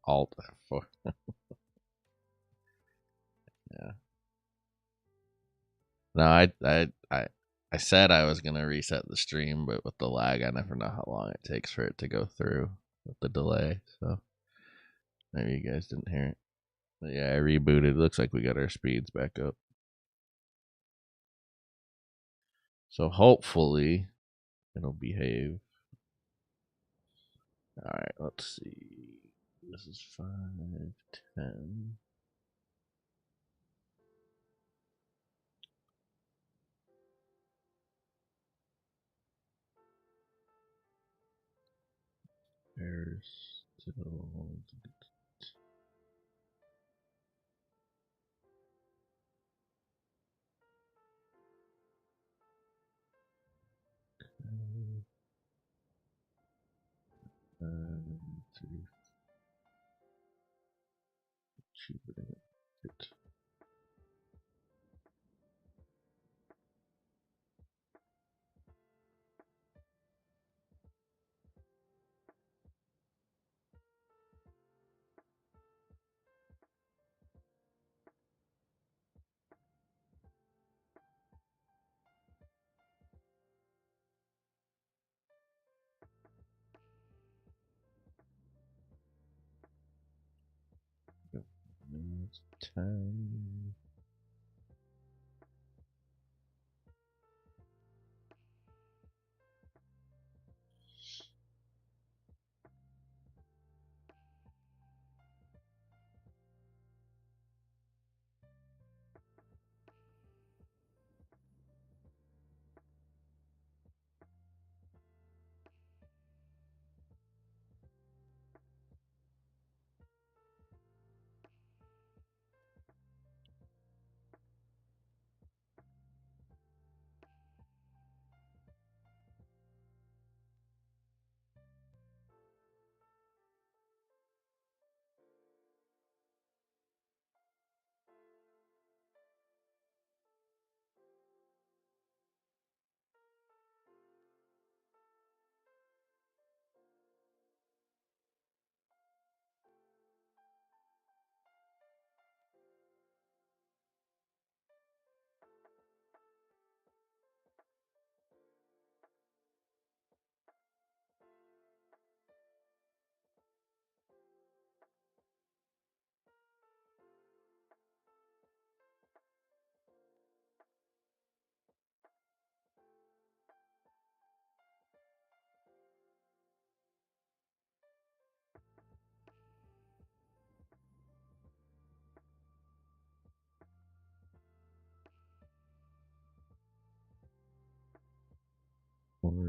Alt F4. Yeah. No, I said I was gonna reset the stream, but with the lag, I never know how long it takes for it to go through with the delay. So maybe you guys didn't hear it. But yeah, I rebooted. Looks like we got our speeds back up. So hopefully it'll behave. All right, let's see. This is 5:10. There's still. Three, it. It's 10.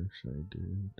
course I did.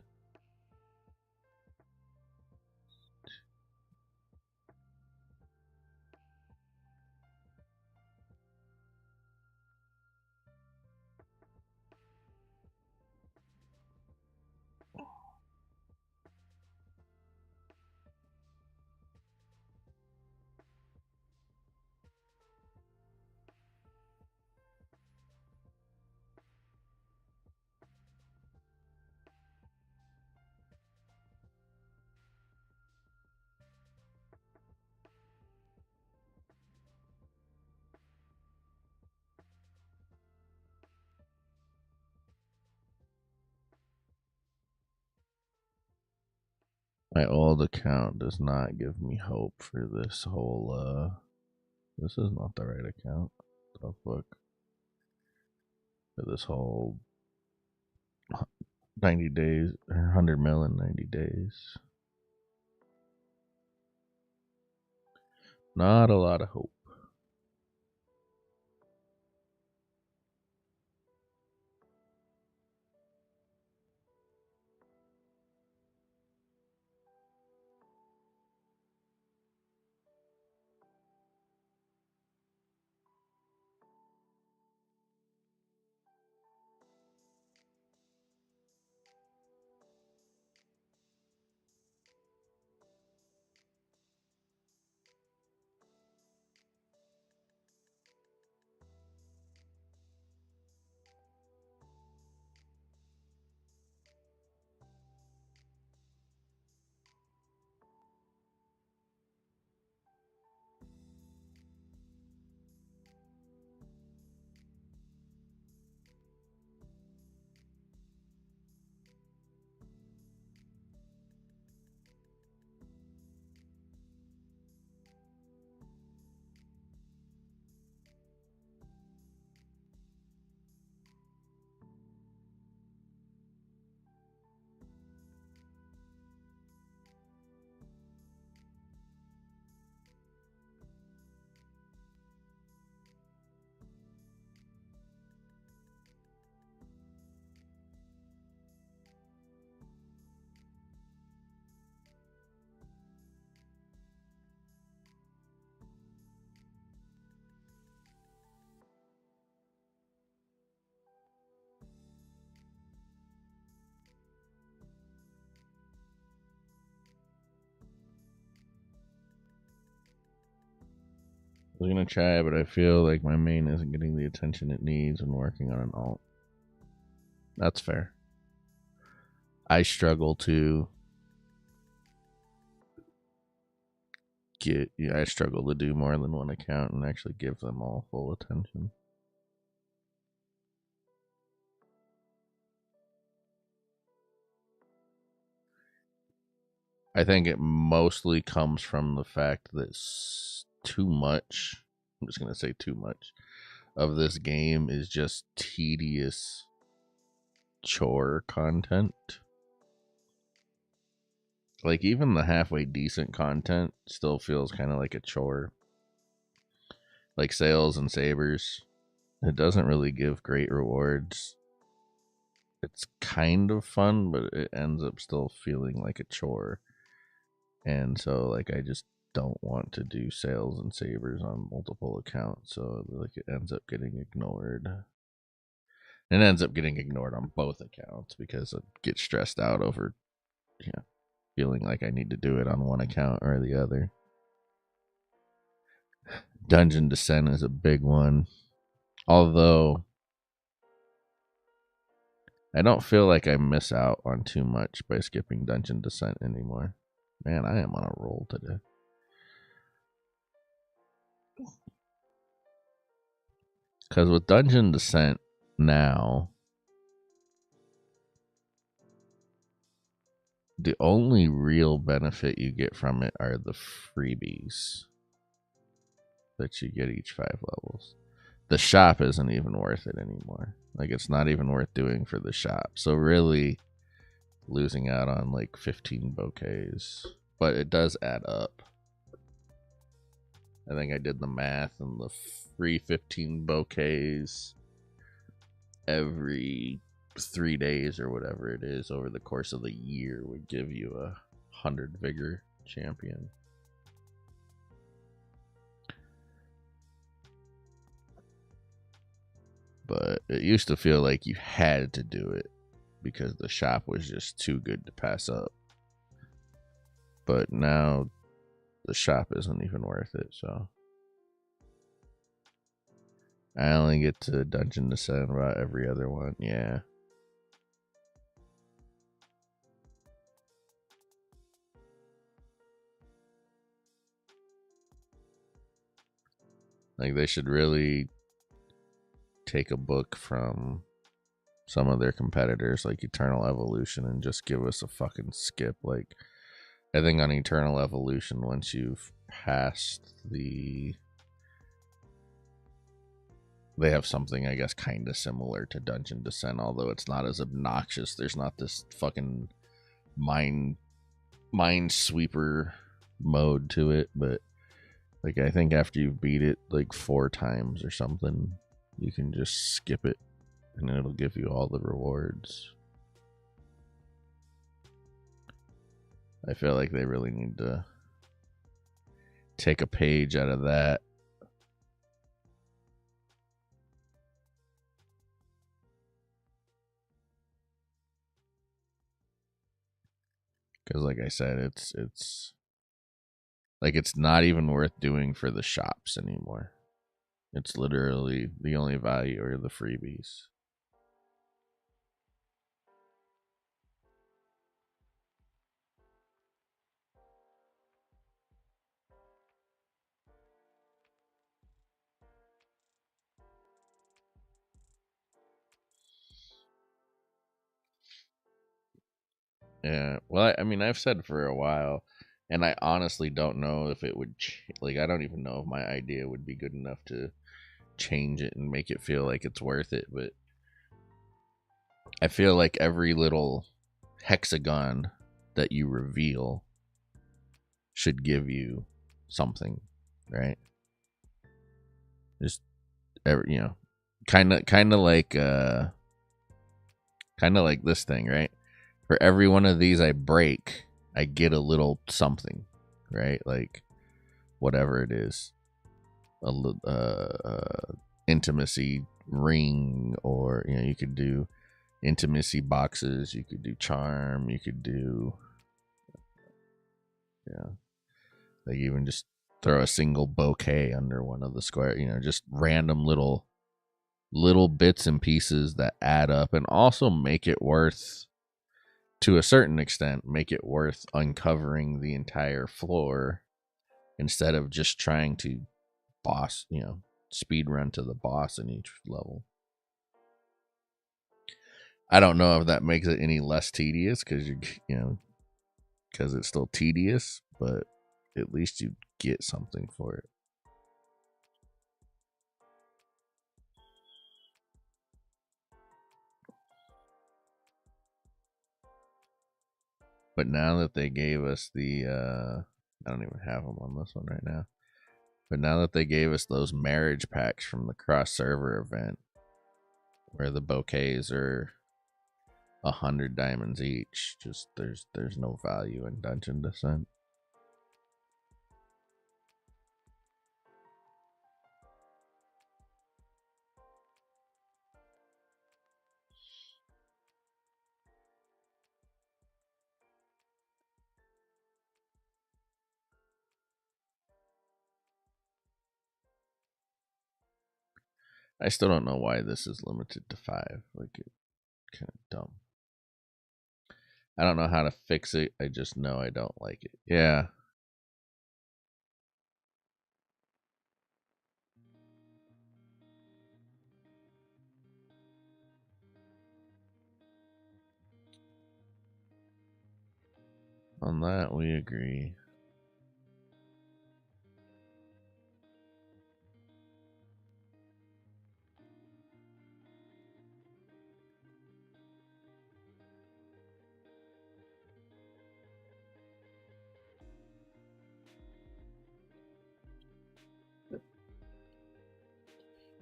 My old account does not give me hope for this whole, this is not the right account. The fuck? For this whole 90 days, or 100 mil in 90 days. Not a lot of hope. I was gonna try, but I feel like my main isn't getting the attention it needs when working on an alt. That's fair. I struggle to I struggle to do more than one account and actually give them all full attention. I think it mostly comes from the fact that too much, I'm just going to say too much, of this game is just tedious chore content. Like, even the halfway decent content still feels kind of like a chore. Like sales and sabers, it doesn't really give great rewards. It's kind of fun, but it ends up still feeling like a chore. And so, like, I just don't want to do sales and sabers on multiple accounts. So, like, it ends up getting ignored. It ends up getting ignored on both accounts because I get stressed out over, feeling like I need to do it on one account or the other. Dungeon Descent is a big one. Although, I don't feel like I miss out on too much by skipping Dungeon Descent anymore. Man, I am on a roll today. Because with Dungeon Descent now, the only real benefit you get from it are the freebies that you get each 5 levels. The shop isn't even worth it anymore. Like, it's not even worth doing for the shop. So really losing out on like 15 bouquets. But it does add up. I think I did the math, and the free 15 bouquets every 3 days or whatever it is over the course of the year would give you a 100 vigor champion. But it used to feel like you had to do it because the shop was just too good to pass up. But now the shop isn't even worth it, so I only get to dungeon descent about every other one. Yeah. Like, they should really take a book from some of their competitors, like Eternal Evolution, and just give us a fucking skip. Like, I think on Eternal Evolution, once you've passed the... They have something, I guess, kind of similar to Dungeon Descent, although it's not as obnoxious. There's not this fucking mind sweeper mode to it, but like, I think after you beat it like 4 times or something, you can just skip it and it'll give you all the rewards. I feel like they really need to take a page out of that. Because like I said, it's like, it's not even worth doing for the shops anymore. It's literally the only value are the freebies. Yeah, well, I mean, I've said for a while, and I honestly don't know if it would, like, I don't even know if my idea would be good enough to change it and make it feel like it's worth it, but I feel like every little hexagon that you reveal should give you something, right? Just every, kind of like this thing, right? For every one of these I break, I get a little something, right? Like, whatever it is, intimacy ring, or you could do intimacy boxes, you could do charm, you could do, like, even just throw a single bouquet under one of the square, just random little bits and pieces that add up, and also make it worth, to a certain extent, make it worth uncovering the entire floor instead of just trying to boss, speed run to the boss in each level. I don't know if that makes it any less tedious, because because it's still tedious, but at least you get something for it. But now that they gave us the I don't even have them on this one right now. But now that they gave us those marriage packs from the cross server event, where the bouquets are 100 diamonds each, just there's no value in Dungeon Descent. I still don't know why this is limited to 5. Like, it's kind of dumb. I don't know how to fix it. I just know I don't like it. Yeah. On that, we agree.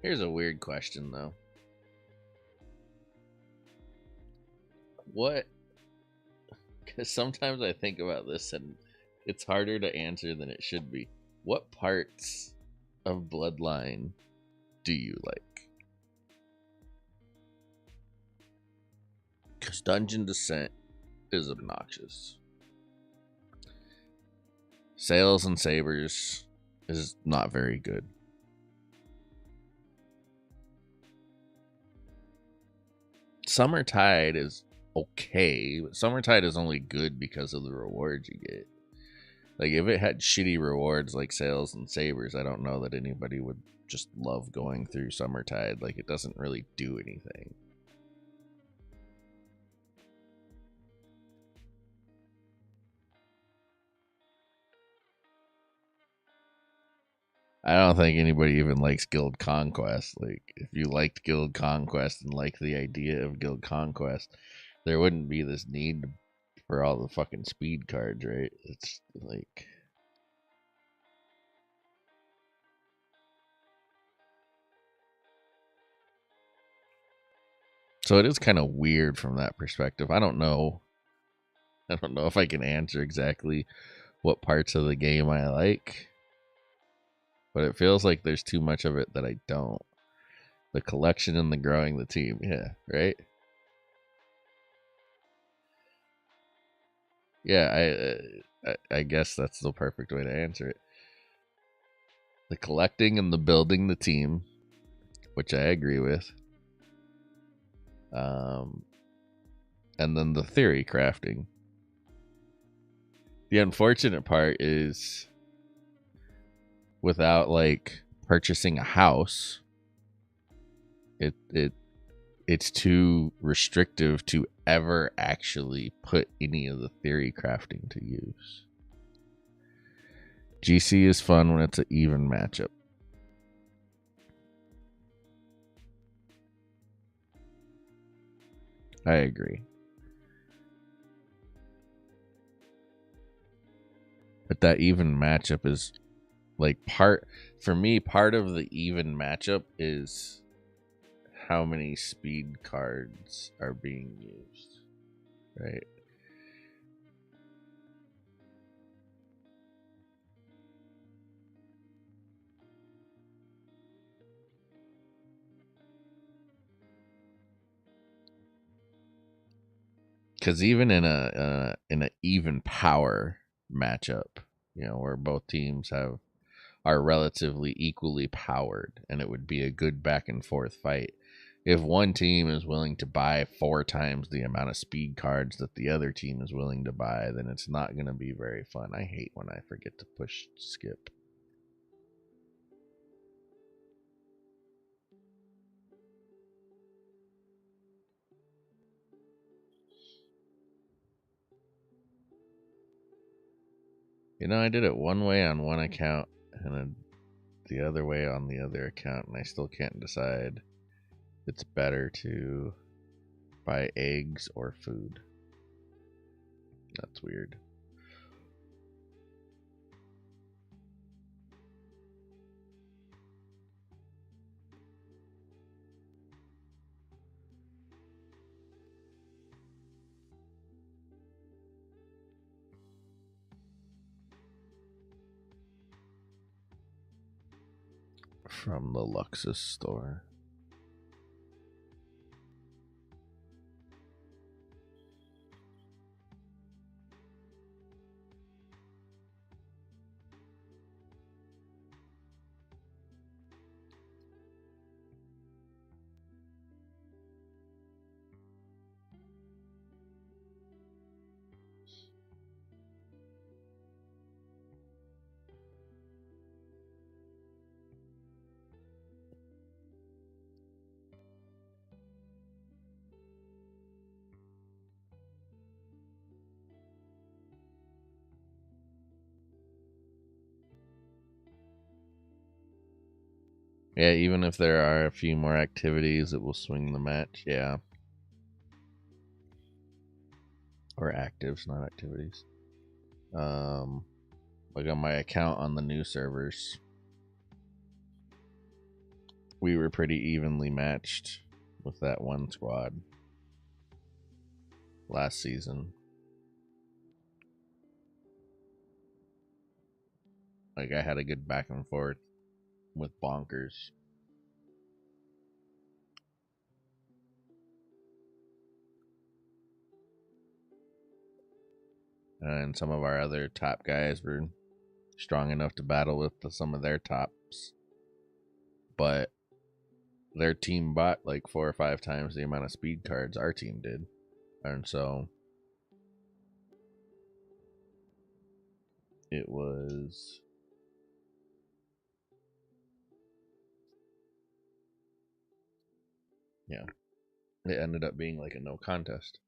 Here's a weird question, though. what? Because sometimes I think about this and it's harder to answer than it should be. What parts of Bloodline do you like? Because Dungeon Descent is obnoxious. Sails and Sabers is not very good. Summertide is okay, but Summertide is only good because of the rewards you get. Like, if it had shitty rewards like Sails and Sabers, I don't know that anybody would just love going through Summertide. Like, it doesn't really do anything. I don't think anybody even likes Guild Conquest. Like, if you liked Guild Conquest and liked the idea of Guild Conquest, there wouldn't be this need for all the fucking speed cards, right? It's like... So it is kind of weird from that perspective. I don't know. I don't know if I can answer exactly what parts of the game I like, but it feels like there's too much of it that I don't. The collection and the growing the team, yeah, right? Yeah, I guess that's the perfect way to answer it. The collecting and the building the team, which I agree with. And then the theory crafting. The unfortunate part is, without like purchasing a house, it's too restrictive to ever actually put any of the theory crafting to use. GC is fun when it's an even matchup. I agree. But that even matchup is like part of the even matchup is how many speed cards are being used, right? Because even in a even power matchup, where both teams are relatively equally powered, and it would be a good back and forth fight. If one team is willing to buy 4 times the amount of speed cards that the other team is willing to buy, then it's not going to be very fun. I hate when I forget to push skip. I did it one way on one account and then the other way on the other account, and I still can't decide if it's better to buy eggs or food. That's weird. From the Luxus store. Yeah, even if there are a few more activities, it will swing the match. Yeah. Or actives, not activities. Like on my account on the new servers, we were pretty evenly matched with that one squad. last season. Like, I had a good back and forth with Bonkers. And some of our other top guys were strong enough to battle with some of their tops. But their team bought like 4 or 5 times the amount of speed cards our team did. And so it was, yeah, it ended up being like a no contest.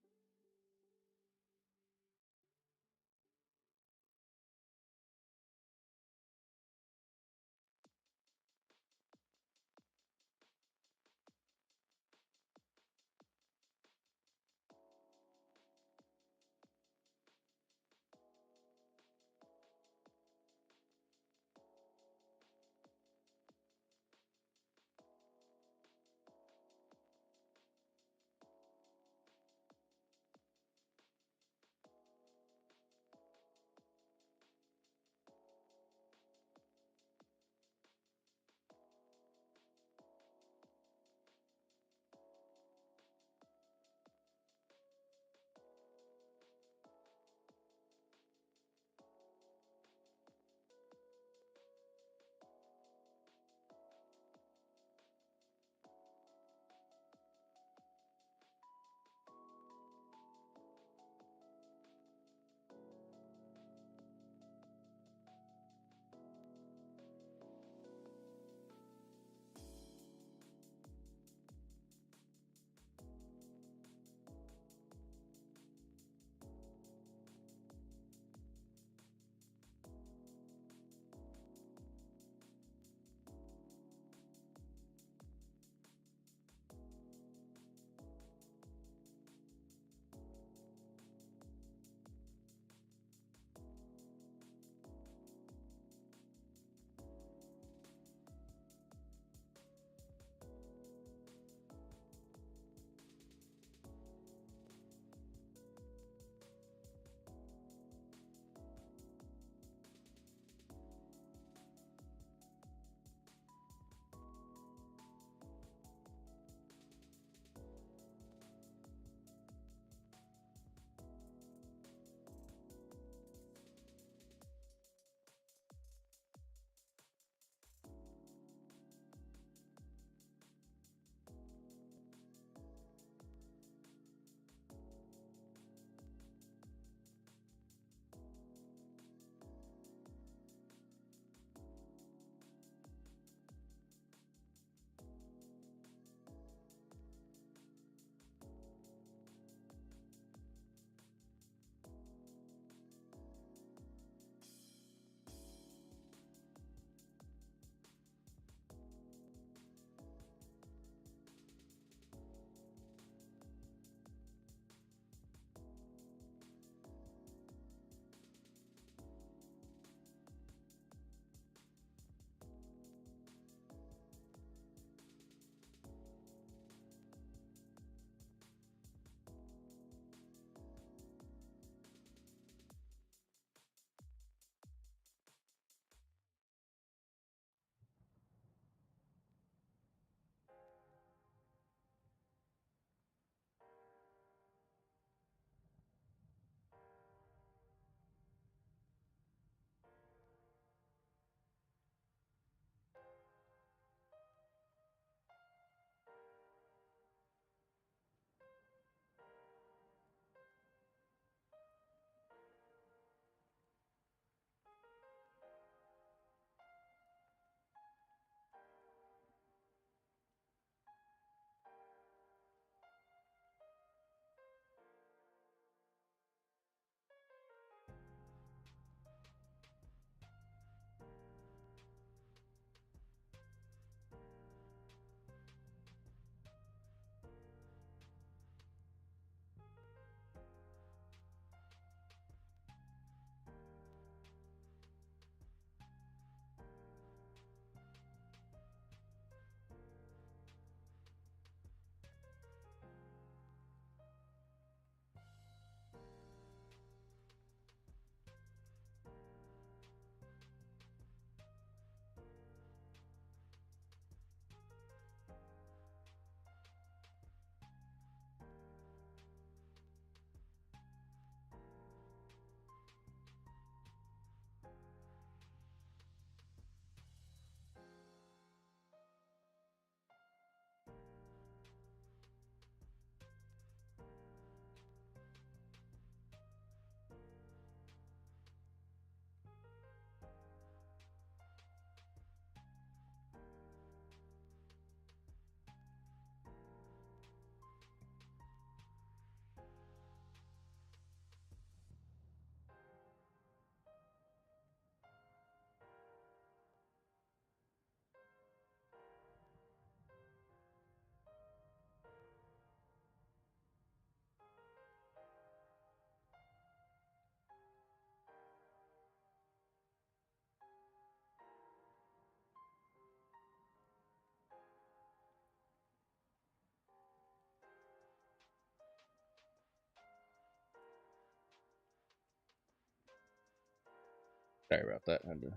Sorry about that. I had to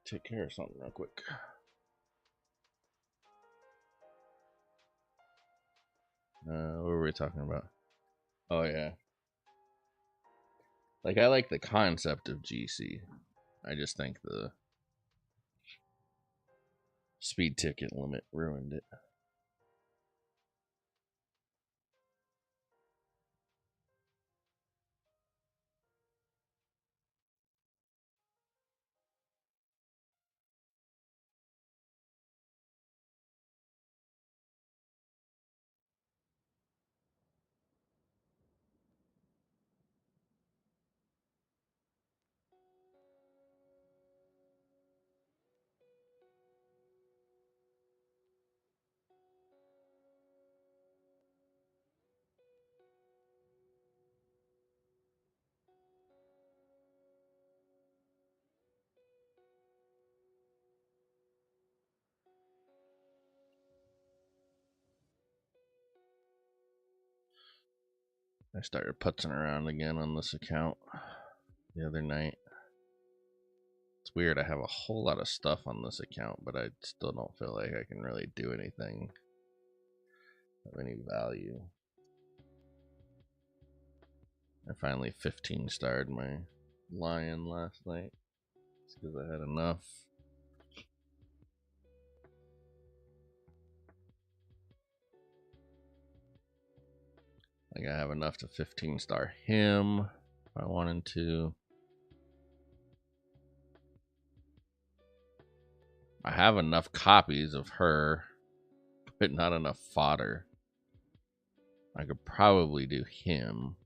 take care of something real quick. What were we talking about? Oh yeah. Like, I like the concept of GC. I just think the speed ticket limit ruined it. I started putzing around again on this account the other night. It's weird, I have a whole lot of stuff on this account, but I still don't feel like I can really do anything of any value. I finally 15 starred my lion last night. It's because I had enough. Like, I have enough to 15 star him if I wanted to. I have enough copies of her, but not enough fodder. I could probably do him,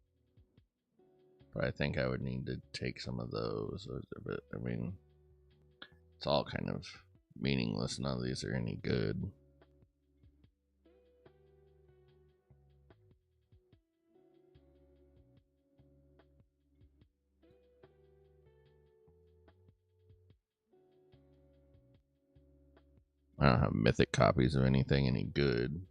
but I think I would need to take some of those. But I mean, it's all kind of meaningless. None of these are any good. I don't have mythic copies of anything any good.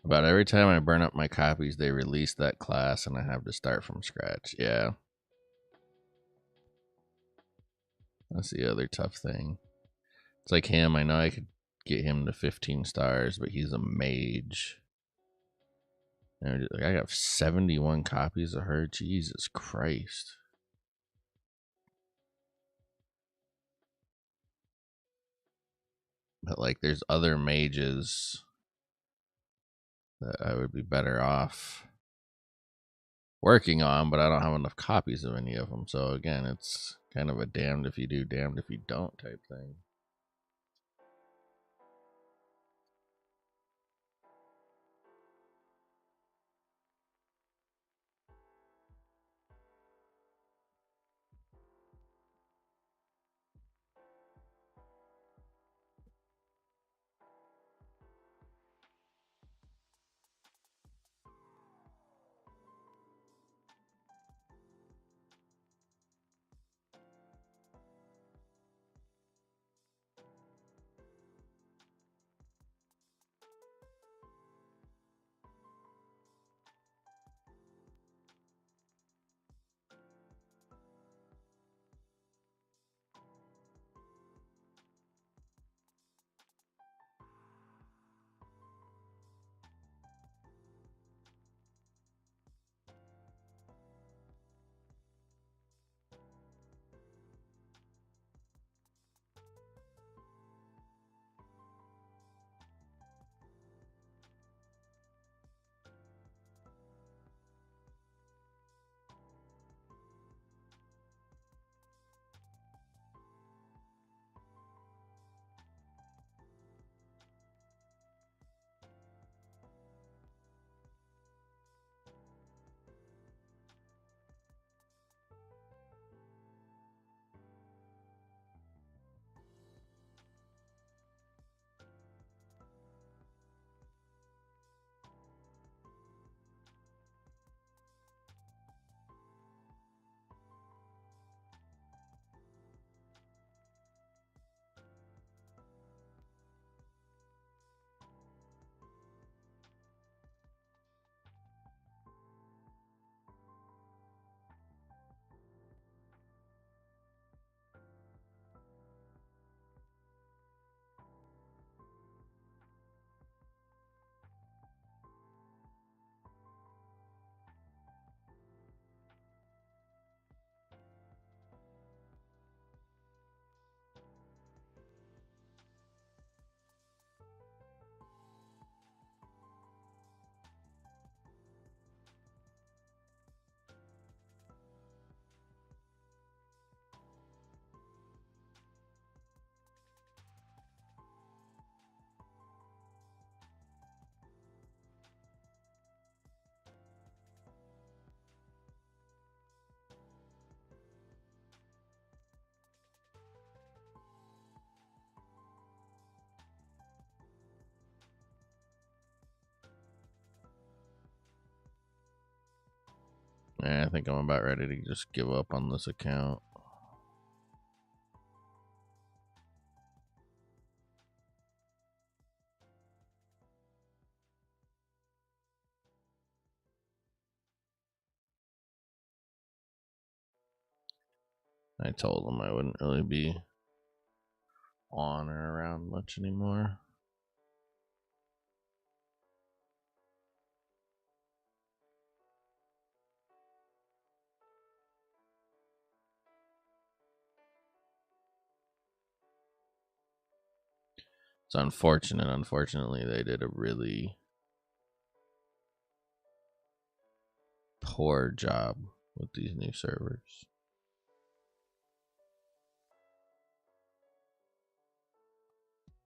About every time I burn up my copies, they release that class and I have to start from scratch. Yeah. That's the other tough thing. It's like him. I know I could get him to 15 stars, but he's a mage. And I have 71 copies of her. Jesus Christ. But like, there's other mages that I would be better off working on, but I don't have enough copies of any of them. So again, it's kind of a damned if you do, damned if you don't type thing. Yeah, I think I'm about ready to just give up on this account. I told them I wouldn't really be on or around much anymore. It's unfortunate. Unfortunately, they did a really poor job with these new servers.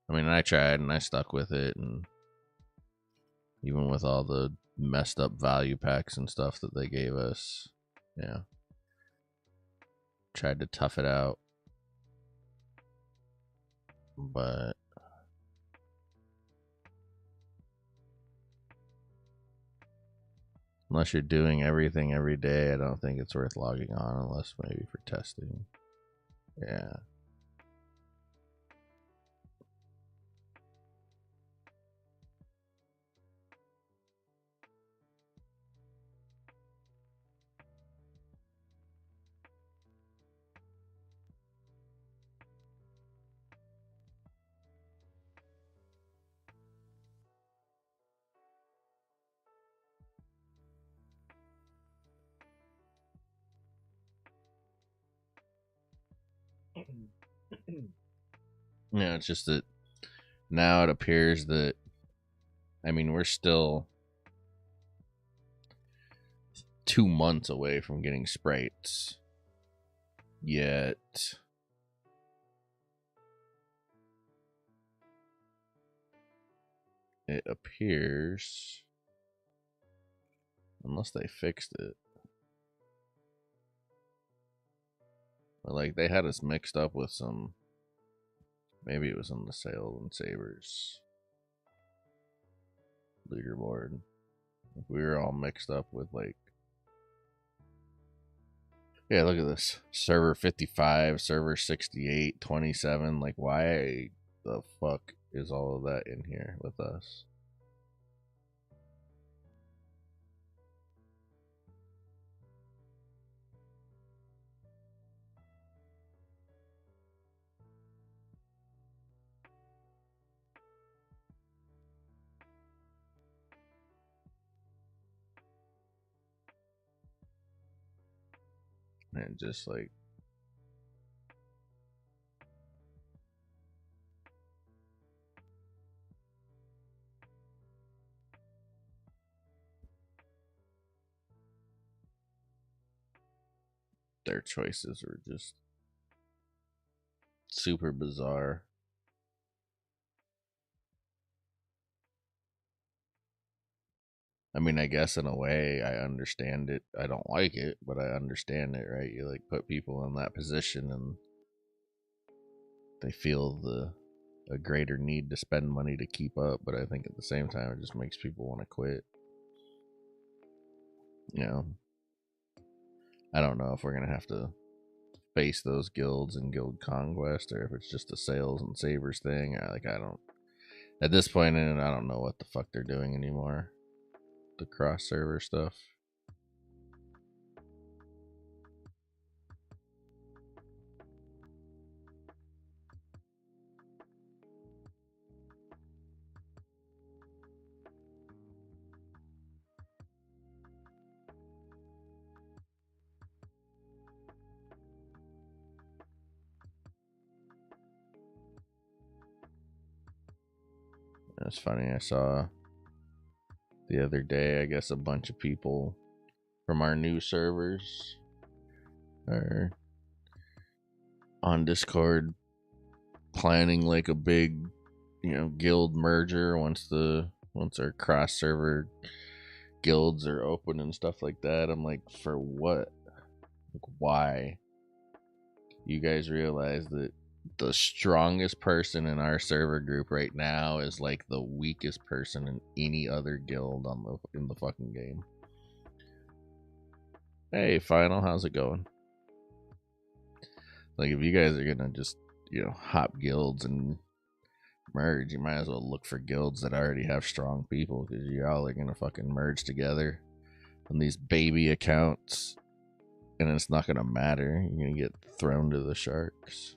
I mean, I tried and I stuck with it, and even with all the messed up value packs and stuff that they gave us, yeah, tried to tough it out. But unless you're doing everything every day, I don't think it's worth logging on unless maybe for testing. Yeah. Yeah, it's just that now it appears that, I mean, we're still 2 months away from getting sprites. Yet it appears, unless they fixed it, but like they had us mixed up with some, maybe it was on the Sales and Sabers leaderboard. We were all mixed up with, like, yeah, look at this. Server 55, server 68, 27. Like, why the fuck is all of that in here with us? And just like, their choices were just super bizarre. I mean, I guess in a way I understand it. I don't like it, but I understand it, right? You like put people in that position and they feel a greater need to spend money to keep up, but I think at the same time it just makes people want to quit. You know, I don't know if we're gonna have to face those guilds in Guild Conquest or if it's just a Sales and Sabers thing. I don't, at this point in it, I don't know what the fuck they're doing anymore. The cross server stuff. It's funny, I saw the other day, I guess a bunch of people from our new servers are on Discord planning like a big, guild merger once our cross server guilds are open and stuff like that. I'm like, for what? Like, why? You guys realize that the strongest person in our server group right now is like the weakest person in any other guild in the fucking game. Hey, Final, how's it going? Like, if you guys are gonna just, hop guilds and merge, you might as well look for guilds that already have strong people, because y'all are gonna fucking merge together on these baby accounts, and it's not gonna matter. You're gonna get thrown to the sharks.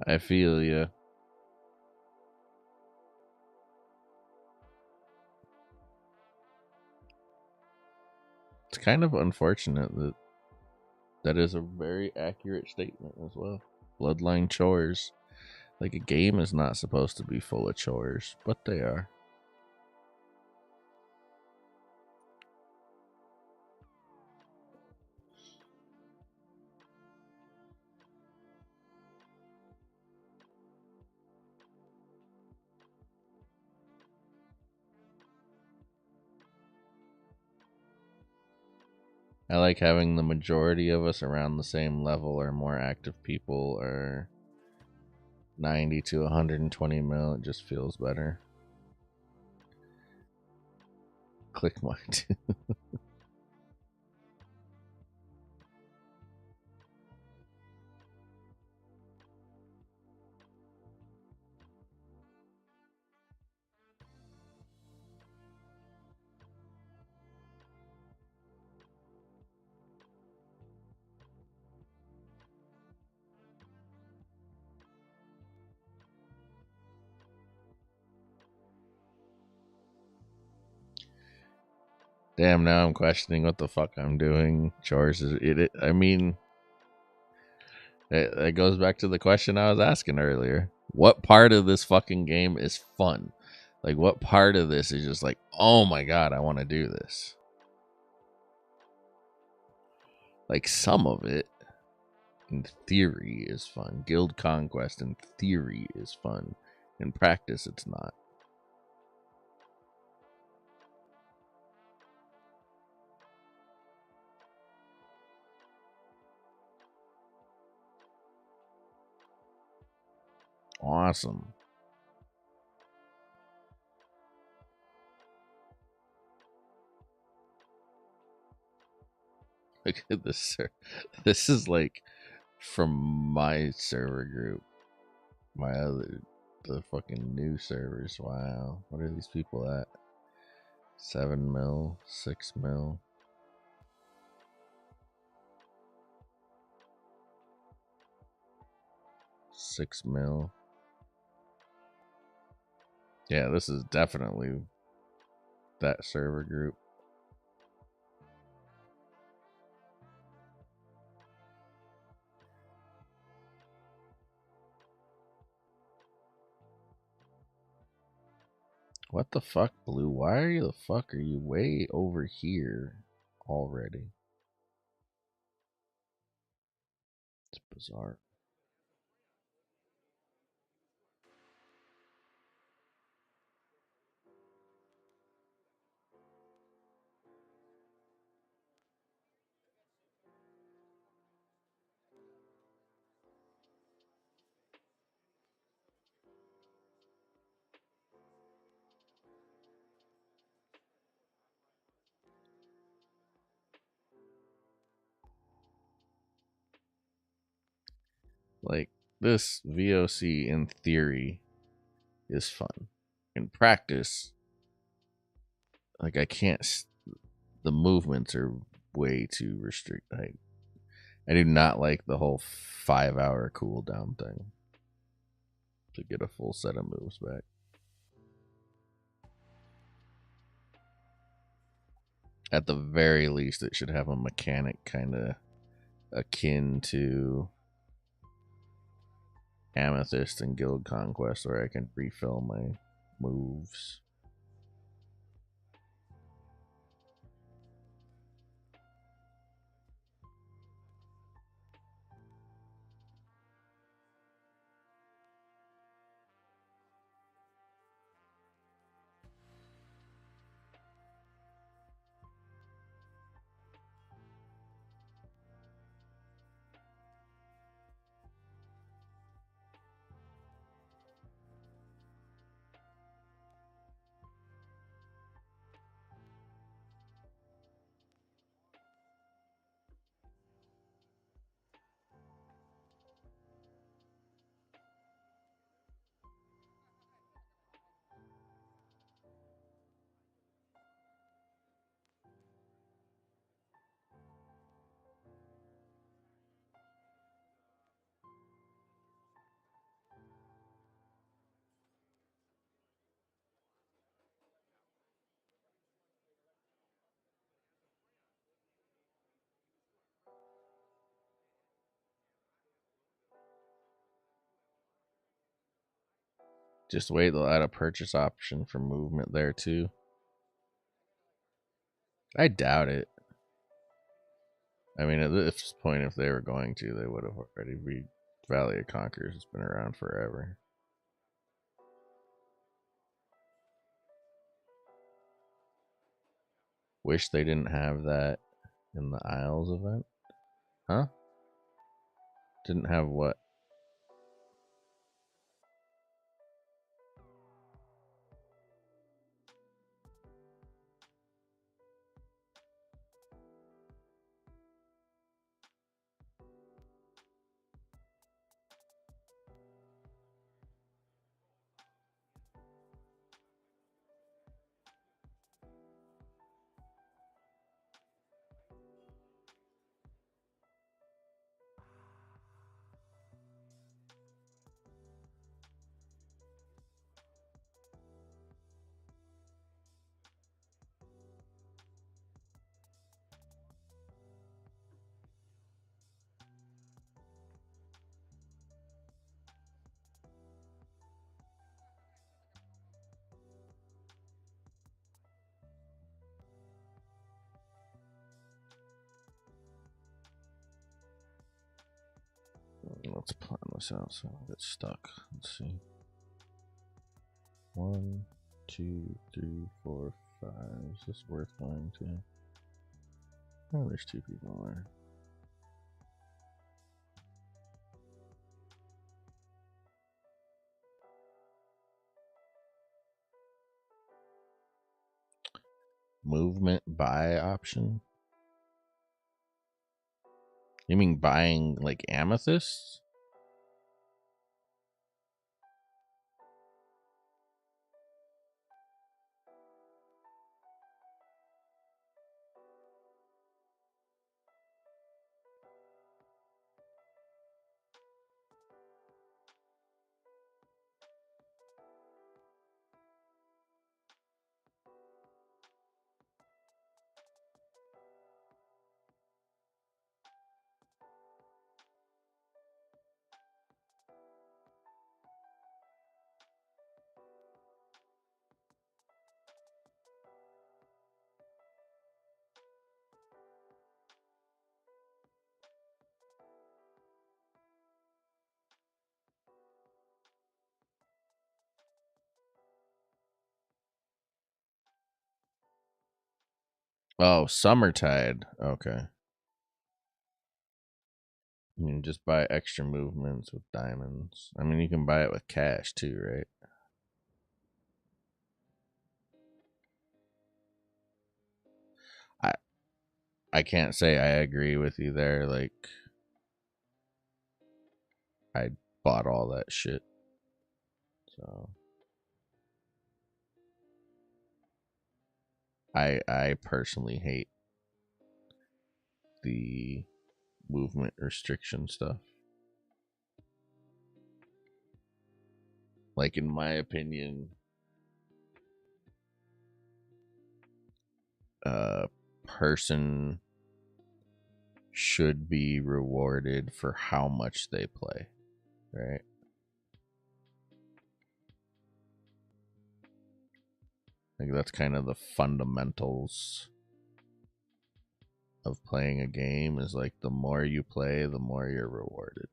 I feel ya. It's kind of unfortunate that that is a very accurate statement as well. Bloodline chores. Like, a game is not supposed to be full of chores, but they are. I like having the majority of us around the same level or more active people, or 90 to 120 mil. It just feels better. Click mine too. Damn, now I'm questioning what the fuck I'm doing. Chores is it? I mean, it goes back to the question I was asking earlier. What part of this fucking game is fun? Like, what part of this is just like, oh my god, I want to do this? Like, some of it, in theory, is fun. Guild conquest, in theory, is fun. In practice, it's not. Awesome. Look at this. This is like from my server group. The fucking new servers. Wow. What are these people at? 7 mil, 6 mil. 6 mil. Yeah, this is definitely that server group. What the fuck, Blue? Why are you way over here already? It's bizarre. Like, this VOC in theory is fun. In practice, like, I can't. The movements are way too restricted. I do not like the whole 5-hour cooldown thing to get a full set of moves back. At the very least, it should have a mechanic kind of akin to Amethyst and Guild Conquest, where I can refill my moves. Just wait, they'll add a purchase option for movement there too. I doubt it. I mean, at this point, if they were going to, they would have already. Valley of Conquerors has been around forever. Wish they didn't have that in the Isles event. Huh? Didn't have what? Let's plan this out so I don't get stuck. Let's see. 1, 2, 3, 4, 5. Is this worth going to? Oh, there's 2 people there. Movement buy option? You mean buying like amethysts? Oh, Summertide. Okay. You can just buy extra movements with diamonds. I mean, you can buy it with cash too, right? I I can't say I agree with you there. Like, I bought all that shit. So I personally hate the movement restriction stuff. Like, in my opinion, a person should be rewarded for how much they play, right? Like that's kind of the fundamentals of playing a game, is like the more you play, the more you're rewarded.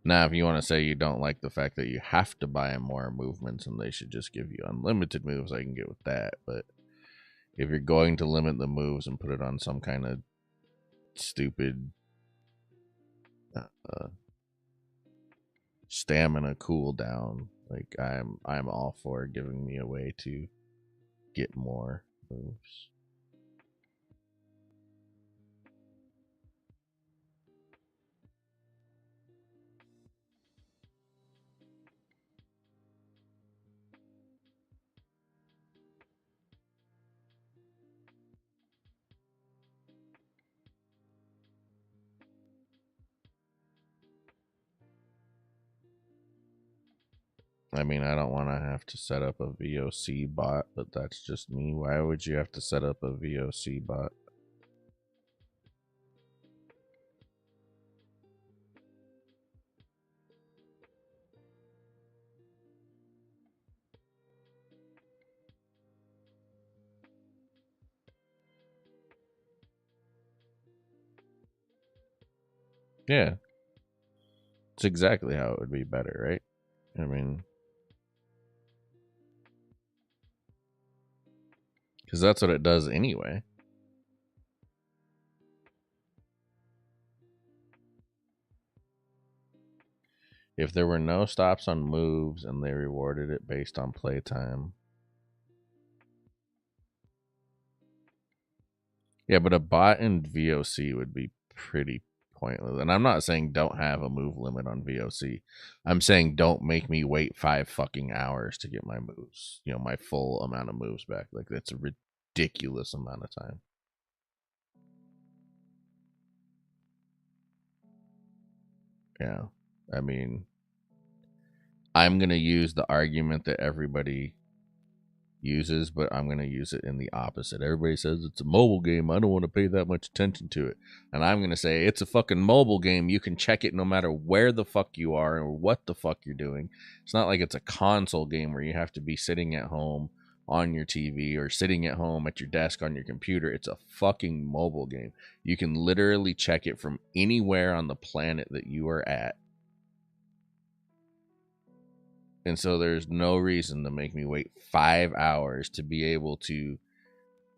Now, if you want to say you don't like the fact that you have to buy more movements and they should just give you unlimited moves, I can get with that. But if you're going to limit the moves and put it on some kind of stupid stamina cooldown, like I'm all for giving me a way to get more moves. I mean, I don't want to have to set up a VOC bot, but that's just me. Why would you have to set up a VOC bot? Yeah, it's exactly how it would be better, right? I mean, because that's what it does anyway. If there were no stops on moves and they rewarded it based on playtime. Yeah, but a bot in VOC would be pretty pointless. And I'm not saying don't have a move limit on VOC. I'm saying don't make me wait 5 fucking hours to get my moves, my full amount of moves back. Like, that's a ridiculous amount of time. Yeah. I mean, I'm going to use the argument that everybody uses, but I'm going to use it in the opposite. Everybody says it's a mobile game. I don't want to pay that much attention to it. And I'm going to say it's a fucking mobile game. You can check it no matter where the fuck you are or what the fuck you're doing. It's not like it's a console game where you have to be sitting at home on your TV or sitting at home at your desk on your computer. It's a fucking mobile game. You can literally check it from anywhere on the planet that you are at. And so there's no reason to make me wait 5 hours to be able to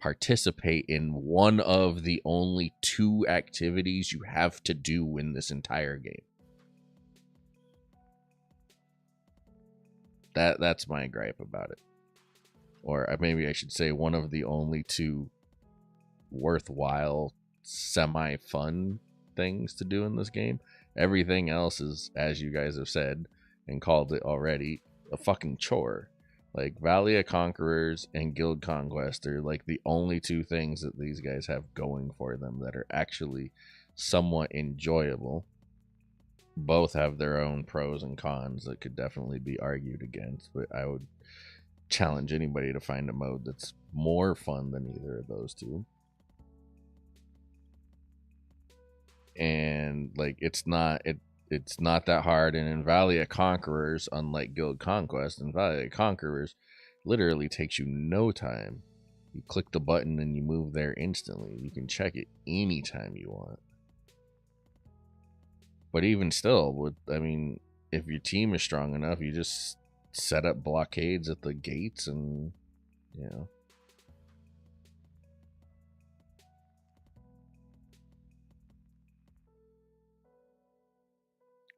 participate in one of the only 2 activities you have to do in this entire game. That's my gripe about it. Or maybe I should say one of the only 2 worthwhile semi-fun things to do in this game. Everything else is, as you guys have said and called it already, a fucking chore. Like Valley of Conquerors and Guild Conquest are like the only 2 things that these guys have going for them that are actually somewhat enjoyable. Both have their own pros and cons that could definitely be argued against, but I would challenge anybody to find a mode that's more fun than either of those 2. And like it's not that hard. And in Valley of Conquerors, unlike Guild Conquest, in Valley of Conquerors literally takes you no time. You click the button and you move there instantly. You can check it anytime you want. But even still, if your team is strong enough, you just set up blockades at the gates and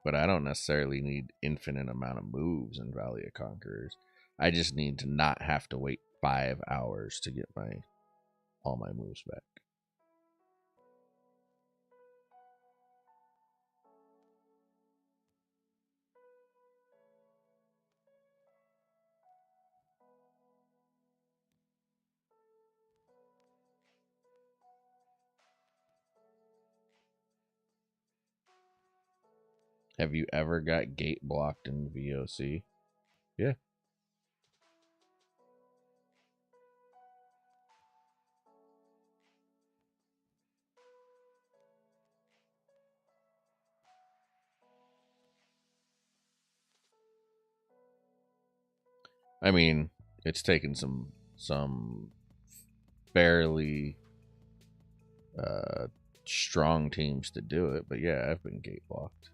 But I don't necessarily need infinite amount of moves in Valley of Conquerors. I just need to not have to wait 5 hours to get all my moves back. Have you ever got gate blocked in VOC? Yeah. I mean, it's taken some fairly uh, strong teams to do it, but yeah, I've been gate blocked.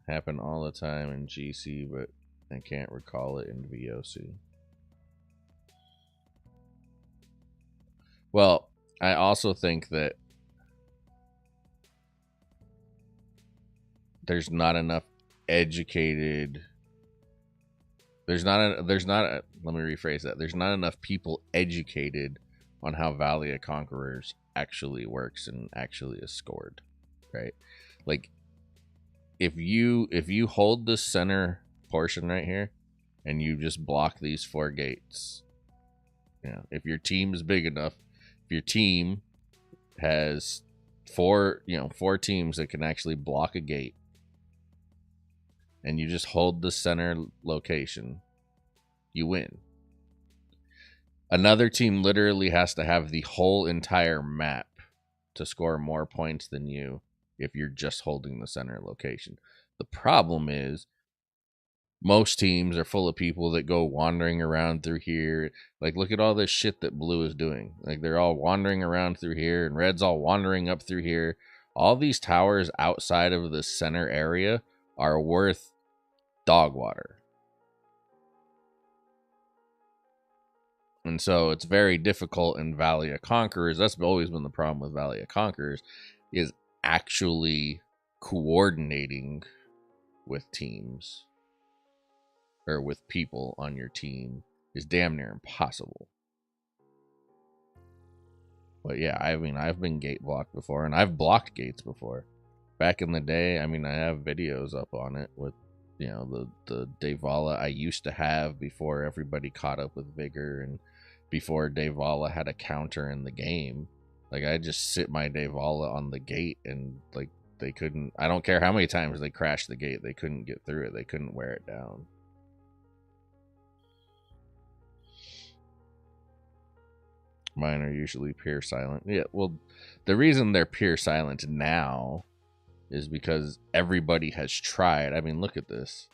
Happen all the time in GC, but I can't recall it in VOC. Well, I also think that there's not enough educated. Let me rephrase that. There's not enough people educated on how Valley of Conquerors actually works and actually is scored, right? Like, if you hold the center portion right here and you just block these 4 gates, if your team is big enough, if your team has 4 teams that can actually block a gate, and you just hold the center location, you win. Another team literally has to have the whole entire map to score more points than you if you're just holding the center location. The problem is most teams are full of people that go wandering around through here. Like, look at all this shit that blue is doing. Like, they're all wandering around through here, and red's all wandering up through here. All these towers outside of the center area are worth dog water. And so it's very difficult in Valley of Conquerors. That's always been the problem with Valley of Conquerors, is actually coordinating with teams or with people on your team is damn near impossible. But yeah, I mean, I've been gate blocked before, and I've blocked gates before. Back in the day, I mean, I have videos up on it with, the Devala I used to have before everybody caught up with Vigor and before Devala had a counter in the game. Like, I just sit my Devala on the gate, and like, they couldn't, I don't care how many times they crashed the gate, they couldn't get through it, they couldn't wear it down. Mine are usually pure silent. Yeah, well, the reason they're pure silent now is because everybody has tried. I mean, look at this.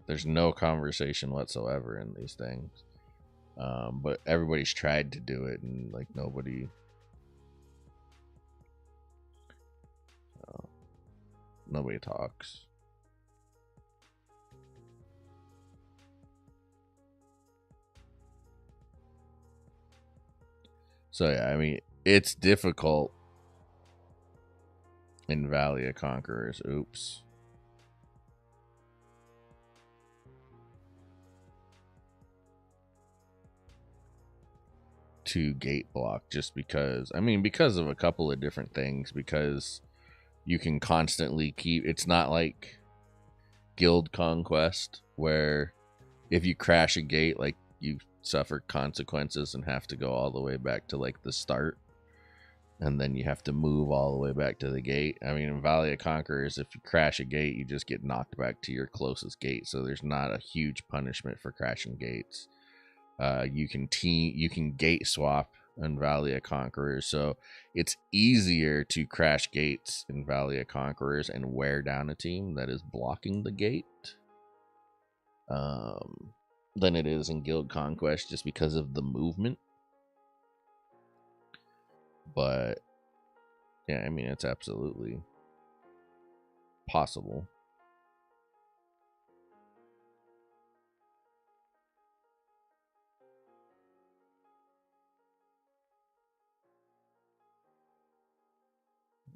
There's no conversation whatsoever in these things. But everybody's tried to do it, and like nobody talks. So yeah, I mean, it's difficult in Valley of Conquerors. Oops. To gate block, just because of a couple of different things, because you can constantly keep, it's not like Guild Conquest where if you crash a gate, like, you suffer consequences and have to go all the way back to like the start, and then you have to move all the way back to the gate. I mean, in Valley of Conquerors, if you crash a gate, you just get knocked back to your closest gate, so there's not a huge punishment for crashing gates. You can gate swap in Valley of Conquerors, so it's easier to crash gates in Valley of Conquerors and wear down a team that is blocking the gate than it is in Guild Conquest, just because of the movement. But yeah, I mean, it's absolutely possible.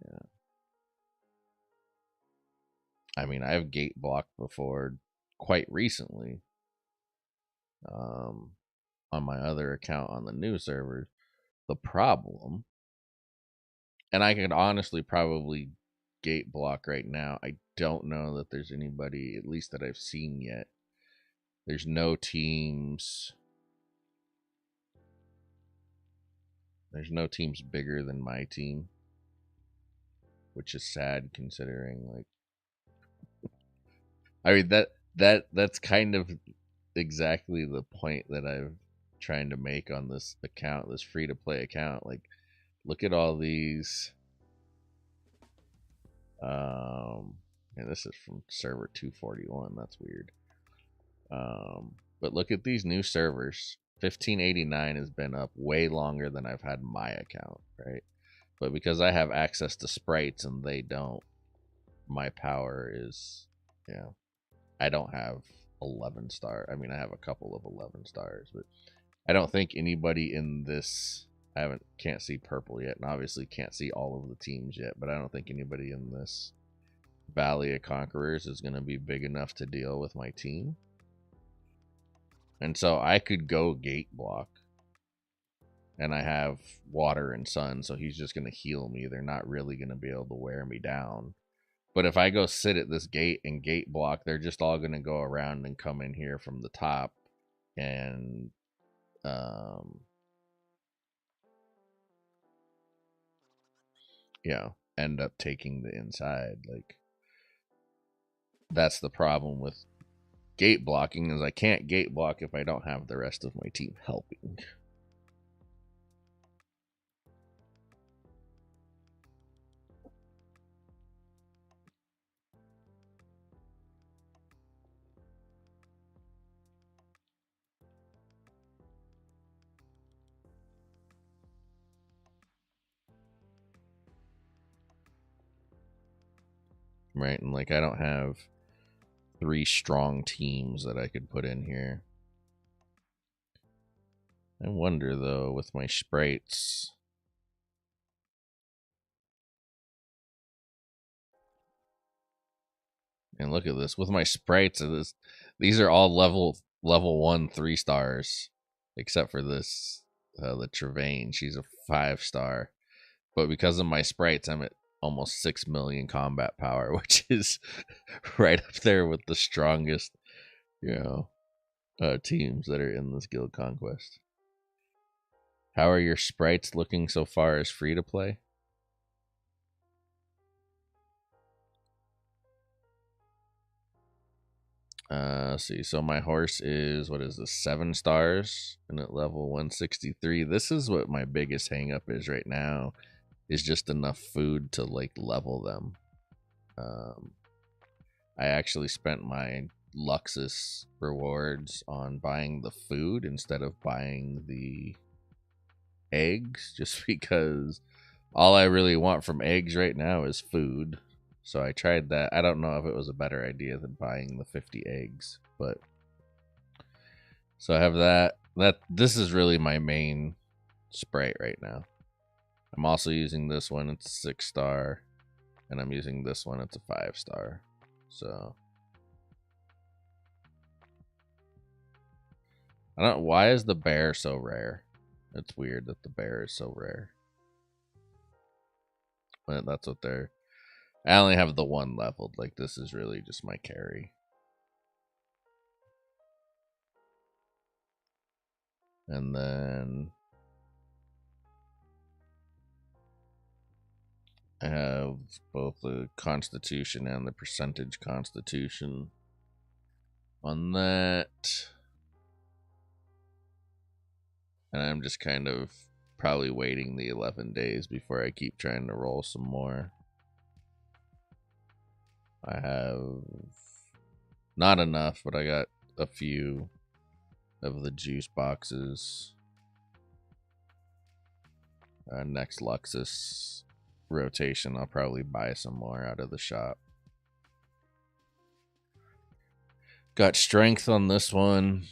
Yeah. I mean, I've gate blocked before quite recently. On my other account on the new server. The problem, and I could honestly probably gate block right now. I don't know that there's anybody, at least that I've seen yet. There's no teams. There's no teams bigger than my team, which is sad considering, like, I mean, that's kind of exactly the point that I'm trying to make on this account, this free to play account. Like, look at all these And this is from server 241. That's weird. But look at these new servers. 1589 has been up way longer than I've had my account, right? But because I have access to sprites and they don't, my power is, yeah. I don't have 11 star. I mean, I have a couple of 11 stars, but I don't think anybody in this, can't see purple yet, and obviously can't see all of the teams yet, but I don't think anybody in this Valley of Conquerors is going to be big enough to deal with my team. And so I could go gate block, and I have water and sun, so he's just going to heal me. They're not really going to be able to wear me down. But if I go sit at this gate and gate block, they're just all going to go around and come in here from the top and end up taking the inside. Like, that's the problem with gate blocking, is I can't gate block if I don't have the rest of my team helping. Right, and like I don't have 3 strong teams that I could put in here. I wonder though, with my sprites, and look at this, with my sprites, these are all level 1 3 stars, except for this the Trevane. She's a 5 star, but because of my sprites, I'm at almost 6 million combat power, which is right up there with the strongest, teams that are in this guild conquest. How are your sprites looking so far as free to play? See, so my horse is, what is this, 7 stars and at level 163. This is what my biggest hang up is right now, is just enough food to like level them. I actually spent my Luxus rewards on buying the food instead of buying the eggs, just because all I really want from eggs right now is food. So I tried that. I don't know if it was a better idea than buying the 50 eggs, but so I have that. This is really my main sprite right now. I'm also using this one, it's a 6 star, and I'm using this one, it's a 5 star. So I don't know, why is the bear so rare? It's weird that the bear is so rare. But that's what they're, I only have the one leveled. Like, this is really just my carry. And then I have both the constitution and the percentage constitution on that. And I'm just kind of probably waiting the 11 days before I keep trying to roll some more. I have not enough, but I got a few of the juice boxes. Next Luxus rotation, I'll probably buy some more out of the shop. Got strength on this one.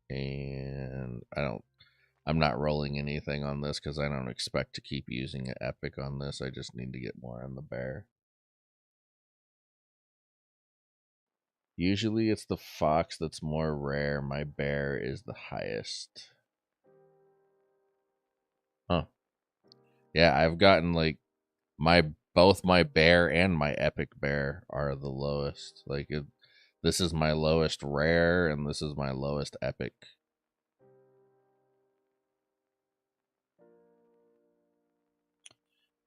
And I'm not rolling anything on this because I don't expect to keep using an epic on this. I just need to get more on the bear. Usually it's the fox that's more rare. My bear is the highest. Huh. Yeah, I've gotten like both my bear and my epic bear are the lowest. Like this is my lowest rare and this is my lowest epic.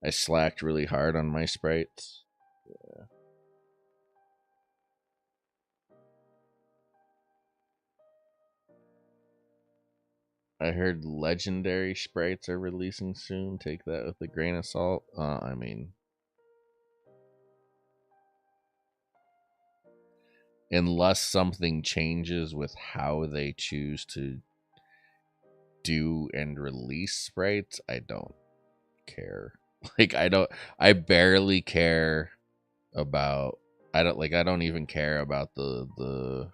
I slacked really hard on my sprites. Yeah. I heard legendary sprites are releasing soon. Take that with a grain of salt. I mean, unless something changes with how they choose to do and release sprites, I don't care. Like, I barely care about, I don't even care about the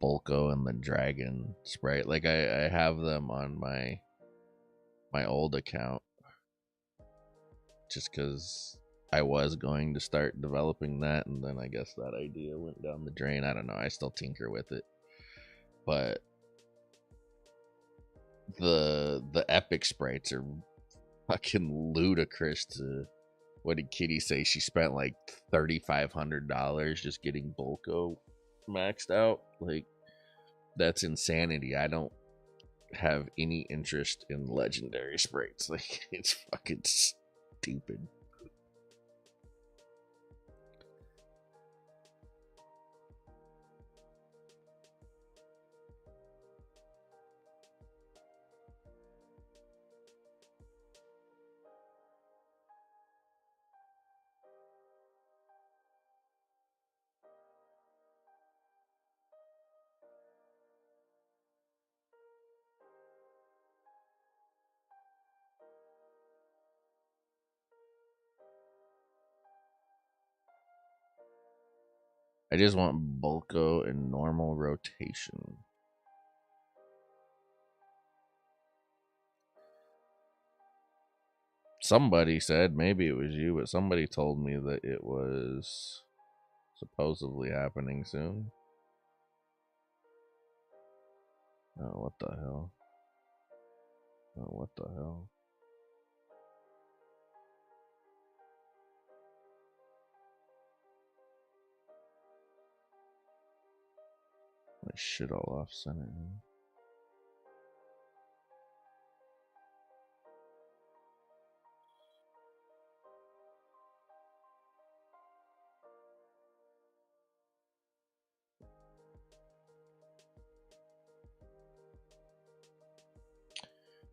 Bulko and the dragon sprite. Like, I have them on my old account just because I was going to start developing that, and then I guess that idea went down the drain. I don't know. I still tinker with it, but the epic sprites are fucking ludicrous. To what did Kitty say? She spent like $3,500 just getting Bulko maxed out. Like, that's insanity. I don't have any interest in legendary sprites. Like, it's fucking stupid. I just want Bulko in normal rotation. Somebody said, maybe it was you, but somebody told me that it was supposedly happening soon. Oh, what the hell? Oh, what the hell? My shit all off center.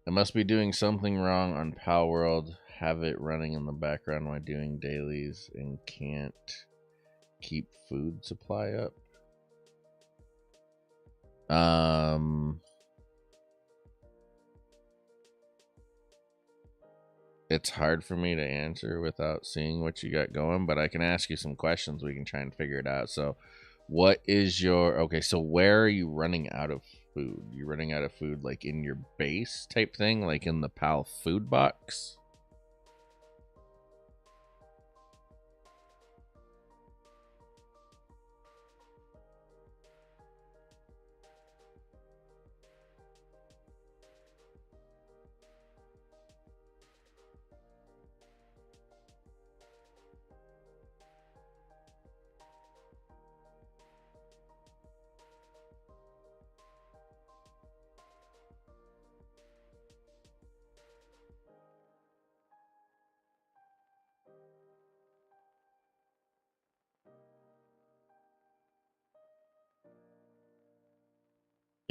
I must be doing something wrong on PALWORLD. Have it running in the background while doing dailies and can't keep food supply up. It's hard for me to answer without seeing what you got going, but I can ask you some questions. We can try and figure it out. So, what is your, okay, so where are you running out of food? You running out of food like in your base type thing, like in the PAL food box?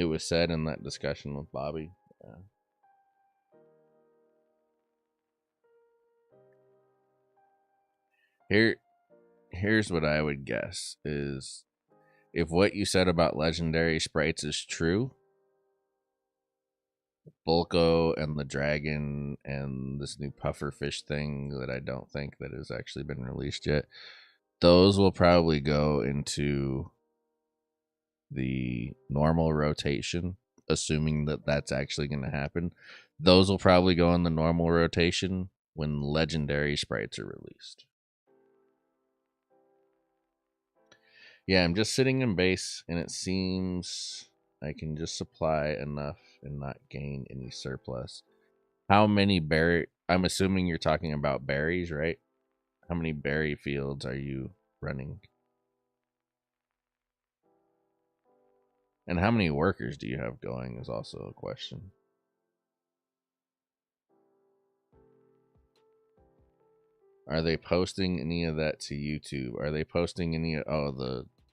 It was said in that discussion with Bobby. Yeah. Here's what I would guess is, if what you said about legendary sprites is true, Bulko and the dragon and this new pufferfish thing that I don't think that has actually been released yet, those will probably go into the normal rotation, assuming that that's actually going to happen. Those will probably go in the normal rotation when legendary sprites are released. Yeah, I'm just sitting in base, and it seems I can just supply enough and not gain any surplus. How many berry? I'm assuming you're talking about berries, right? How many berry fields are you running? And how many workers do you have going is also a question. Are they posting any of that to YouTube? Are they posting any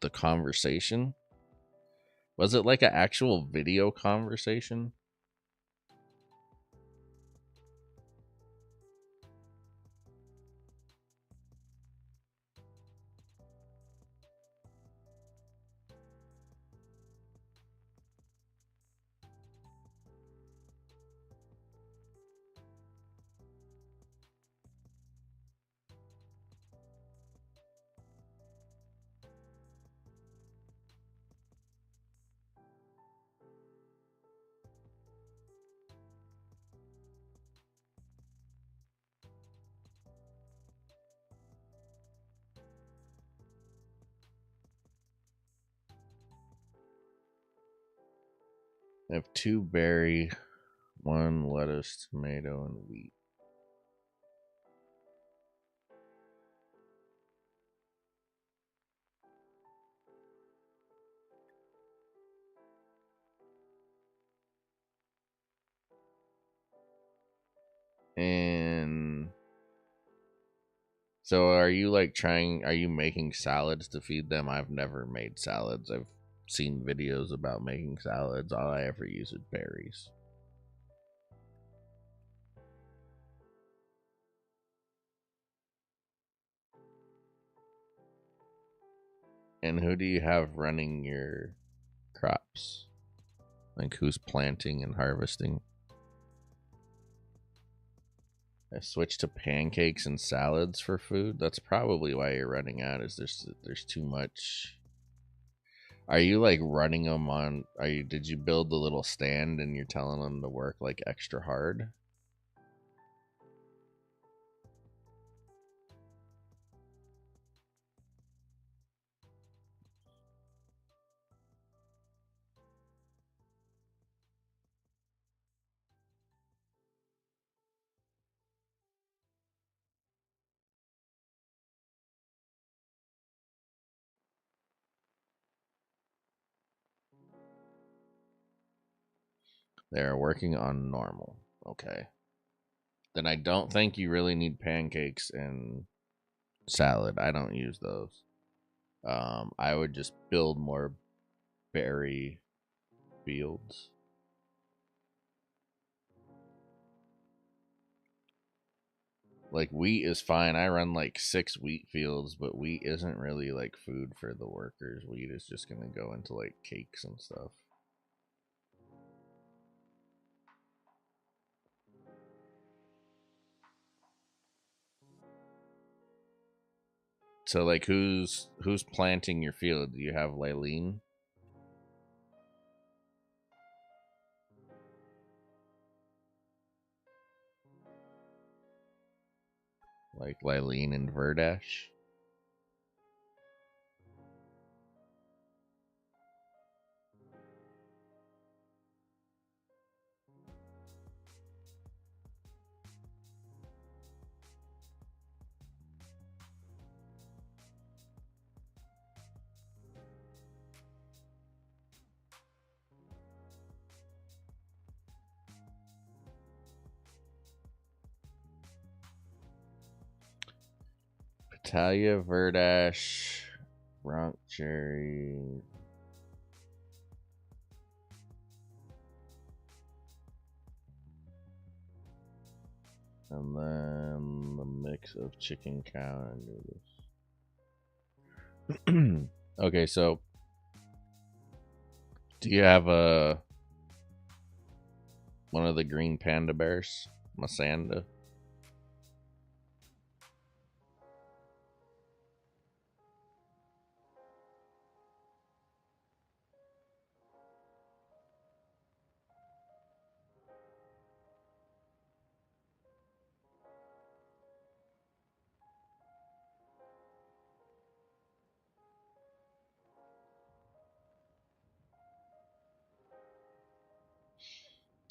the conversation? Was it like an actual video conversation? I have 2 berry, 1 lettuce, tomato, and wheat. And so are you like are you making salads to feed them? I've never made salads. I've seen videos about making salads. All I ever use is berries. And who do you have running your crops? Like who's planting and harvesting? I switched to pancakes and salads for food. That's probably why you're running out. Is there's too much? Are you like running them on? Are you? Did you build the little stand and you're telling them to work like extra hard? They're working on normal. Okay. Then I don't think you really need pancakes and salad. I don't use those. I would just build more berry fields. Like wheat is fine. I run like 6 wheat fields, but wheat isn't really like food for the workers. Wheat is just gonna go into like cakes and stuff. So like who's planting your field? Do you have Lylene? Like Lylene and Verdash? Talia, Verdash, Bronc Cherry. And then the mix of chicken, cow, and noodles. Okay, so do you have one of the green panda bears? Masanda?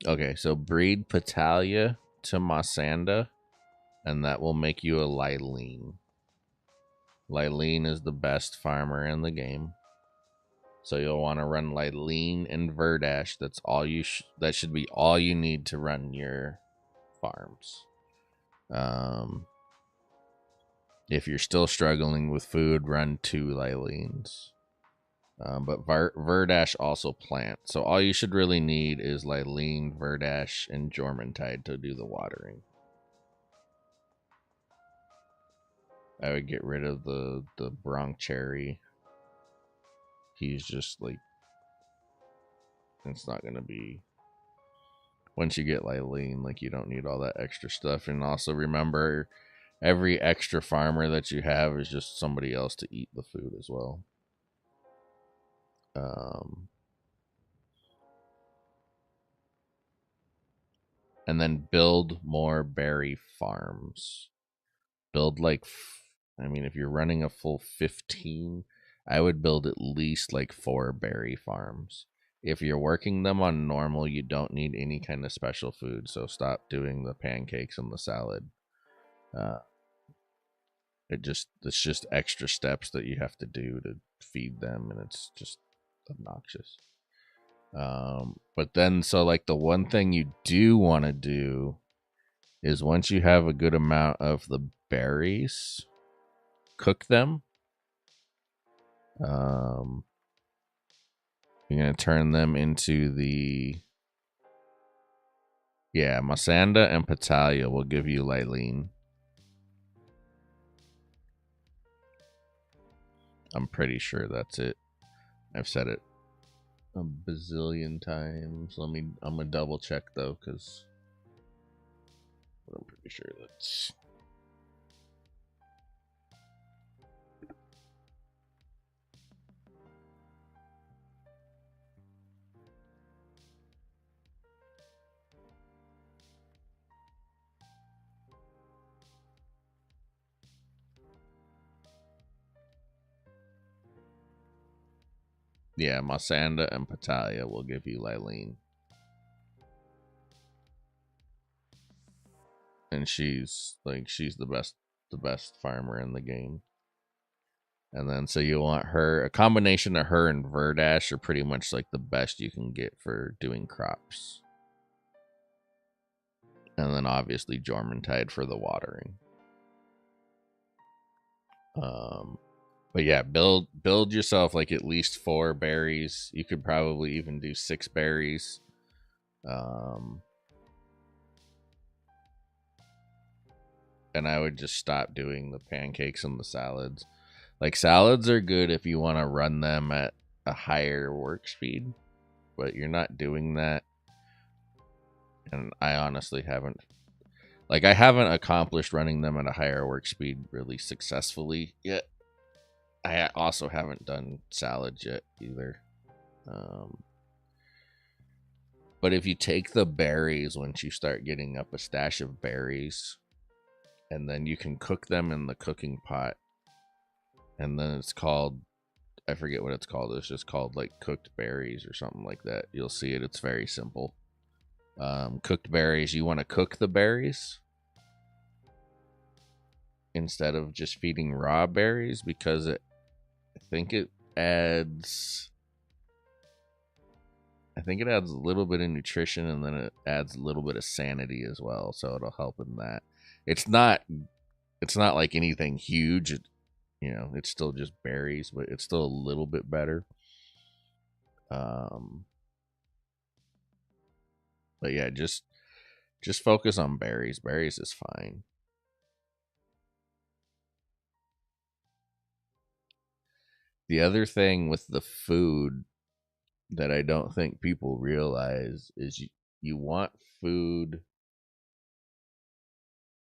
Okay, so breed Patalia to Masanda, and that will make you a Lylene. Lylene is the best farmer in the game. So you'll want to run Lylene and Verdash. That's all you that should be all you need to run your farms. If you're still struggling with food, run 2 Lylenes. But Verdash also plant. So all you should really need is Lylene, Verdash, and Jormuntide to do the watering. I would get rid of the Bronc Cherry. He's just like, it's not gonna be. Once you get Lylene, like you don't need all that extra stuff. And also remember, every extra farmer that you have is just somebody else to eat the food as well. And then build more berry farms. Build like, I mean, if you're running a full 15, I would build at least like 4 berry farms. If you're working them on normal, you don't need any kind of special food. So stop doing the pancakes and the salad. Uh, it's just extra steps that you have to do to feed them, and it's just obnoxious. But then, so like the one thing you do want to do is once you have a good amount of the berries, cook them. You're gonna turn them into the Masanda and Patalia will give you Lylene. I'm pretty sure that's it. I've said it a bazillion times. I'm gonna double check though, because I'm pretty sure that's. Yeah, Masanda and Patalia will give you Lylene. And she's the best farmer in the game. And then so you want her, a combination of her and Verdash are pretty much like the best you can get for doing crops. And then obviously Jormuntide for the watering. But yeah, build yourself like at least 4 berries. You could probably even do 6 berries. And I would just stop doing the pancakes and the salads. Like salads are good if you want to run them at a higher work speed, but you're not doing that. And I honestly haven't accomplished running them at a higher work speed really successfully yet. I also haven't done salads yet either. But if you take the berries, once you start getting up a stash of berries, and then you can cook them in the cooking pot, and then it's called, I forget what it's called. It's just called like cooked berries or something like that. You'll see it. It's very simple. Cooked berries. You want to cook the berries instead of just feeding raw berries, because I think it adds a little bit of nutrition, and then it adds a little bit of sanity as well, so it'll help in that. It's not like anything huge. It's still just berries, but it's still a little bit better. But yeah, just focus on berries. Berries is fine. The other thing with the food that I don't think people realize is you want food.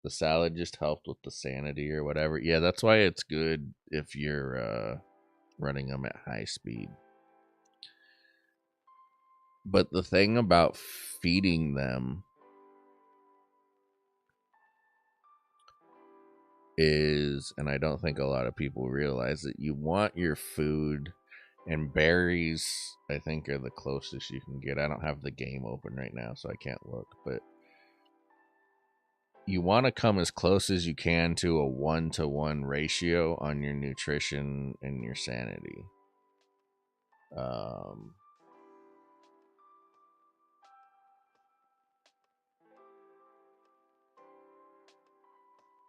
The salad just helped with the sanity or whatever. Yeah, that's why it's good if you're running them at high speed. But the thing about feeding them is, and I don't think a lot of people realize that, you want your food, and berries I think are the closest you can get. I don't have the game open right now, so I can't look, but you want to come as close as you can to a 1-to-1 ratio on your nutrition and your sanity.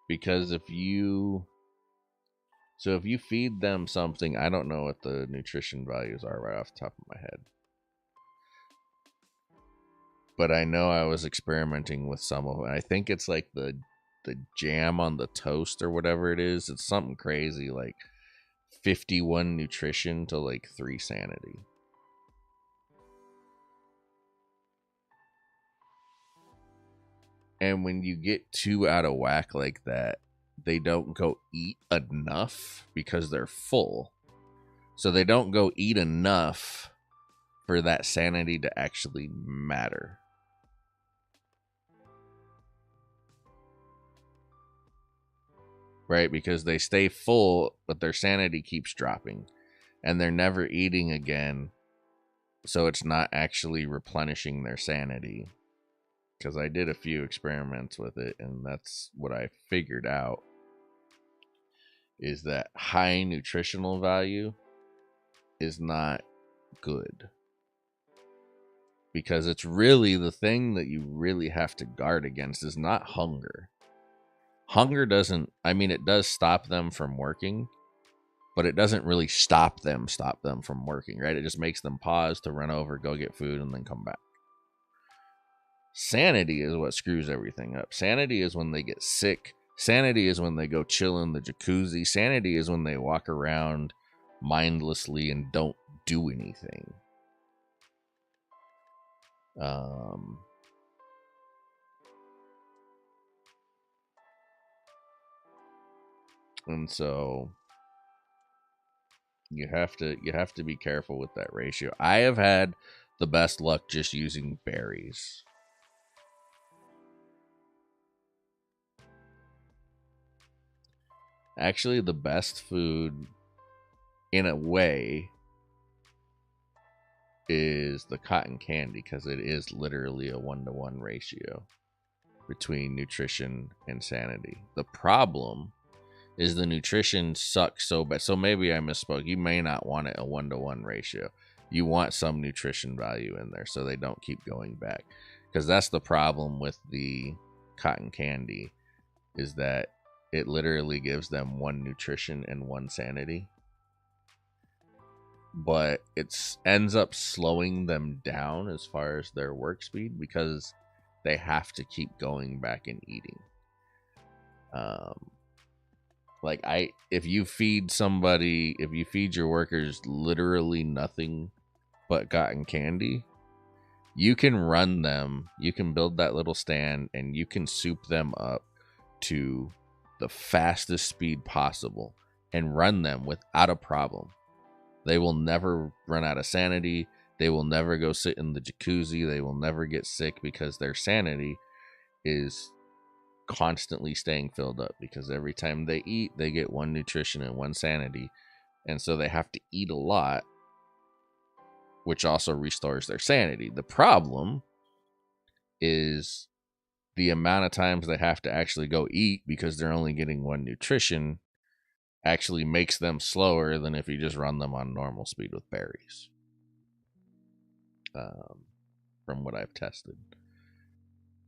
Because if you feed them something, I don't know what the nutrition values are right off the top of my head, but I know I was experimenting with some of it. I think it's like the jam on the toast or whatever it is. It's something crazy, like 51 nutrition to like 3 sanity. And when you get too out of whack like that, they don't go eat enough because they're full. So they don't go eat enough for that sanity to actually matter. Right? Because they stay full, but their sanity keeps dropping. And they're never eating again So it's not actually replenishing their sanity. Because I did a few experiments with it, and that's what I figured out, is that high nutritional value is not good. Because it's really the thing that you really have to guard against is not hunger. Hunger doesn't, I mean, it does stop them from working, but it doesn't really stop them from working, right? It just makes them pause to run over, go get food, and then come back. Sanity is what screws everything up. Sanity is when they get sick. Sanity is when they go chill in the jacuzzi. Sanity is when they walk around mindlessly and don't do anything. And so you have to be careful with that ratio. I have had the best luck just using berries. Actually, the best food in a way is the cotton candy, because it is literally a 1-to-1 ratio between nutrition and sanity. The problem is the nutrition sucks so bad. So maybe I misspoke. You may not want it a 1-to-1 ratio. You want some nutrition value in there so they don't keep going back. Because that's the problem with the cotton candy, is that it literally gives them 1 nutrition and 1 sanity. But it ends up slowing them down as far as their work speed, because they have to keep going back and eating. If you feed your workers literally nothing but cotton candy, you can run them, you can build that little stand, and you can soup them up to the fastest speed possible and run them without a problem. They will never run out of sanity. They will never go sit in the jacuzzi. They will never get sick, because their sanity is constantly staying filled up, because every time they eat, they get 1 nutrition and 1 sanity. And so they have to eat a lot, which also restores their sanity. The problem is the amount of times they have to actually go eat, because they're only getting 1 nutrition, actually makes them slower than if you just run them on normal speed with berries. From what I've tested.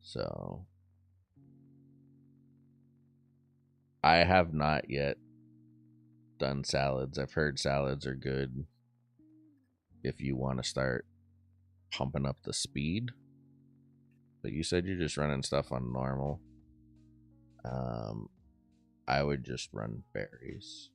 So I have not yet done salads. I've heard salads are good if you want to start pumping up the speed. But you said you're just running stuff on normal. I would just run berries.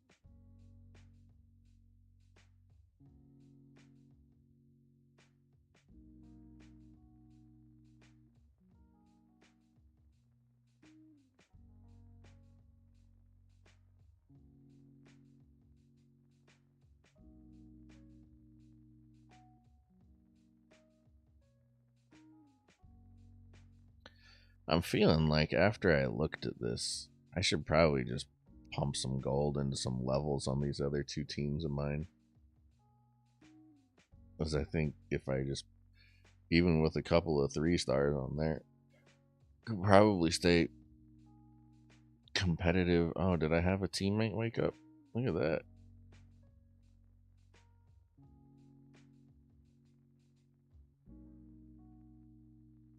I'm feeling like after I looked at this, I should probably just pump some gold into some levels on these other 2 teams of mine. Because I think if I just, even with a couple of 3-stars on there, could probably stay competitive. Oh, did I have a teammate wake up? Look at that.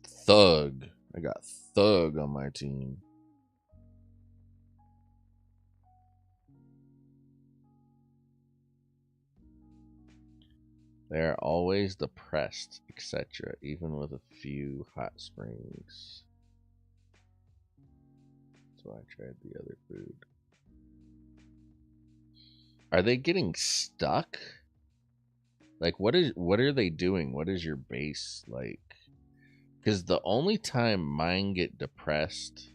Thug. I got Thug on my team. They are always depressed, etc., even with a few hot springs. So I tried the other food. Are they getting stuck? Like, what are they doing? What is your base like? Because the only time mine get depressed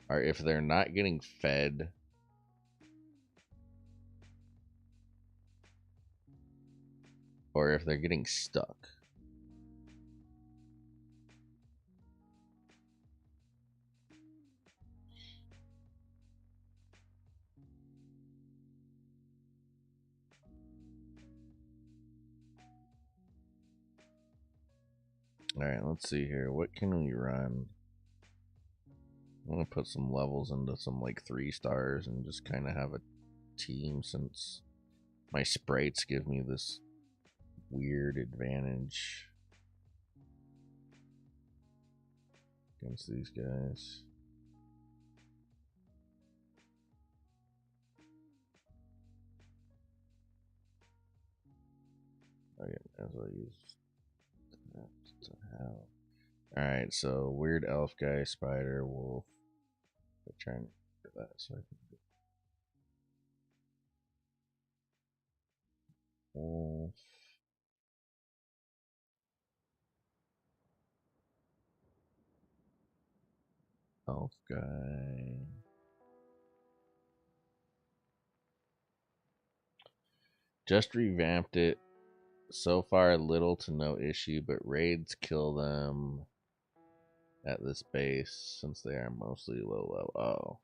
are if they're not getting fed, or if they're getting stuck. Alright, let's see here. What can we run? I'm gonna put some levels into some like 3 stars and just kind of have a team, since my sprites give me this weird advantage against these guys. Oh yeah, might as well use that to have. Alright, so weird elf guy, spider, wolf. I'm trying to get that so I can get wolf. Elf guy. Just revamped it. So far, little to no issue, but raids kill them at this base since they are mostly low level. Oh.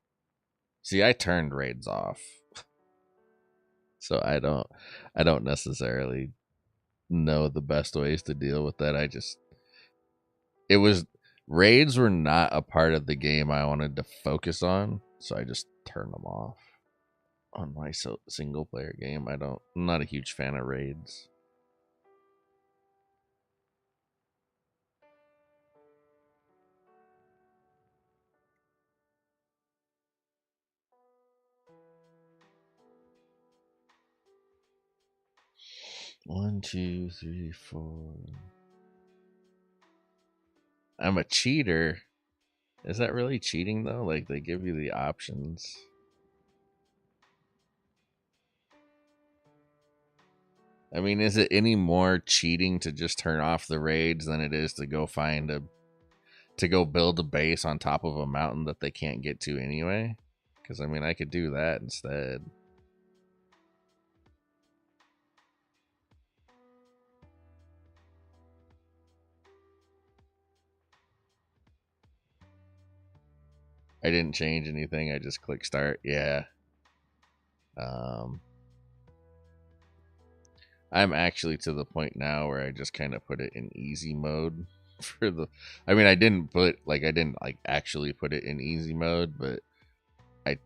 See, I turned raids off. So I don't necessarily know the best ways to deal with that. It was raids were not a part of the game I wanted to focus on, so I just turned them off. On my single player game, I'm not a huge fan of raids. One, two, three, four. I'm a cheater. Is that really cheating though? Like they give you the options. I mean, is it any more cheating to just turn off the raids than it is to go build a base on top of a mountain that they can't get to anyway? Because I mean, I could do that instead. I didn't change anything. I just click start. Yeah. I'm actually to the point now where I just kind of put it in easy mode for the. I mean, I didn't actually put it in easy mode, but I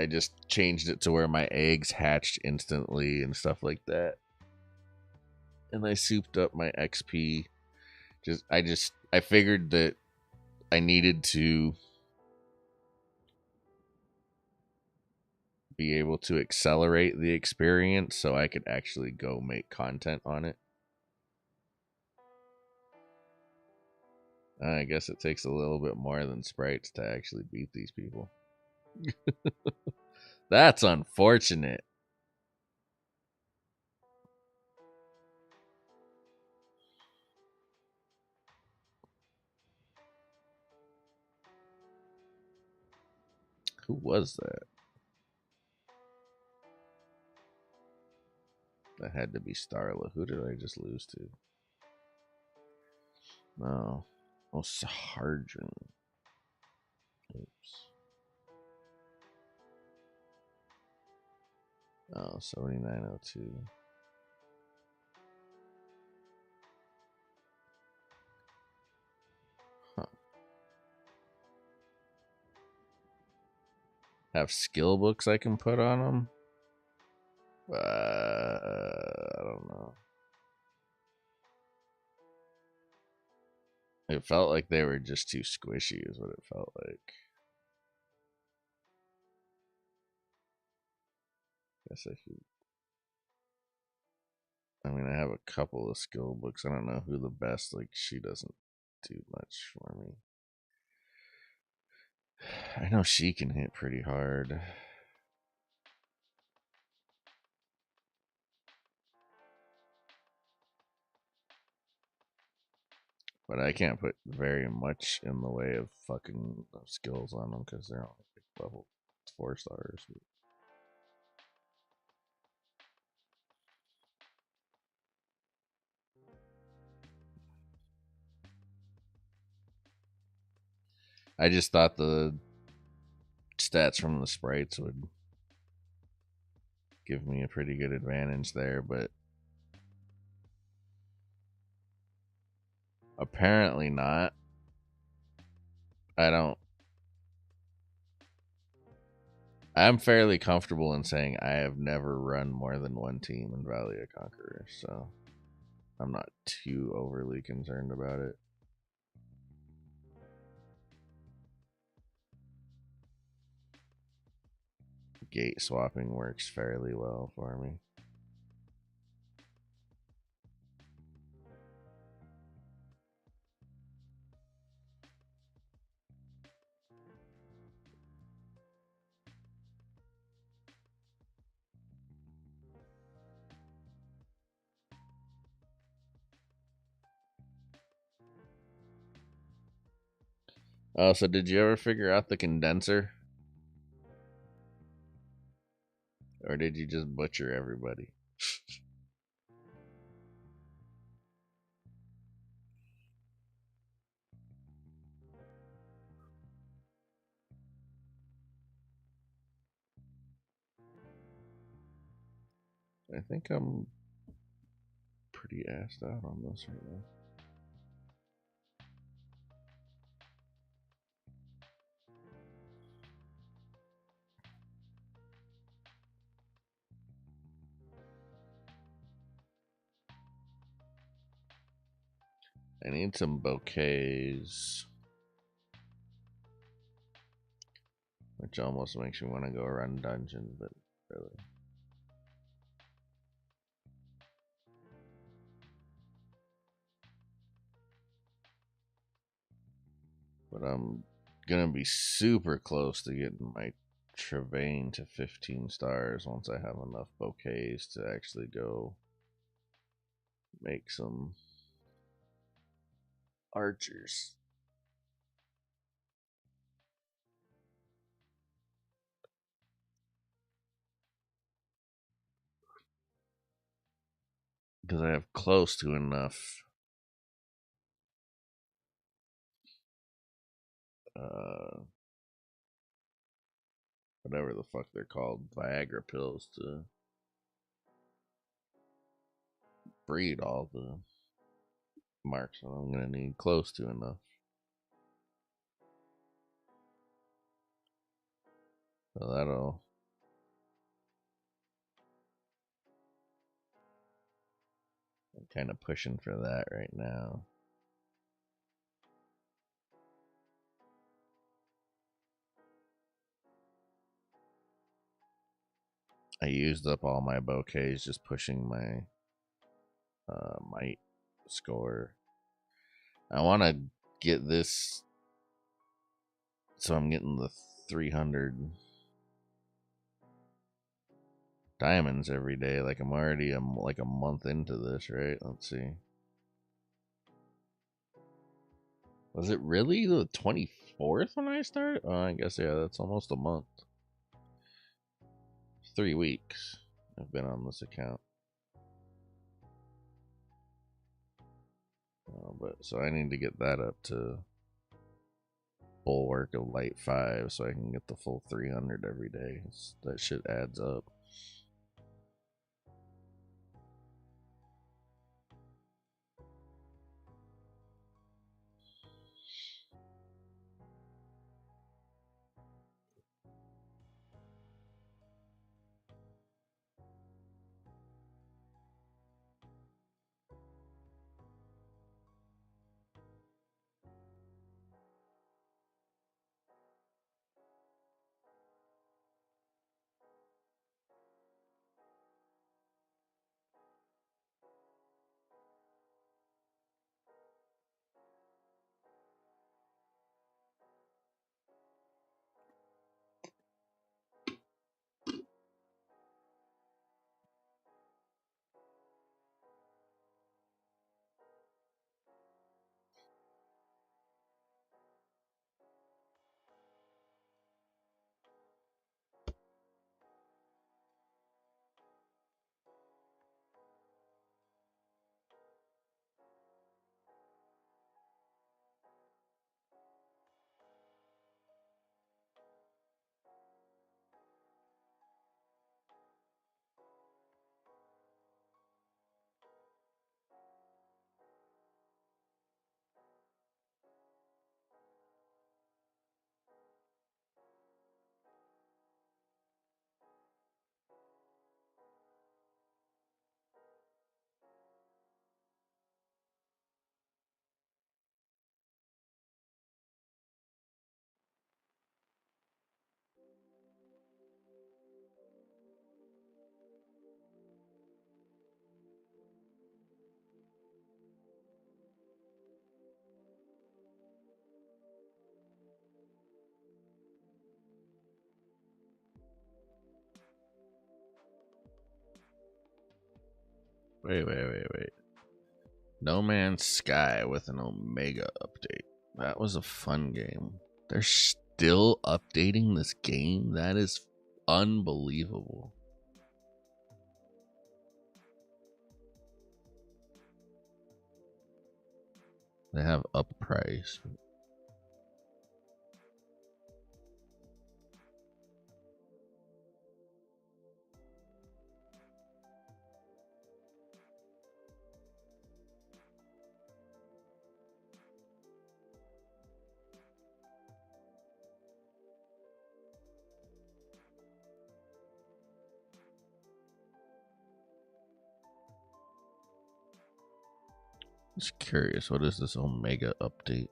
just changed it to where my eggs hatched instantly and stuff like that. And I souped up my XP. I figured that I needed to be able to accelerate the experience so I could actually go make content on it. I guess it takes a little bit more than sprites to actually beat these people. That's unfortunate. Who was that? That had to be Starla. Who did I just lose to? No. Oh, Sargent. Oops. Oh, 7902. Huh. Have skill books I can put on them? I don't know. It felt like they were just too squishy, is what it felt like. Guess I could. I mean, I have a couple of skill books. I don't know who the best. Like, she doesn't do much for me. I know she can hit pretty hard. But I can't put very much in the way of fucking skills on them because they're only level 4 stars. I just thought the stats from the sprites would give me a pretty good advantage there, but Apparently not. I don't. I'm fairly comfortable in saying I have never run more than one team in Valley of Conquerors, so I'm not too overly concerned about it. Gate swapping works fairly well for me. Oh, so did you ever figure out the condenser? Or did you just butcher everybody? I think I'm pretty assed out on this right now. I need some bouquets, which almost makes me want to go run dungeons, but really. But I'm gonna be super close to getting my Travain to 15 stars once I have enough bouquets to actually go make some archers. Because I have close to enough whatever the fuck they're called, Viagra pills to breed all the marks that I'm gonna need. Close to enough. So that'll. I'm kind of pushing for that right now. I used up all my bouquets just pushing my might score. I want to get this, so I'm getting the 300 diamonds every day. Like I'm already like a month into this, right? Let's see. Was it really the 24th when I started? Oh, I guess yeah. That's almost a month. 3 weeks I've been on this account. But so I need to get that up to bulwark of light 5 so I can get the full 300 every day. That shit adds up. Wait. No Man's Sky with an Omega update. That was a fun game. They're still updating this game? That is unbelievable. They have up price. Just curious, what is this Omega update?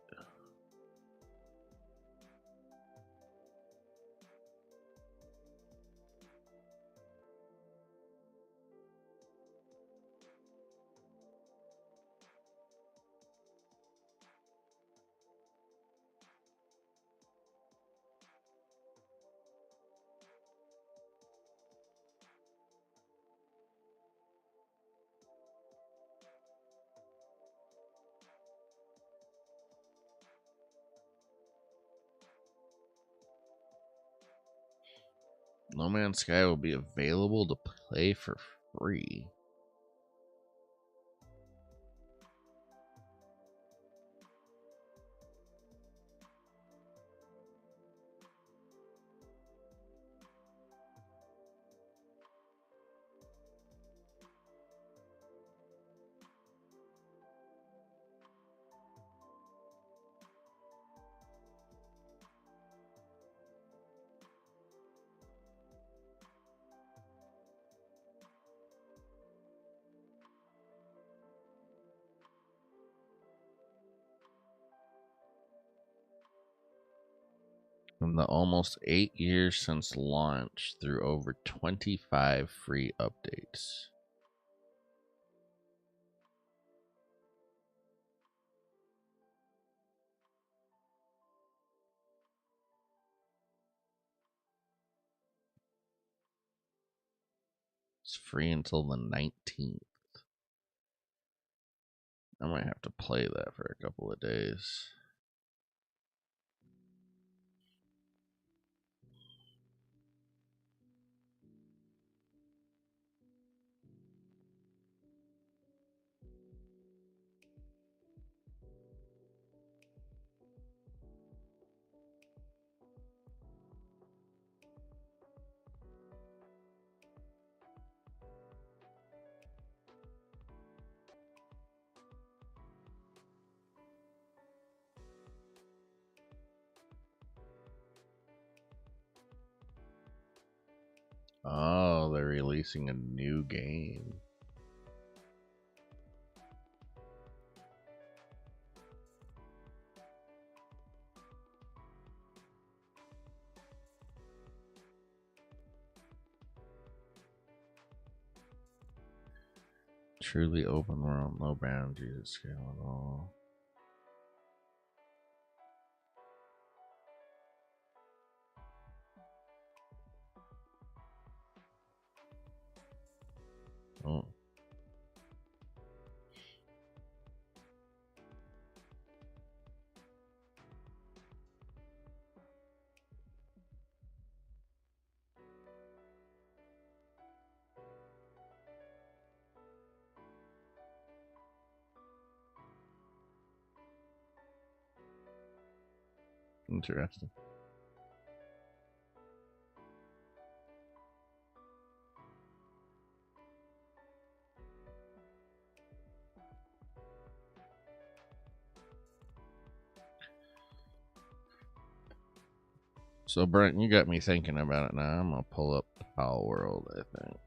No Man's Sky will be available to play for free. In the almost 8 years since launch, through over 25 free updates. It's free until the 19th. I might have to play that for a couple of days. Oh, they're releasing a new game. Truly open world, no boundaries at scale at all. Oh. Interesting. So, Brent, you got me thinking about it now. I'm gonna pull up PALWORLD, I think.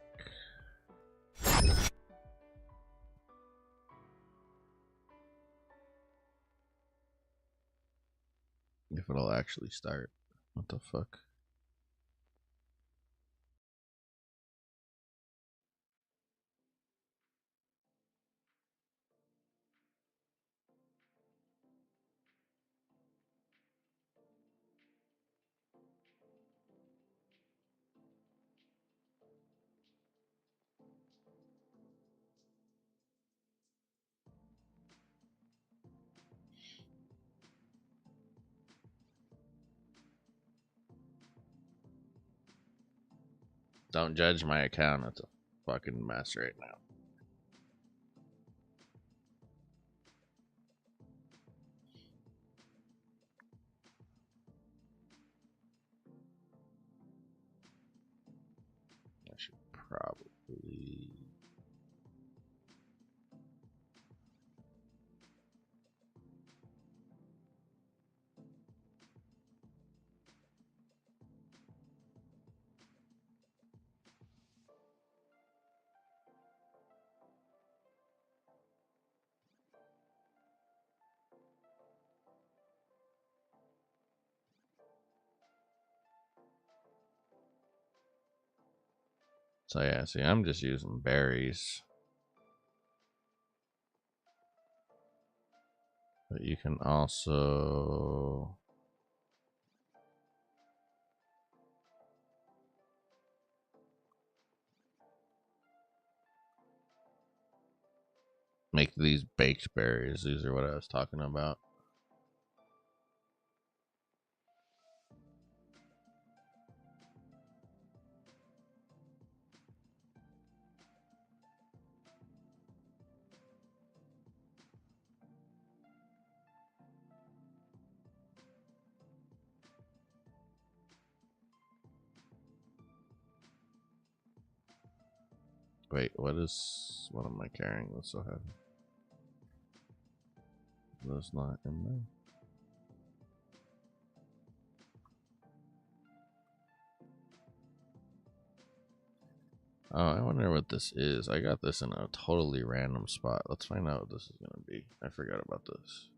If it'll actually start. What the fuck? Don't judge my account. It's a fucking mess right now. I should probably... So yeah, see, I'm just using berries. But you can also... make these baked berries. These are what I was talking about. Wait, what am I carrying that's so heavy? That's not in there. Oh, I wonder what this is. I got this in a totally random spot. Let's find out what this is gonna be. I forgot about this.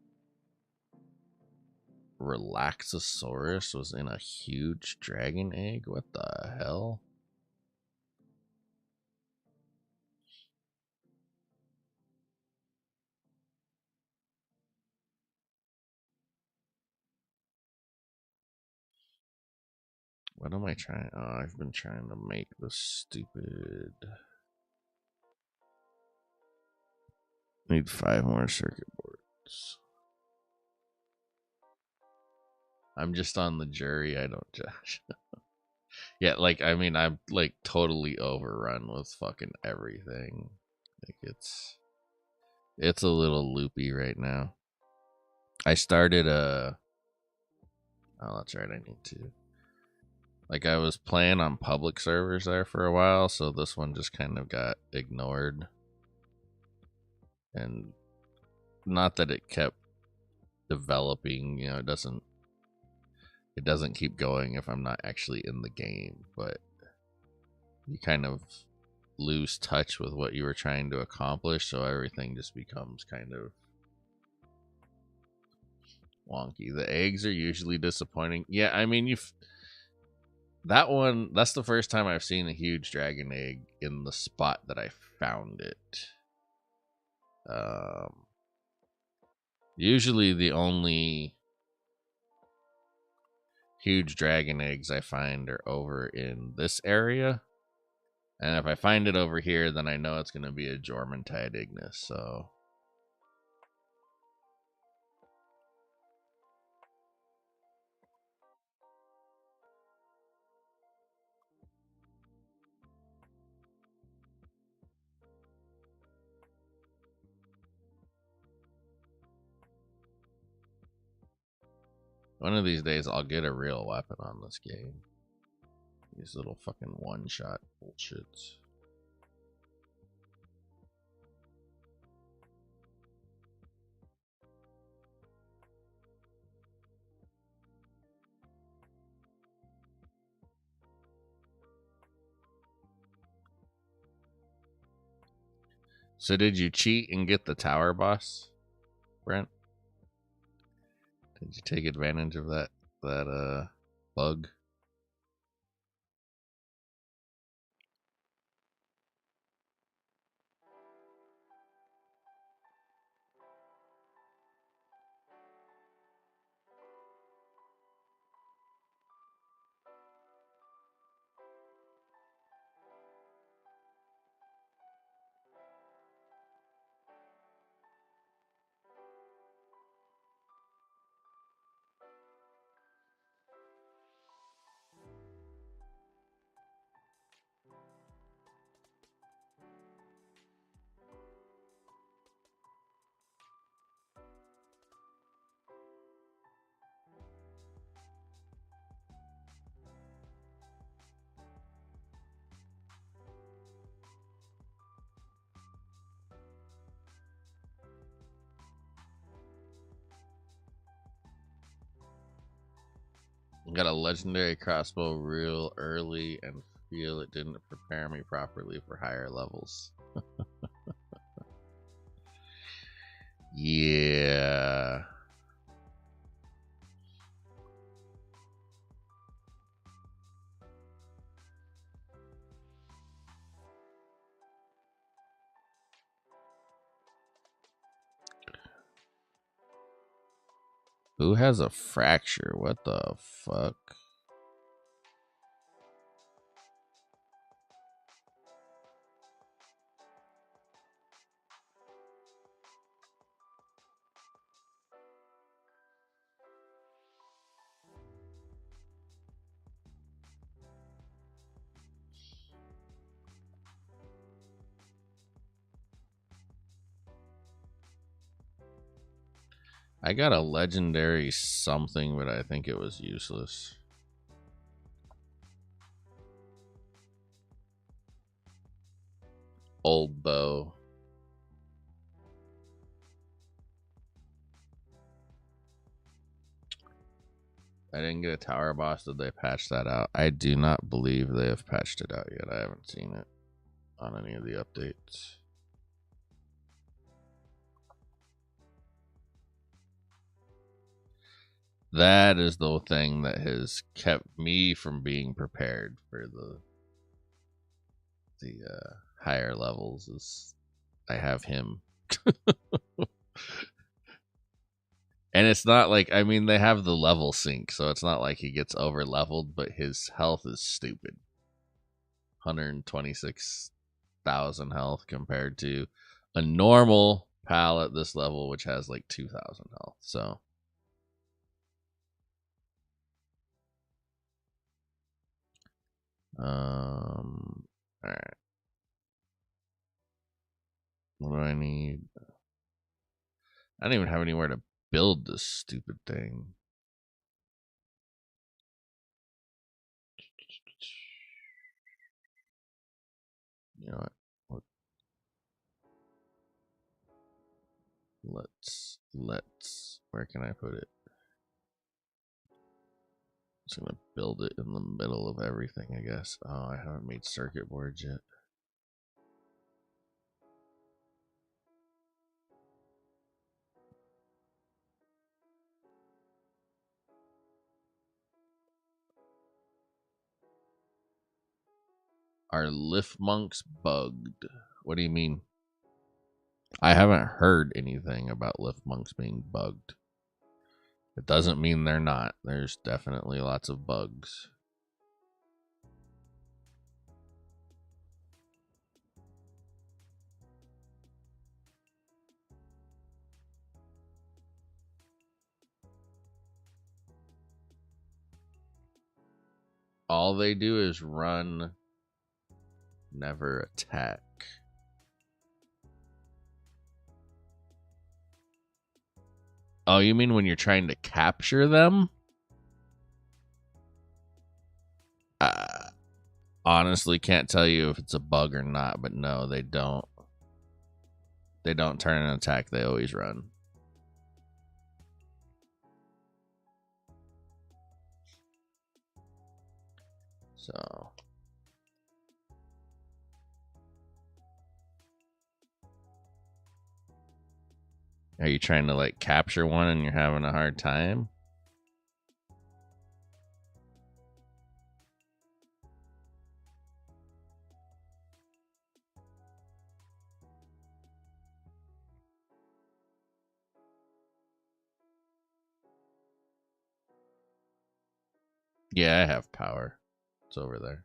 Relaxosaurus was in a huge dragon egg? What the hell? What am I trying? Oh, I've been trying to make this stupid... Need 5 more circuit boards. I'm just on the jury. I don't judge. Yeah, like, I mean, I'm like totally overrun with fucking everything. Like, it's a little loopy right now. I started a... Oh, that's right. I need to... Like, I was playing on public servers there for a while, so this one just kind of got ignored. And not that it kept developing, you know, it doesn't keep going if I'm not actually in the game, but you kind of lose touch with what you were trying to accomplish, so everything just becomes kind of wonky. The eggs are usually disappointing. Yeah, I mean, that's the first time I've seen a huge dragon egg in the spot that I found it. Usually the only huge dragon eggs I find are over in this area. And if I find it over here, then I know it's going to be a Jormuntide Ignis, so... One of these days, I'll get a real weapon on this game. These little fucking one-shot bullshits. So did you cheat and get the tower boss, Brent? Did you take advantage of that bug? Got a legendary crossbow real early and feel it didn't prepare me properly for higher levels. Yeah. Who has a fracture? What the fuck? I got a legendary something, but I think it was useless. Old bow. I didn't get a tower boss. Did they patch that out? I do not believe they have patched it out yet. I haven't seen it on any of the updates. That is the thing that has kept me from being prepared for the higher levels. Is I have him. And it's not like, I mean, they have the level sync, so it's not like he gets over leveled, but his health is stupid. 126,000 health compared to a normal pal at this level, which has like 2,000 health. So, all right. What do I need? I don't even have anywhere to build this stupid thing. You know what? Let's. Where can I put it? Just gonna build it in the middle of everything, I guess. Oh, I haven't made circuit boards yet. Are lift monks bugged? What do you mean? I haven't heard anything about lift monks being bugged. It doesn't mean they're not. There's definitely lots of bugs. All they do is run, never attack. Oh, you mean when you're trying to capture them? Honestly, can't tell you if it's a bug or not, but no, they don't. They don't turn and attack. They always run. So, are you trying to like capture one and you're having a hard time? Yeah, I have power. It's over there.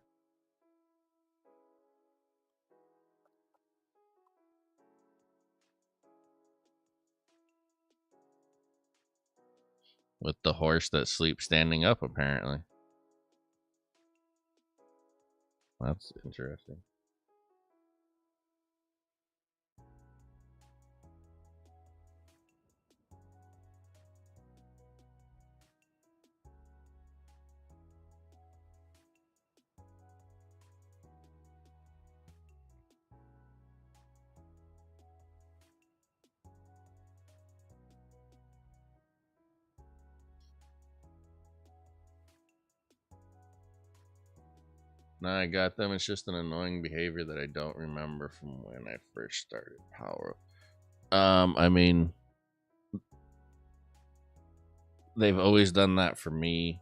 With the horse that sleeps standing up, apparently. That's interesting. No, I got them. It's just an annoying behavior that I don't remember from when I first started Power. I mean, they've always done that for me,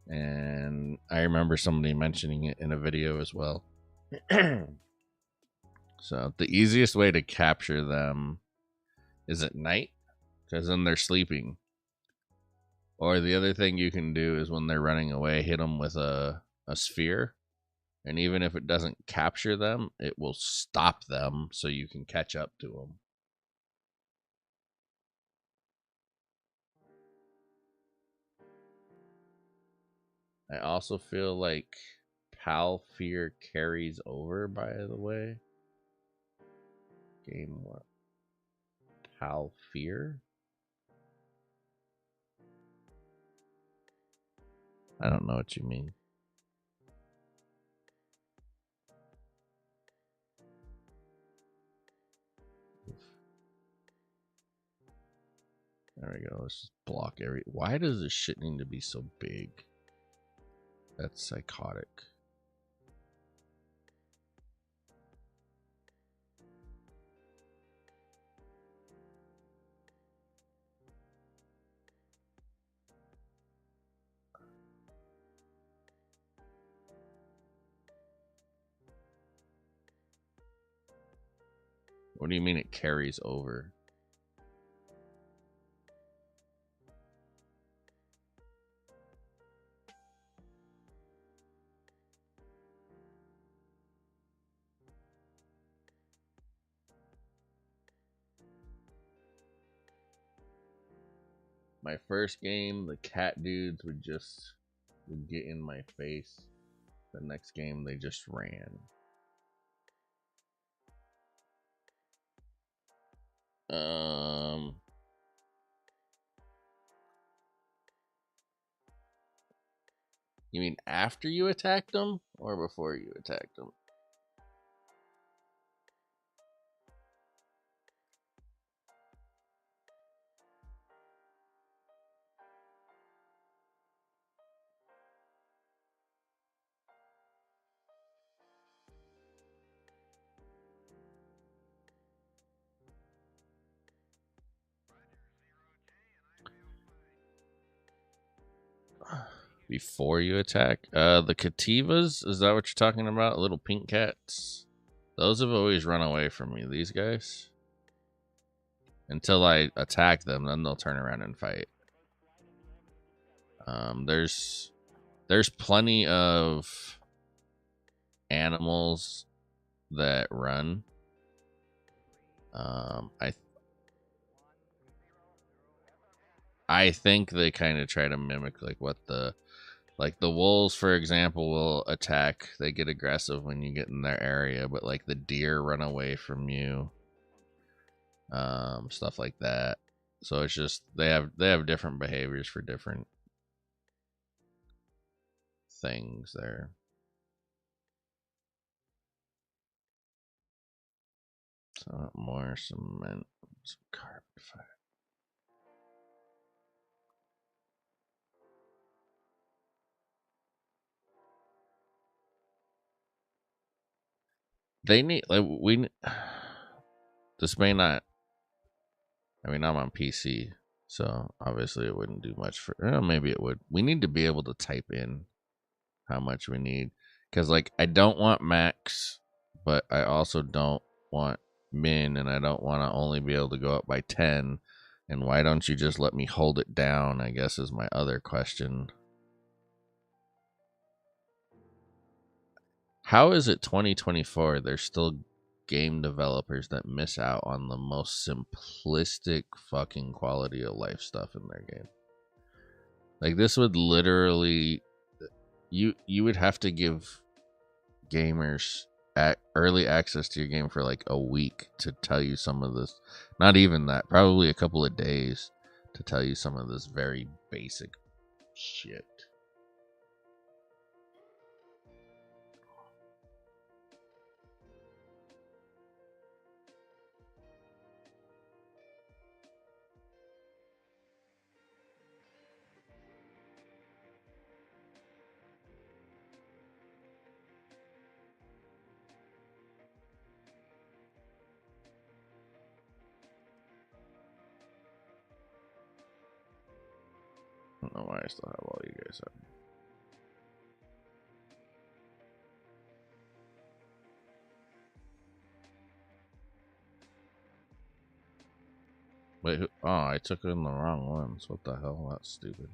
and I remember somebody mentioning it in a video as well. So the easiest way to capture them is at night, because then they're sleeping. Or the other thing you can do is when they're running away, hit them with a sphere. And even if it doesn't capture them, it will stop them so you can catch up to them. I also feel like Pal Fear carries over, by the way. Game what? Pal Fear? I don't know what you mean. There we go. Let's just block every. Why does this shit need to be so big? That's psychotic. What do you mean it carries over? My first game, the cat dudes would get in my face. The next game, they just ran. You mean after you attacked them or before you attacked them? Before you attack? The Cativas? Is that what you're talking about? Little pink cats? Those have always run away from me, these guys. Until I attack them, then they'll turn around and fight. There's plenty of animals that run. I think they kind of try to mimic like what the wolves, for example, will attack. They get aggressive when you get in their area, but like the deer run away from you. Stuff like that. So it's just they have different behaviors for different things there. So more cement, some carbon fiber. They need this may not. I mean, I'm on PC, so obviously it wouldn't do much for. Maybe it would. We need to be able to type in how much we need, because like I don't want max, but I also don't want min, and I don't want to only be able to go up by 10. And why don't you just let me hold it down, I guess, is my other question. How is it 2024 there's still game developers that miss out on the most simplistic fucking quality of life stuff in their game? Like this would literally you would have to give gamers early access to your game for like a week to tell you some of this. Not even that, probably a couple of days to tell you some of this very basic shit. know why I still have all you guys up. Wait, oh, I took in the wrong ones. What the hell? That's stupid.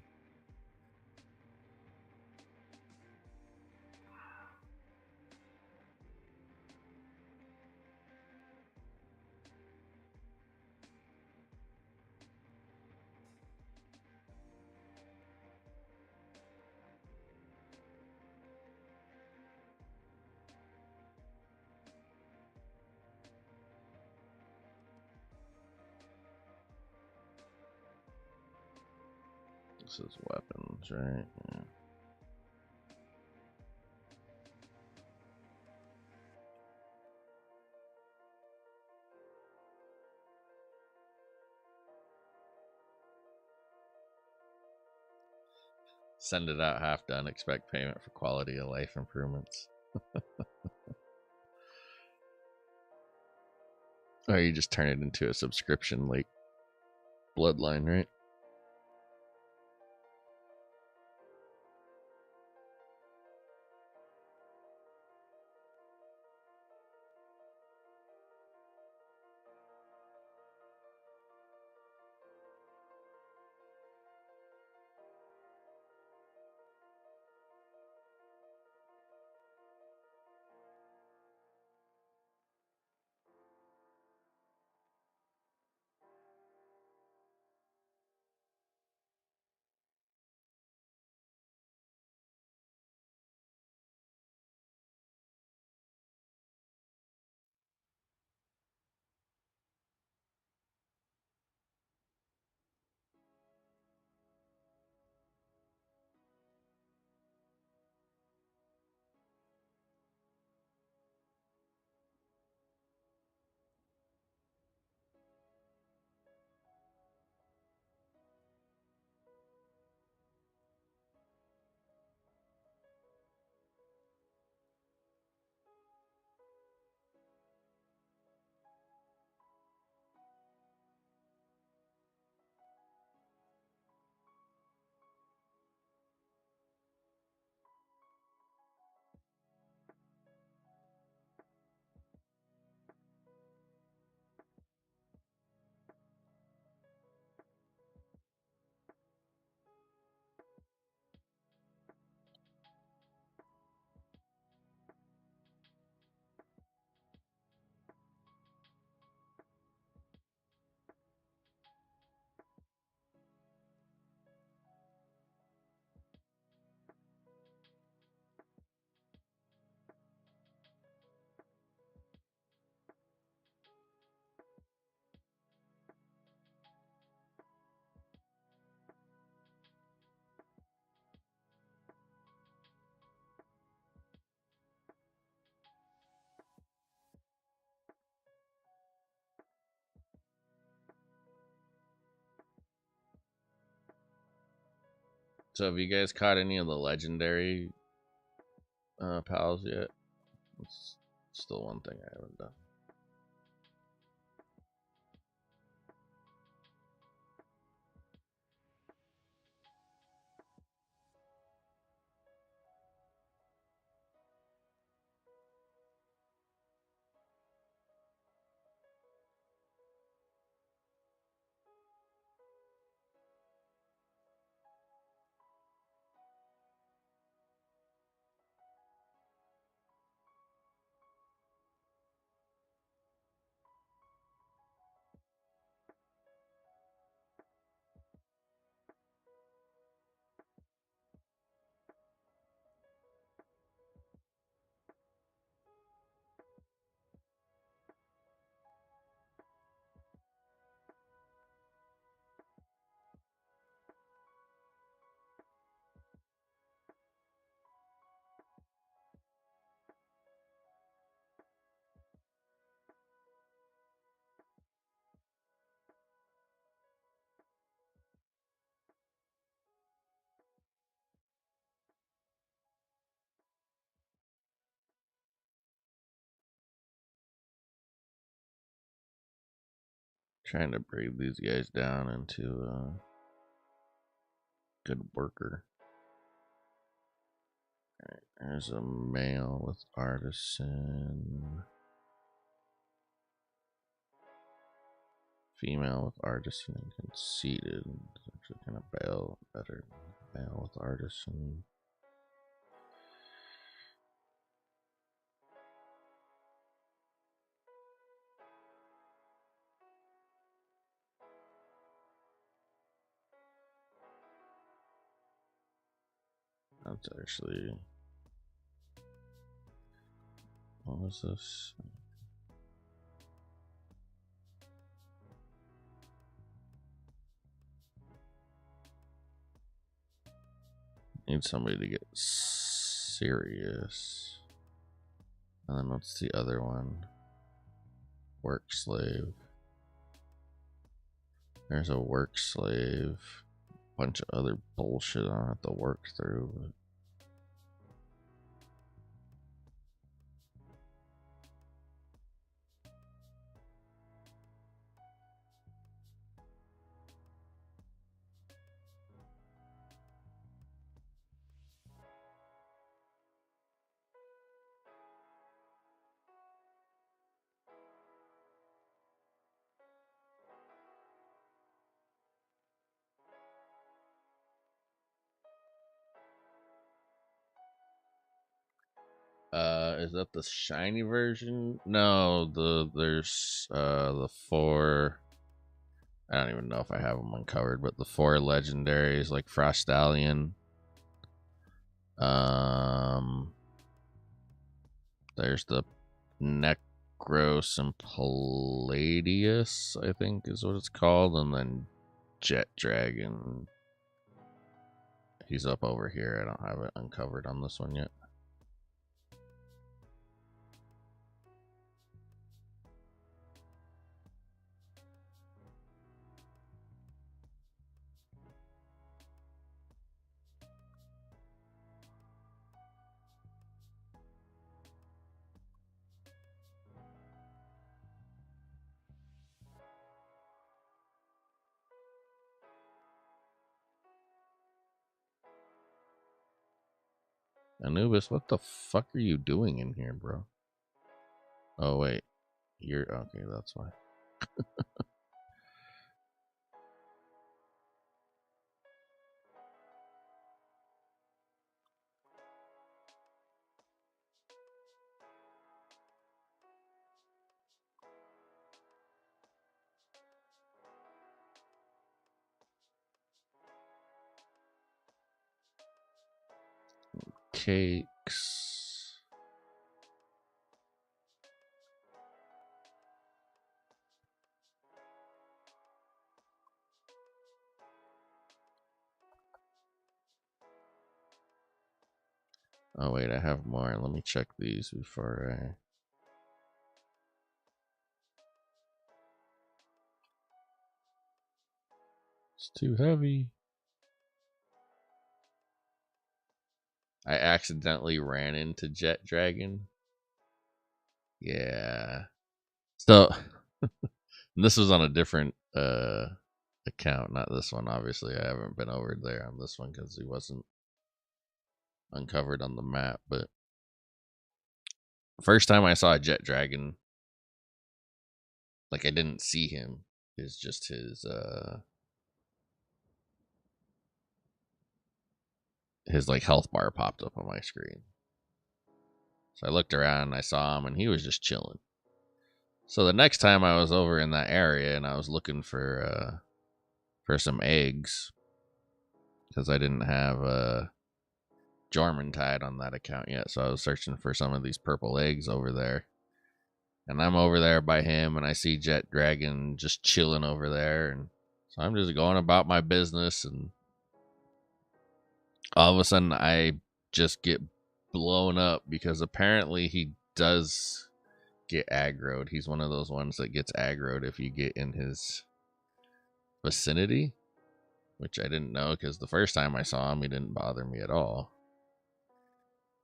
This is weapons, right? Yeah. Send it out half done. Expect payment for quality of life improvements. Or you just turn it into a subscription like Bloodline, right? So have you guys caught any of the legendary pals yet? It's still one thing I haven't done. Trying to break these guys down into Good worker. Alright, there's a male with artisan. Female with artisan and conceited. It's actually kind of better. Male with artisan. That's actually. What was this? Need somebody to get serious. And then what's the other one? Work slave. There's a work slave. Bunch of other bullshit I don't have to work through. But is that the shiny version? No, there's the 4. I don't even know if I have them uncovered, but the 4 legendaries like Frostallion. There's the Necros and Palladius, I think is what it's called, and then Jet Dragon. He's up over here. I don't have it uncovered on this one yet. Anubis, what the fuck are you doing in here, bro? Oh, wait. You're okay, that's why. Cakes. Oh, wait, I have more. Let me check these before I. It's too heavy. I accidentally ran into Jet Dragon. Yeah. So this was on a different account, not this one. Obviously, I haven't been over there on this one because he wasn't uncovered on the map. But first time I saw a Jet Dragon, like I didn't see him. It's just his like health bar popped up on my screen. So I looked around and I saw him and he was just chilling. So the next time I was over in that area and I was looking for some eggs because I didn't have Jormantide on that account yet, so I was searching for some of these purple eggs over there. And I'm over there by him and I see Jet Dragon just chilling over there, and so I'm just going about my business, and all of a sudden I just get blown up because apparently he does get aggroed. He's one of those ones that gets aggroed if you get in his vicinity, which I didn't know because the first time I saw him, he didn't bother me at all.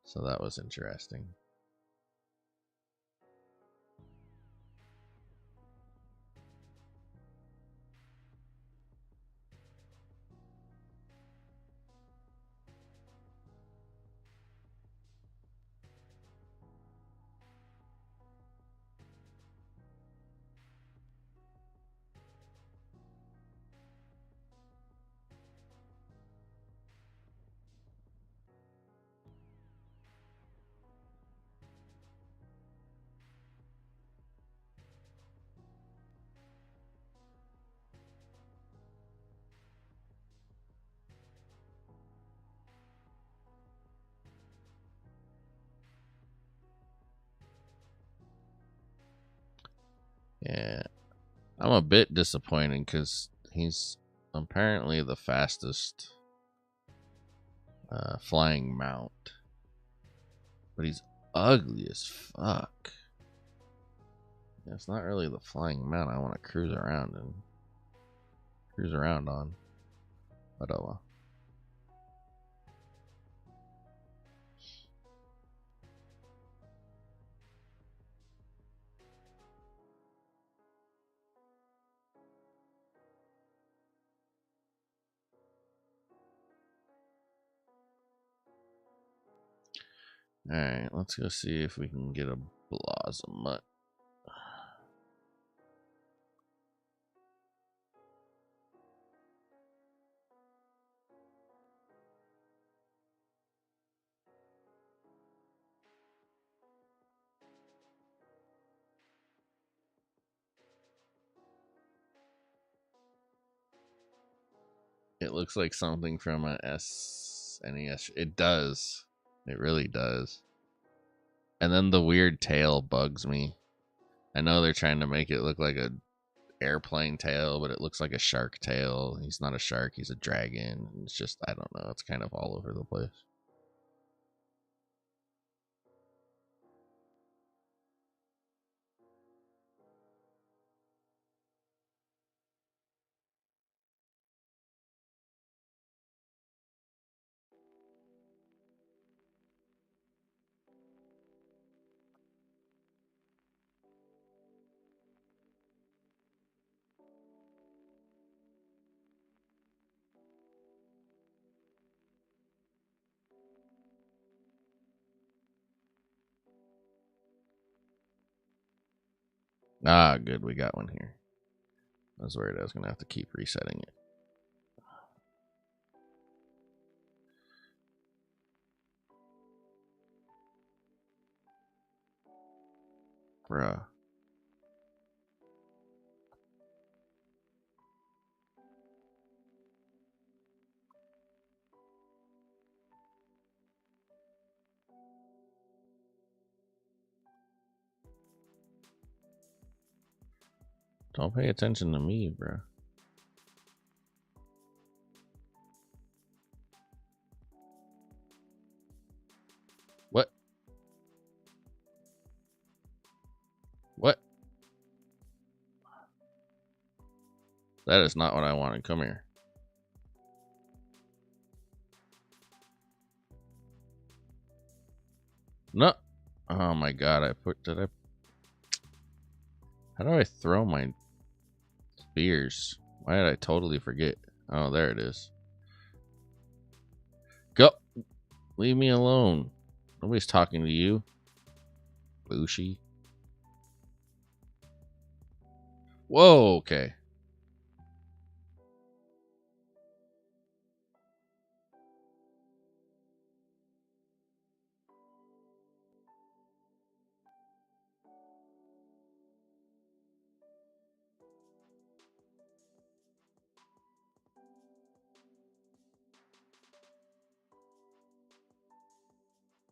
So that was interesting. Yeah, I'm a bit disappointed because he's apparently the fastest flying mount, but he's ugly as fuck. Yeah, it's not really the flying mount I want to cruise around on. But oh well. Alright, let's go see if we can get a Blossom. It looks like something from a SNES. It does. It really does. And then the weird tail bugs me. I know they're trying to make it look like a airplane tail, but it looks like a shark tail. He's not a shark, he's a dragon. It's just, I don't know, it's kind of all over the place. Ah, good, we got one here. I was worried I was going to have to keep resetting it. Bruh. Don't pay attention to me, bruh. What? What? That is not what I wanted. Come here. No. Oh my god, how do I throw my spears? Why did I totally forget? Oh, there it is. Go. Leave me alone. Nobody's talking to you. Bushi. Whoa, okay.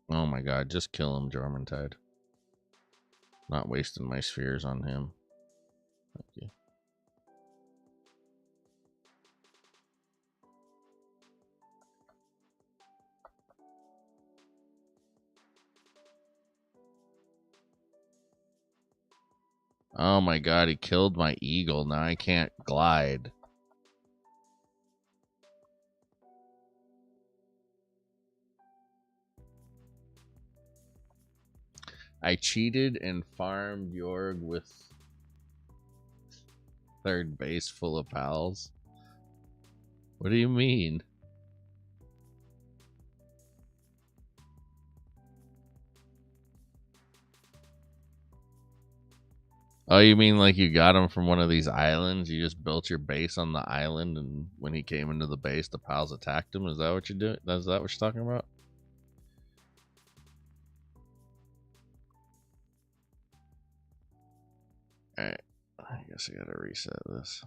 Oh my god, just kill him, Jormuntide. Not wasting my spheres on him. Thank you. Oh my god, he killed my eagle. Now I can't glide. I cheated and farmed Yorg with third base full of pals. What do you mean? Oh, you mean like you got him from one of these islands? You just built your base on the island, and when he came into the base, the pals attacked him? Is that what you're doing? Is that what you're talking about? Alright. I guess I gotta reset this.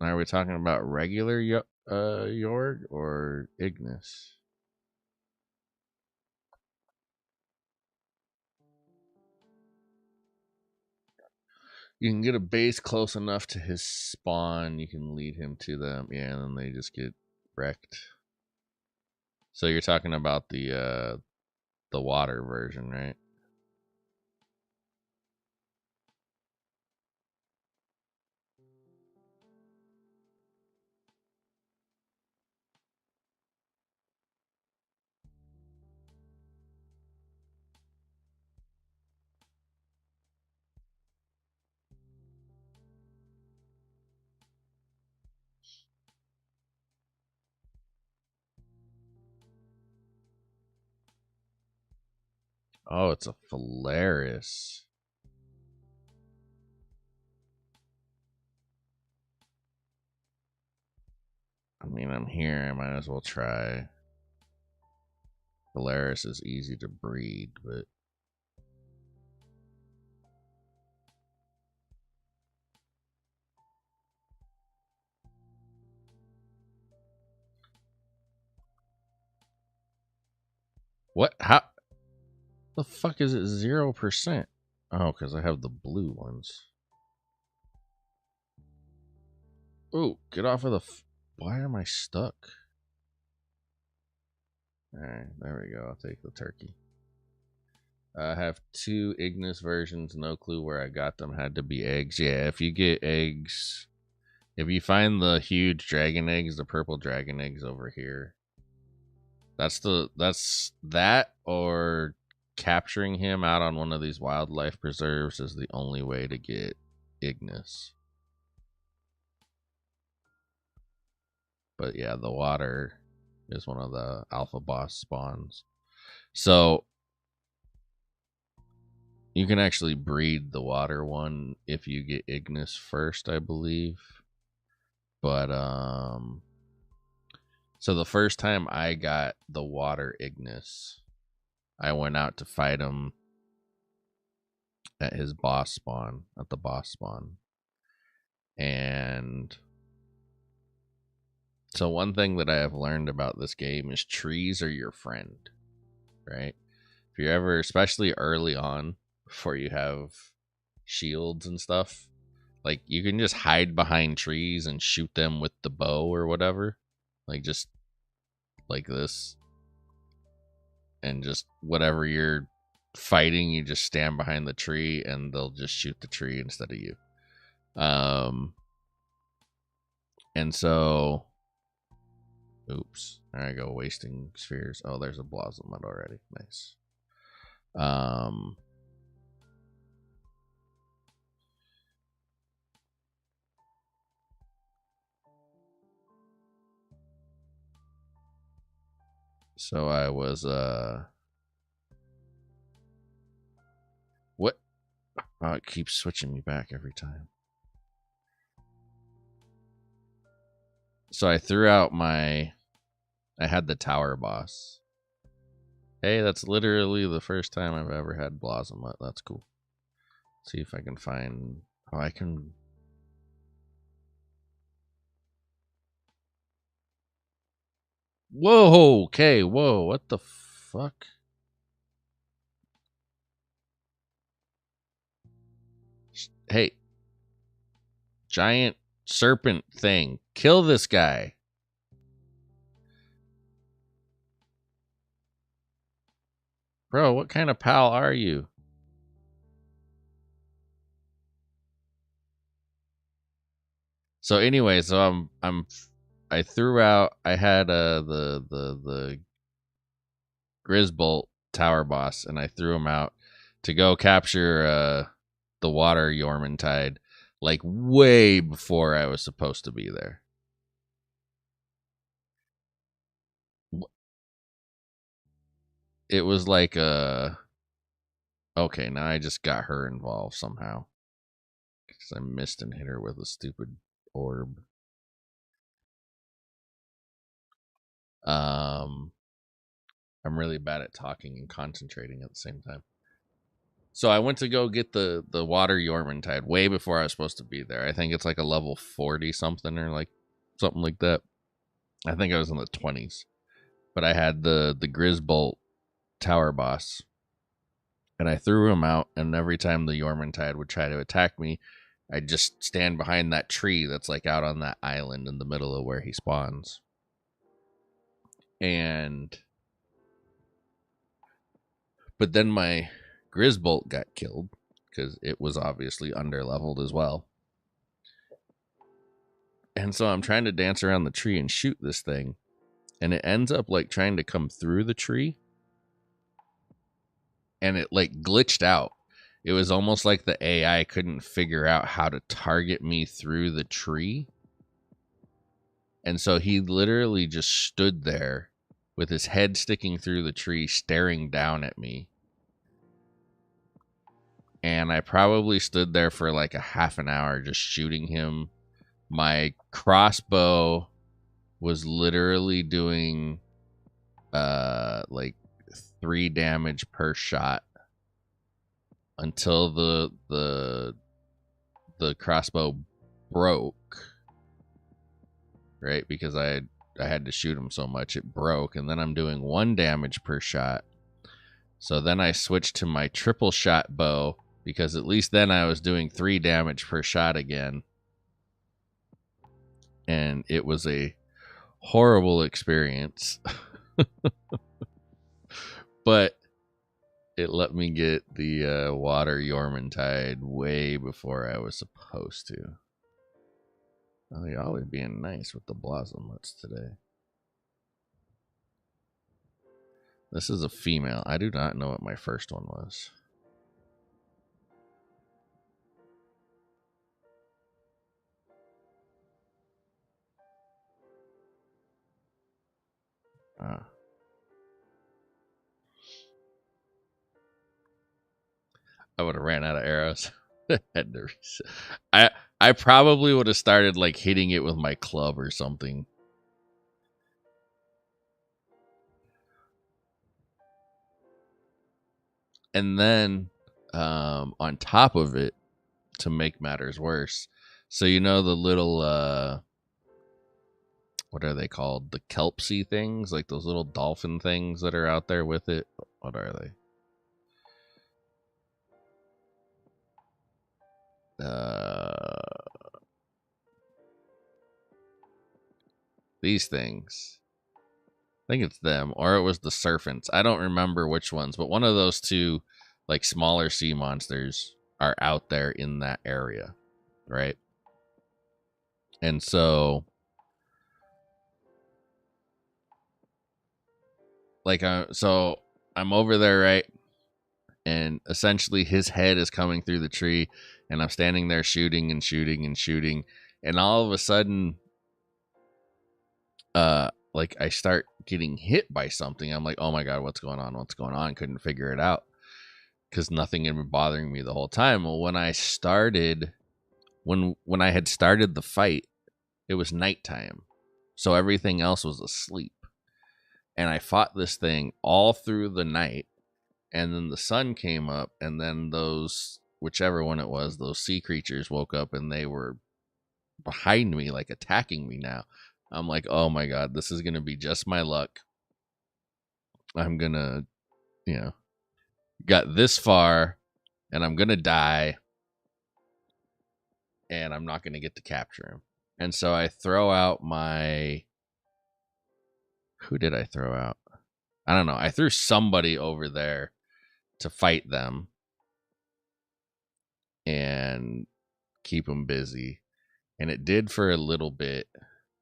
Are we talking about regular Jorg or Ignis? You can get a base close enough to his spawn. You can lead him to them. Yeah, and then they just get wrecked. So you're talking about the water version, right? Oh, it's a Phalaris. I mean, I'm here. I might as well try. Phalaris is easy to breed, but what? How the fuck is it 0%? Oh, because I have the blue ones. Oh, get off of the. Why am I stuck? Alright, there we go. I'll take the turkey. I have 2 Ignis versions. No clue where I got them. Had to be eggs. Yeah, if you get eggs. If you find the huge dragon eggs, the purple dragon eggs over here. That's that or capturing him out on one of these wildlife preserves is the only way to get Ignis. But yeah, the water is one of the alpha boss spawns. So you can actually breed the water one if you get Ignis first, I believe. But so the first time I got the water Ignis, I went out to fight him at his boss spawn, at the boss spawn. And so one thing that I have learned about this game is trees are your friend, right? If you're ever, especially early on, before you have shields and stuff, like you can just hide behind trees and shoot them with the bow or whatever, like just like this, and just whatever you're fighting, you just stand behind the tree and they'll just shoot the tree instead of you. And so, oops, there I go, wasting spheres. Oh, there's a blossom already. Nice. Um, so I was what? Oh, it keeps switching me back every time. So I threw out my. I had the tower boss. Hey, that's literally the first time I've ever had blossom. That's cool. Let's see if I can find. Oh, I can. Whoa. Okay. Whoa. What the fuck? Hey, giant serpent thing. Kill this guy. Bro, what kind of pal are you? So anyway, so I threw out. I had the Grisbolt tower boss, and I threw him out to go capture the water Yormantide, like way before I was supposed to be there. It was like okay, now I just got her involved somehow because I missed and hit her with a stupid orb. Um, I'm really bad at talking and concentrating at the same time. So I went to go get the water Yormintide way before I was supposed to be there. I think it's like a level 40 something or like something like that. I think I was in the 20s. But I had the Grisbolt tower boss, and I threw him out, and every time the Yormintide would try to attack me, I'd just stand behind that tree that's like out on that island in the middle of where he spawns. And but then my Grisbolt got killed because it was obviously underleveled as well. And so I'm trying to dance around the tree and shoot this thing, and it ends up like trying to come through the tree, and it like glitched out. It was almost like the AI couldn't figure out how to target me through the tree. And so he literally just stood there with his head sticking through the tree, staring down at me. And I probably stood there for like a half an hour just shooting him. My crossbow was literally doing like 3 damage per shot until the crossbow broke, right? Because I had to shoot him so much it broke, and then I'm doing 1 damage per shot. So then I switched to my triple shot bow because at least then I was doing 3 damage per shot again. And it was a horrible experience. But it let me get the water Yormintide way before I was supposed to. Oh, y'all are being nice with the blossomuts today. This is a female. I do not know what my first one was. I would have ran out of arrows. Had to I probably would have started like hitting it with my club or something. And then on top of it, to make matters worse, so you know the little what are they called? The kelpsy things, like those little dolphin things that are out there with it. What are they? These things. I think it's them, or it was the serpents. I don't remember which ones, but one of those two, like smaller sea monsters, are out there in that area, right? And so, like, so I'm over there, right? And essentially, his head is coming through the tree, and I'm standing there shooting and shooting and shooting, and all of a sudden, like I start getting hit by something. I'm like, oh my god, what's going on? What's going on? Couldn't figure it out because nothing had been bothering me the whole time. Well, when I started, when I had started the fight, it was nighttime, so everything else was asleep, and I fought this thing all through the night, and then the sun came up, and then those, whichever one it was, those sea creatures woke up, and they were behind me, like attacking me now. I'm like, oh my god, this is gonna be just my luck. I'm gonna, you know, got this far, and I'm gonna die, and I'm not gonna get to capture him. And so I throw out my, who did I throw out? I don't know. I threw somebody over there to fight them and keep them busy. And it did for a little bit,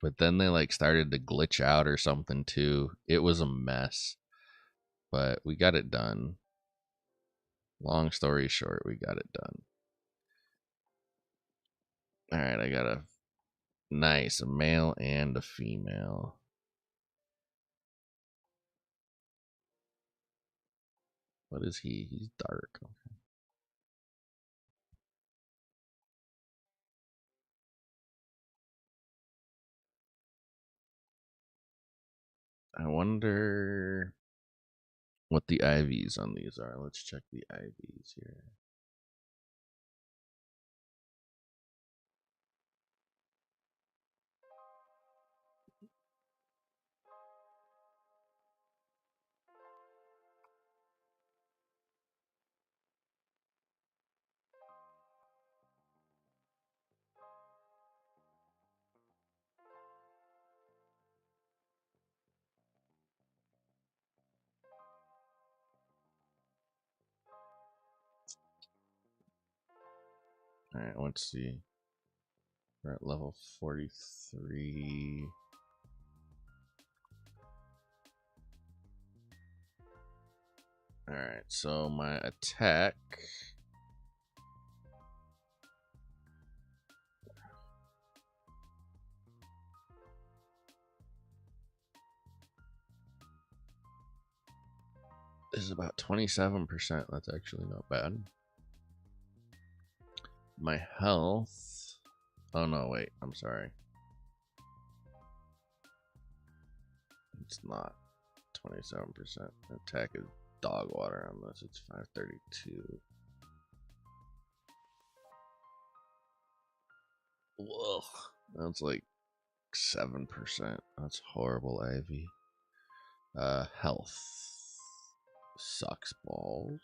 but then they like started to glitch out or something too. It was a mess, but we got it done. Long story short, we got it done. All right, I got a nice, a male and a female. What is he? He's dark. I wonder. what the IVs on these are. Let's check the IVs here. All right, let's see. We're at level 43. All right, so my attack is about 27%. That's actually not bad. My health. Oh no, wait. I'm sorry. It's not 27%. Attack is dog water on this. It's 532. Whoa. That's like 7%. That's horrible, Ivy. Health. Sucks balls.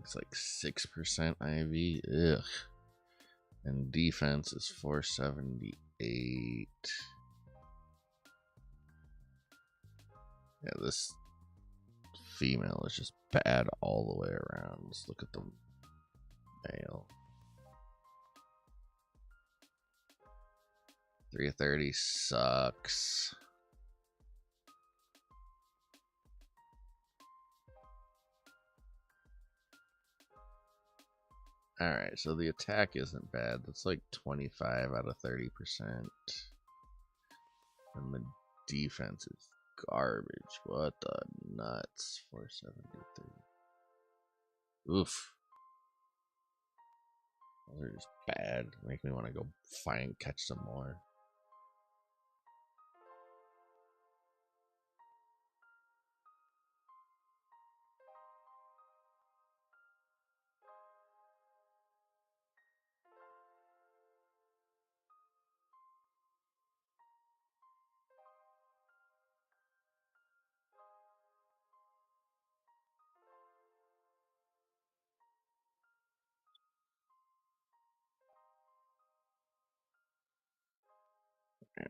It's like 6% IV. Ugh. And defense is 478. Yeah, this female is just bad all the way around. Let's look at the male. 330 sucks. Alright, so the attack isn't bad. That's like 25 out of 30%. And the defense is garbage. What the nuts? 473. Oof. Those are just bad. Make me want to go catch some more.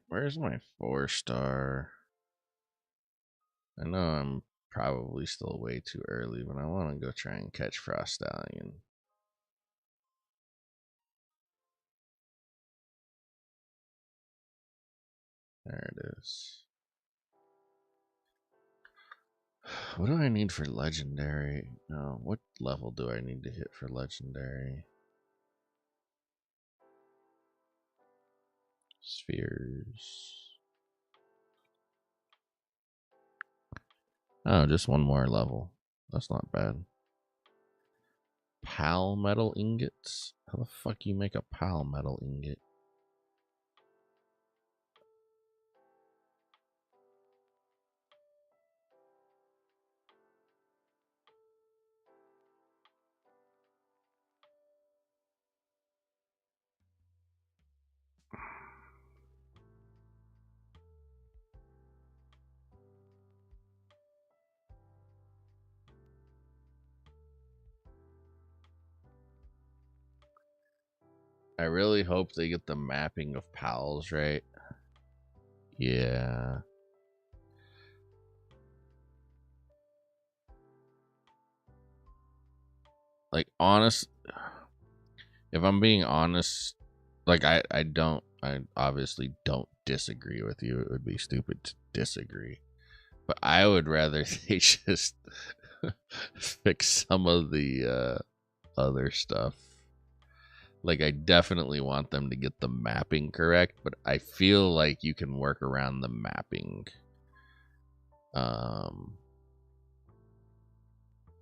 Where's my 4-star? I know I'm probably still way too early, but I want to go try and catch Frost Stallion. There it is. What do I need for legendary? No, what level do I need to hit for legendary? Spheres. Oh, just one more level. That's not bad. Pal metal ingots? How the fuck you make a pal metal ingot? I really hope they get the mapping of pals right. Yeah. Like, if I'm being honest, like, I obviously don't disagree with you. It would be stupid to disagree. But I would rather they just fix some of the other stuff. Like, I definitely want them to get the mapping correct, but I feel like you can work around the mapping.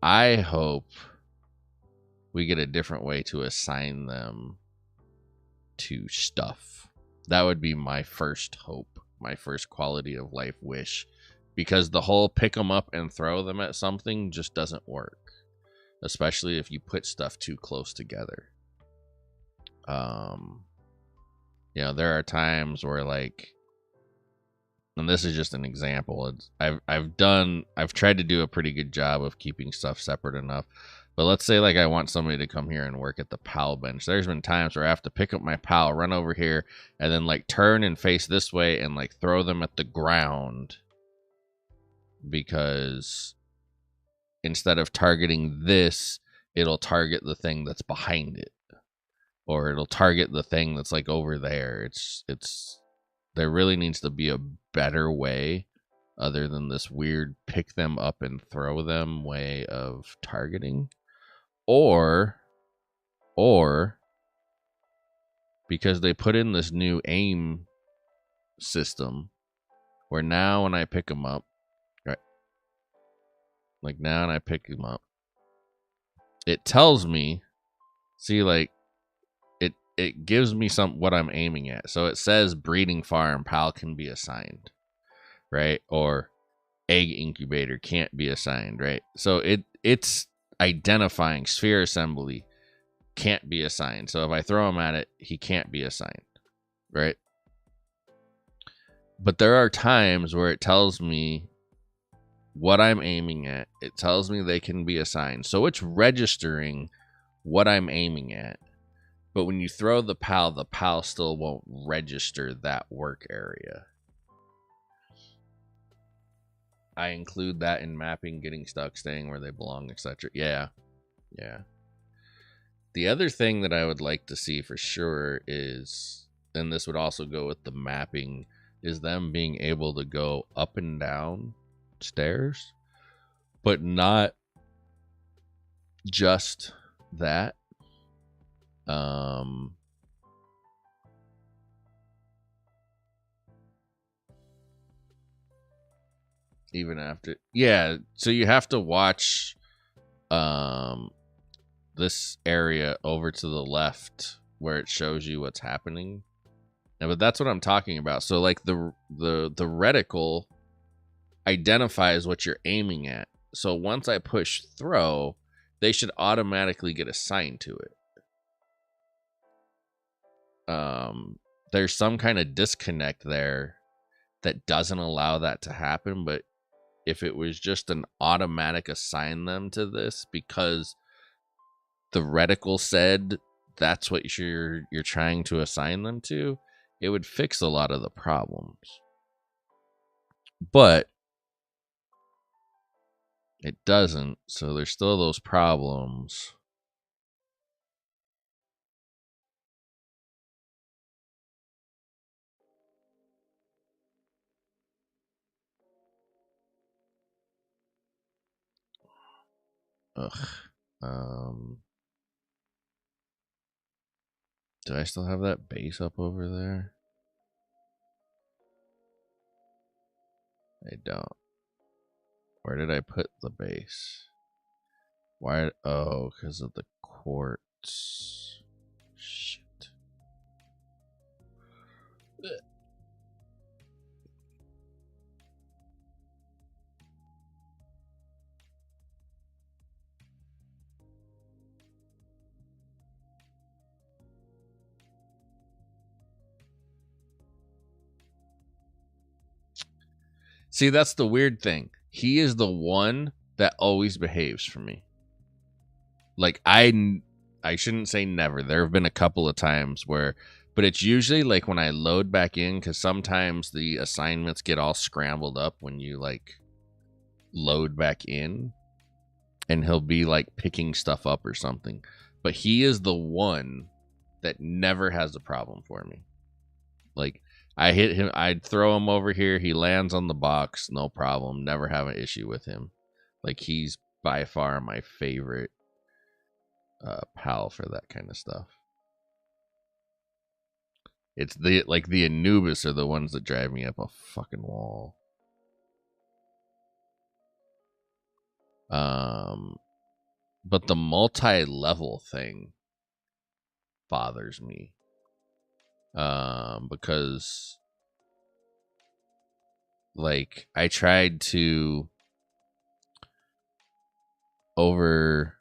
I hope we get a different way to assign them to stuff. That would be my first hope, my first quality of life wish, because the whole pick them up and throw them at something just doesn't work, especially if you put stuff too close together. You know, there are times where, like, and this is just an example, I've tried to do a pretty good job of keeping stuff separate enough. But let's say, like, I want somebody to come here and work at the PAL bench. There's been times where I have to pick up my PAL, run over here, and then, like, turn and face this way and, like, throw them at the ground, because instead of targeting this, it'll target the thing that's behind it, or it'll target the thing that's, like, over there. It's there really needs to be a better way other than this weird pick them up and throw them way of targeting. Or because they put in this new aim system where now when I pick them up, right, like now when I pick them up, it tells me, see, like, it gives me what I'm aiming at. So it says breeding farm PAL can be assigned, right? Or egg incubator can't be assigned, right? So it's identifying sphere assembly can't be assigned. So if I throw him at it, he can't be assigned, right? But there are times where it tells me what I'm aiming at. It tells me they can be assigned. So it's registering what I'm aiming at. But when you throw the PAL still won't register that work area. I include that in mapping, getting stuck, staying where they belong, etc. Yeah. The other thing that I would like to see for sure is, and this would also go with the mapping, is them being able to go up and down stairs, but not just that. Even after, yeah, so you have to watch this area over to the left where it shows you what's happening. Yeah, but that's what I'm talking about. So, like, the reticle identifies what you're aiming at. So once I push throw, they should automatically get assigned to it. There's some kind of disconnect there that doesn't allow that to happen. But if it was just an automatic assign them to this because the reticle said that's what you're trying to assign them to, it would fix a lot of the problems. But it doesn't, so there's still those problems. Ugh. Do I still have that base up over there? I don't. Where did I put the base? Why? Oh, because of the quartz. Shit. See, that's the weird thing. He is the one that always behaves for me. Like, I shouldn't say never. There have been a couple of times where, but it's usually like when I load back in, because sometimes the assignments get all scrambled up when you, like, load back in, and he'll be like picking stuff up or something. But he is the one that never has a problem for me. Like, I hit him, I'd throw him over here, he lands on the box, no problem, never have an issue with him. Like, he's by far my favorite pal for that kind of stuff. It's the Anubis are the ones that drive me up a fucking wall. But the multi-level thing bothers me. Because like I tried to over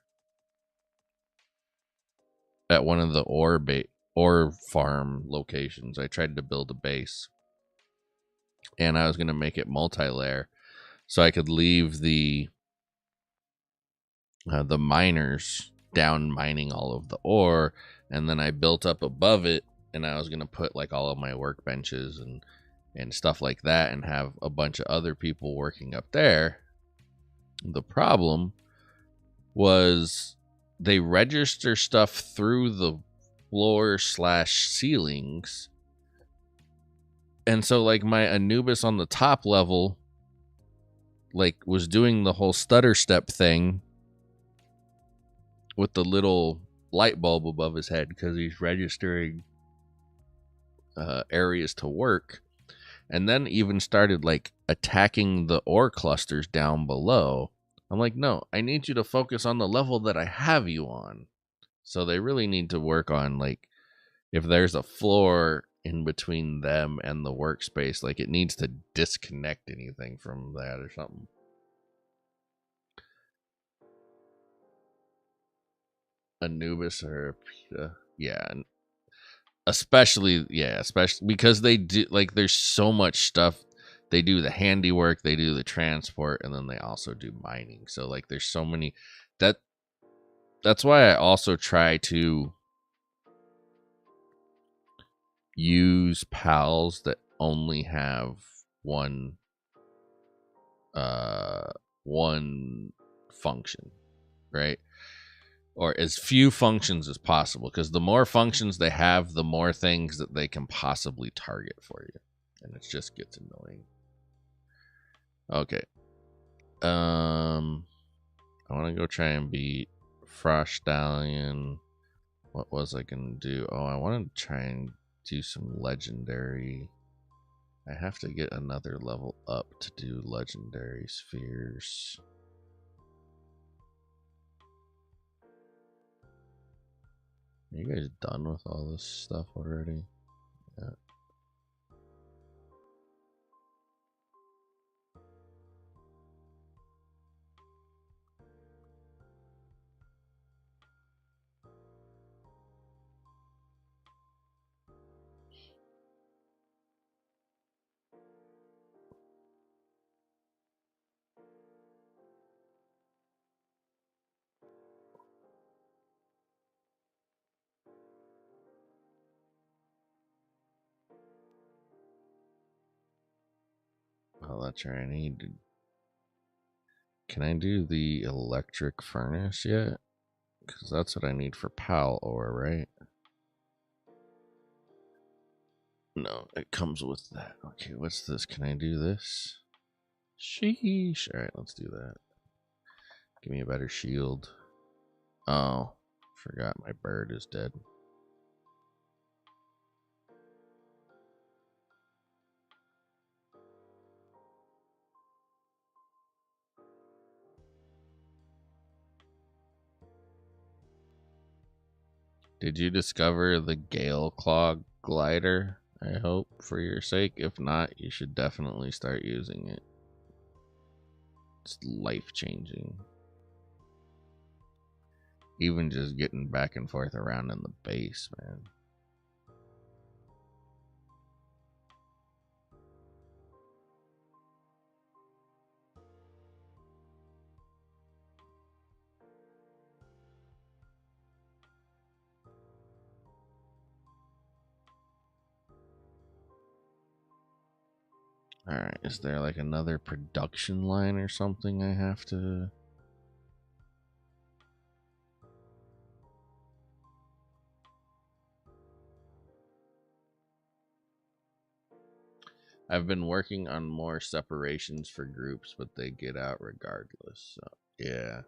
at one of the ore farm locations, I tried to build a base, and I was going to make it multi-layer so I could leave the miners down mining all of the ore, and then I built up above it, and I was going to put like all of my workbenches and stuff like that, and have a bunch of other people working up there. The problem was they register stuff through the floor / ceilings, and so like my Anubis on the top level like was doing the whole stutter step thing with the little light bulb above his head because he's registering areas to work, and then even started like attacking the ore clusters down below. I'm like, no, I need you to focus on the level that I have you on. So they really need to work on like if there's a floor in between them and the workspace, like it needs to disconnect anything from that or something. Anubis or yeah, especially because they do like there's so much stuff. They do the handiwork, they do the transport, and then they also do mining. So like there's so many that's why I also try to use pals that only have one one function, right? Or as few functions as possible, because the more functions they have, the more things that they can possibly target for you, and it just gets annoying. Okay. I want to go try and beat Frost Stallion. What was I gonna do? Oh, I want to try and do some legendary. I have to get another level up to do legendary spheres. Are you guys done with all this stuff already? Yeah. Oh, that's right. I need to. Can I do the electric furnace yet? Because that's what I need for PAL ore, right? No, it comes with that. Okay, what's this? Can I do this? Sheesh. Alright, let's do that. Give me a better shield. Oh, forgot my bird is dead. Did you discover the Gale Claw glider? I hope for your sake. If not, you should definitely start using it. It's life changing. Even just getting back and forth around in the base, man. Alright, is there like another production line or something I have to... I've been working on more separations for groups, but they get out regardless. So, yeah.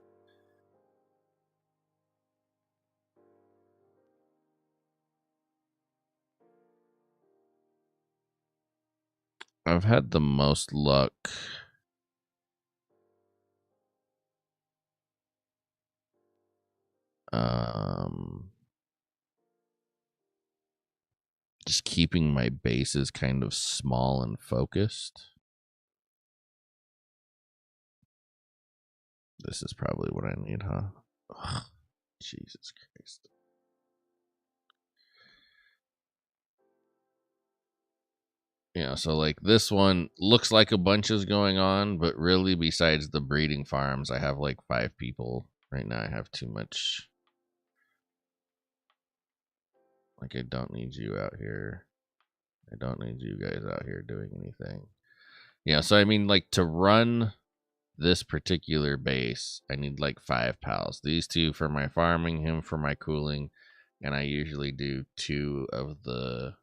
I've had the most luck. Um, just keeping my bases kind of small and focused. This is probably what I need, huh? Ugh, Jesus Christ. Yeah, so like this one looks like a bunch is going on, but really besides the breeding farms, I have like 5 people. Right now I have too much. Like I don't need you out here. I don't need you guys out here doing anything. Yeah, so I mean like to run this particular base, I need like 5 pals. These 2 for my farming, him for my cooling, and I usually do 2 of the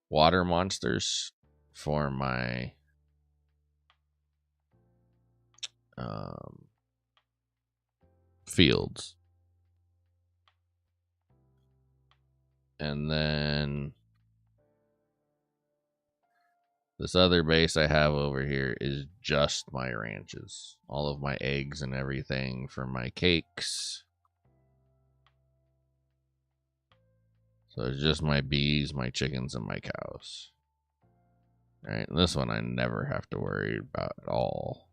water monsters for my um, fields. And then this other base I have over here is just my ranches. All of my eggs and everything for my cakes. So it's just my bees, my chickens, and my cows. Alright, this one I never have to worry about at all.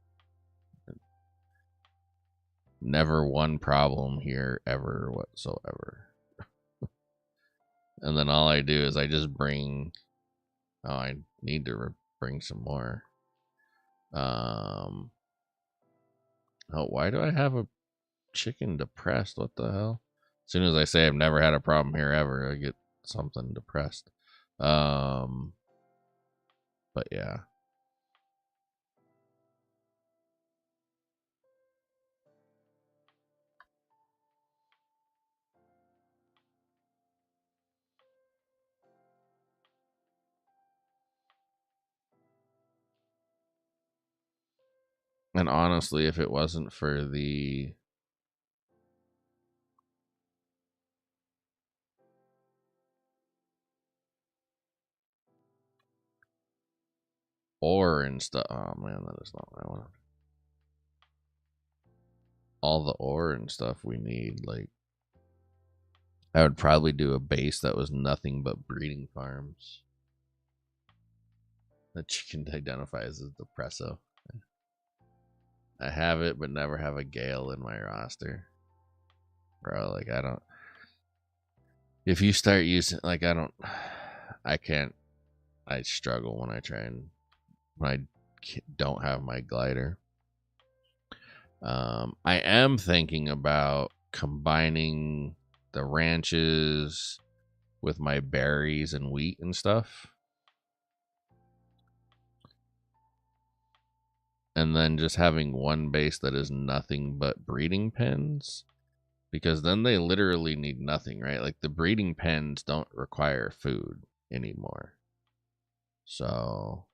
Never one problem here ever whatsoever. And then all I do is I just bring... Oh, I need to bring some more. Oh, why do I have a chicken depressed? What the hell? As soon as I say I've never had a problem here ever, I get something depressed. But yeah. And honestly, if it wasn't for the ore and stuff, oh man, that is not what I want. All the ore and stuff we need, like, I would probably do a base that was nothing but breeding farms. The chicken identifies as depresso. I have it, but never have a Gale in my roster. Bro, like, I don't. If you start using, like, I can't. I struggle when I try and. When I don't have my glider. I am thinking about combining the ranches with my berries and wheat and stuff. And then just having one base that is nothing but breeding pens, because then they literally need nothing, right? Like the breeding pens don't require food anymore. So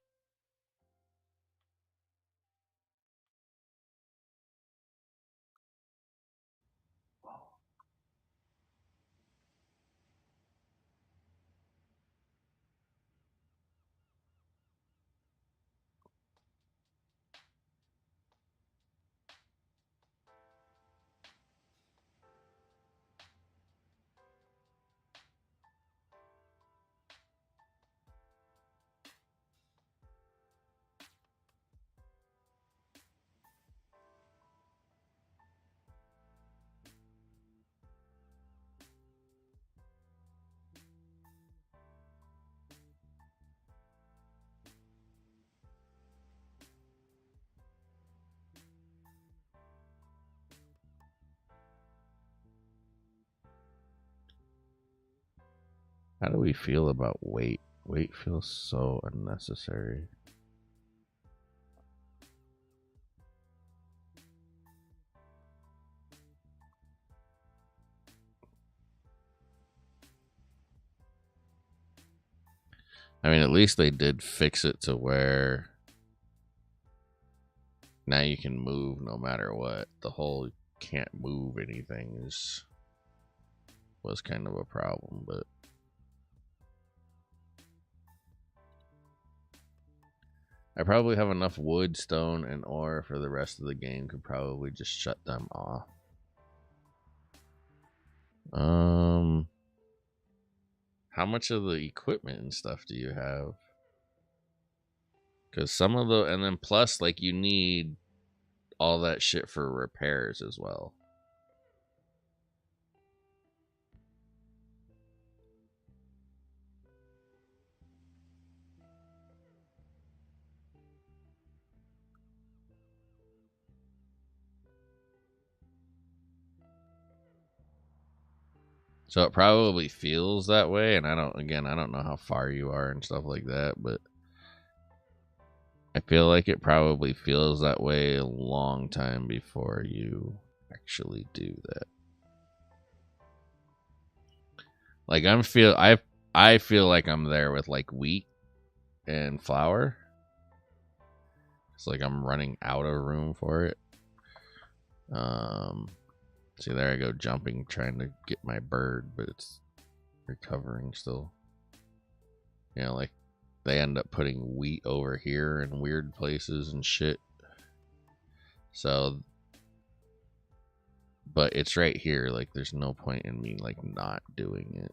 how do we feel about weight? Weight feels so unnecessary. I mean, at least they did fix it to where now you can move no matter what. The whole can't move anything was kind of a problem, but I probably have enough wood, stone, and ore for the rest of the game. Could probably just shut them off. How much of the equipment and stuff do you have? Because some of the, and then plus, like, you need all that shit for repairs as well. So it probably feels that way, and I don't know how far you are and stuff like that, but I feel like it probably feels that way a long time before you actually do that. Like I feel like I'm there with like wheat and flour. It's like I'm running out of room for it. See, there I go jumping, trying to get my bird, but it's recovering still. You know, like they end up putting wheat over here in weird places and shit. So, but it's right here. Like, there's no point in me like not doing it.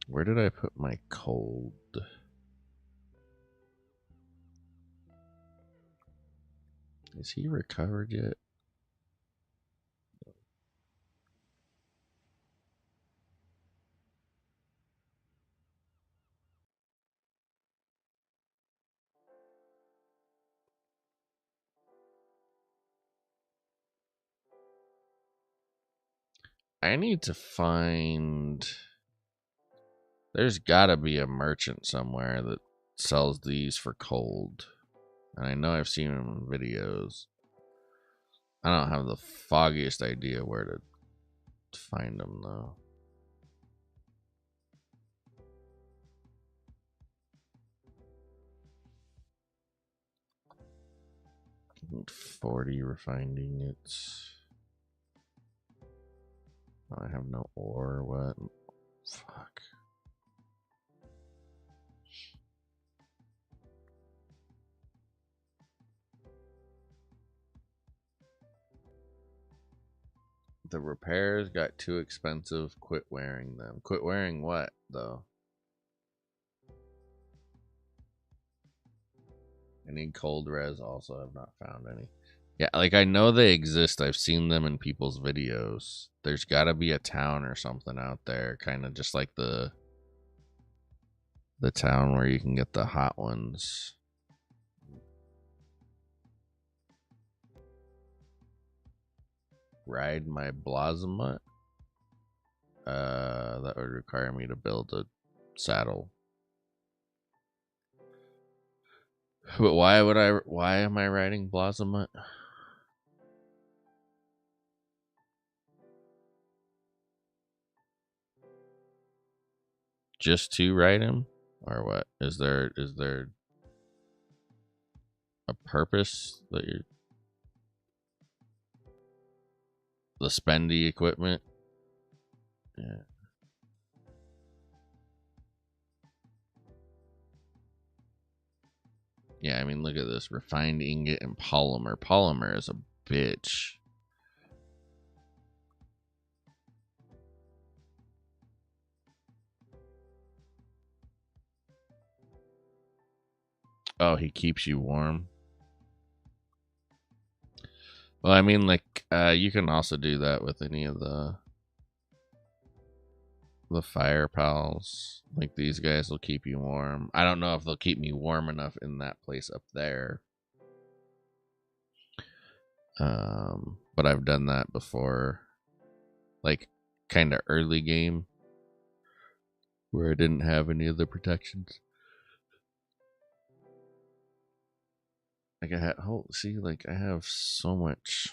Where did I put my cold? Is he recovered yet? I need to find. There's gotta be a merchant somewhere that sells these for cold. And I know I've seen them in videos. I don't have the foggiest idea where to find them though. 40 refined ingots. I have no ore. What? Fuck. The repairs got too expensive. Quit wearing them. Quit wearing what, though? I need cold res also. I've not found any. Yeah, like I know they exist. I've seen them in people's videos. There's got to be a town or something out there, kind of just like the town where you can get the hot ones. Ride my Blosma. That would require me to build a saddle. But why am I riding Blossom? Just to ride him? Or what? Is there a purpose that you're the spendy equipment? Yeah. Yeah, I mean look at this. Refined ingot and polymer. Polymer is a bitch. Oh, he keeps you warm. Well, I mean, like, you can also do that with any of the fire pals. Like, these guys will keep you warm. I don't know if they'll keep me warm enough in that place up there. But I've done that before. Like, kind of early game. Where I didn't have any of the protections. Like, see, like, I have so much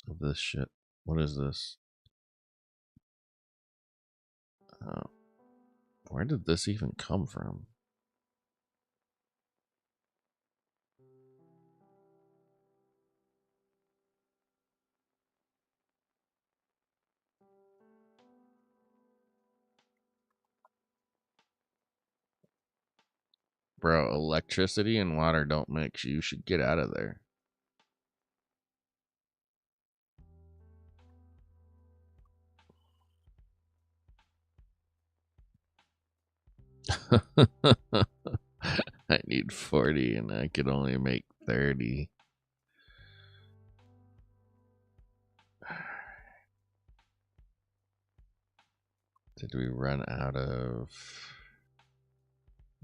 of this shit. What is this? Where did this even come from? Bro, electricity and water don't mix. You should get out of there. I need 40 and I could only make 30. Did we run out of...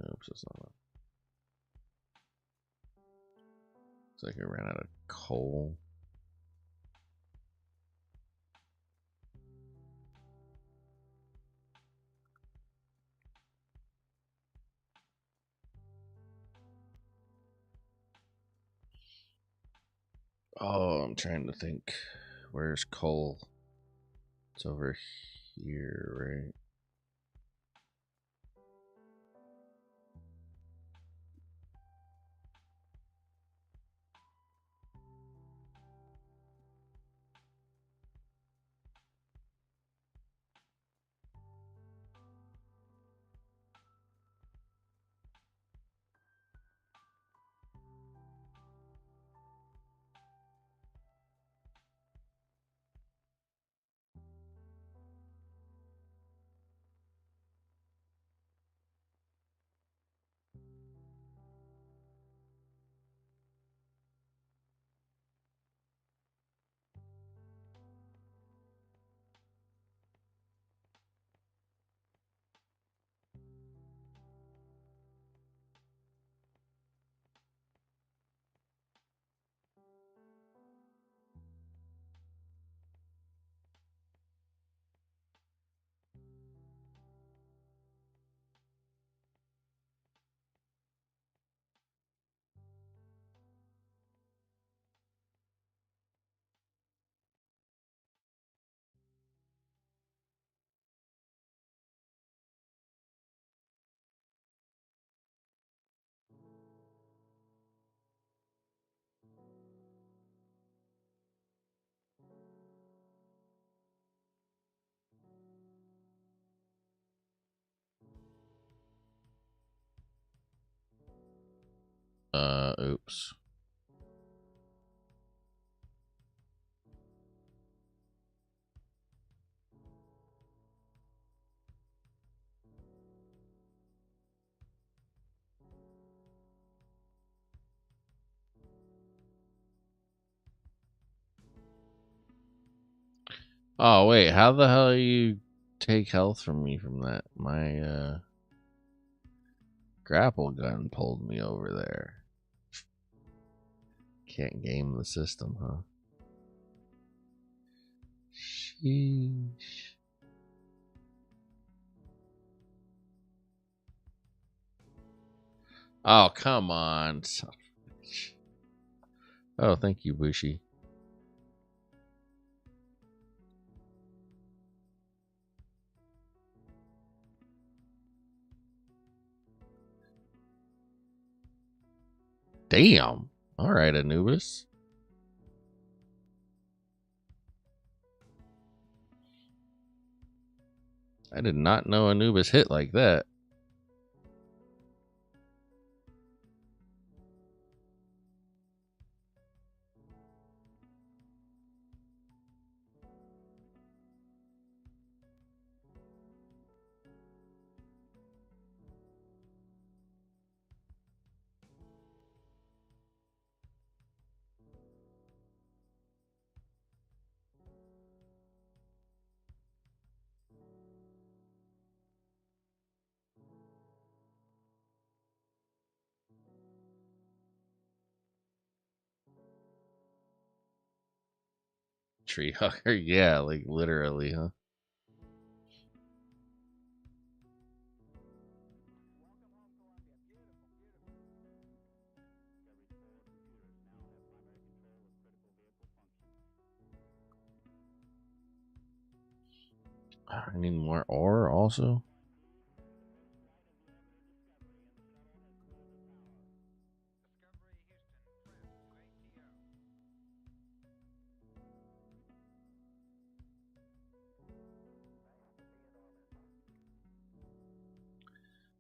Oops, it's not. It's like I ran out of coal. Oh, I'm trying to think. Where's coal? It's over here, right? Oops. Oh, wait, how the hell you take health from me from that? My, grapple gun pulled me over there. Can't game the system, huh? Sheesh. Oh, come on. Oh, thank you, Bushi. Damn. All right, Anubis. I did not know Anubis hit like that. Tree hugger, yeah, like literally, huh? I need more ore also.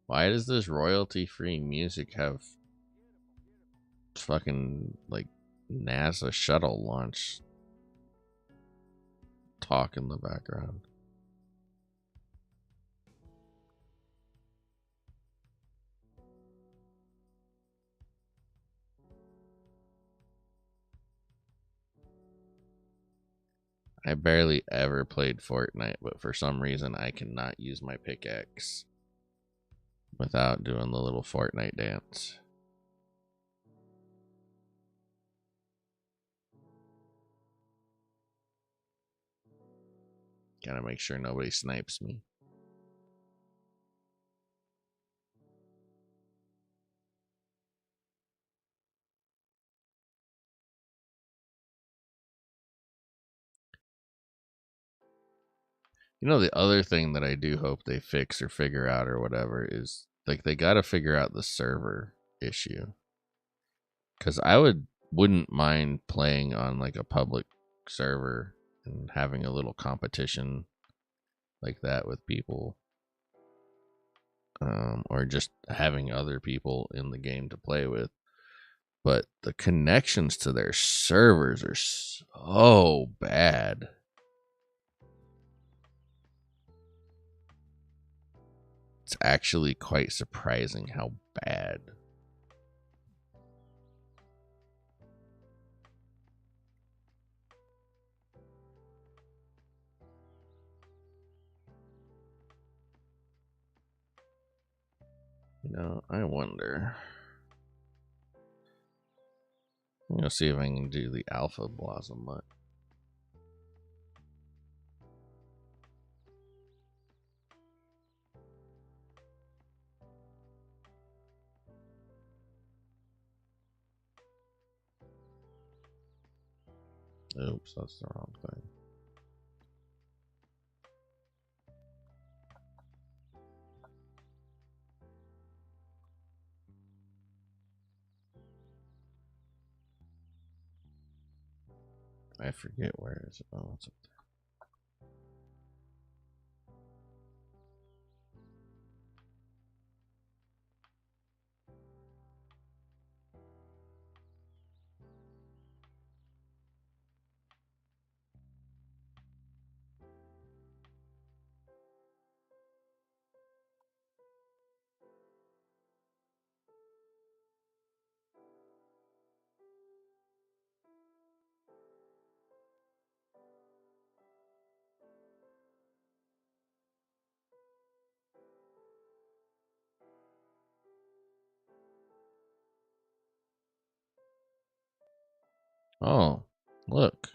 Why does this royalty-free music have fucking like NASA shuttle launch talk in the background? I barely ever played Fortnite, but for some reason I cannot use my pickaxe without doing the little Fortnite dance. Gotta make sure nobody snipes me. You know, the other thing that I do hope they fix or figure out or whatever is like they got to figure out the server issue. Cuz wouldn't mind playing on like a public server and having a little competition like that with people, or just having other people in the game to play with. But the connections to their servers are so bad. It's actually quite surprising how bad. You know, I wonder. I'm gonna see if I can do the Alpha Blossom mutt. Oops, that's the wrong thing. I forget where is it. Oh, it's up there. Oh, look.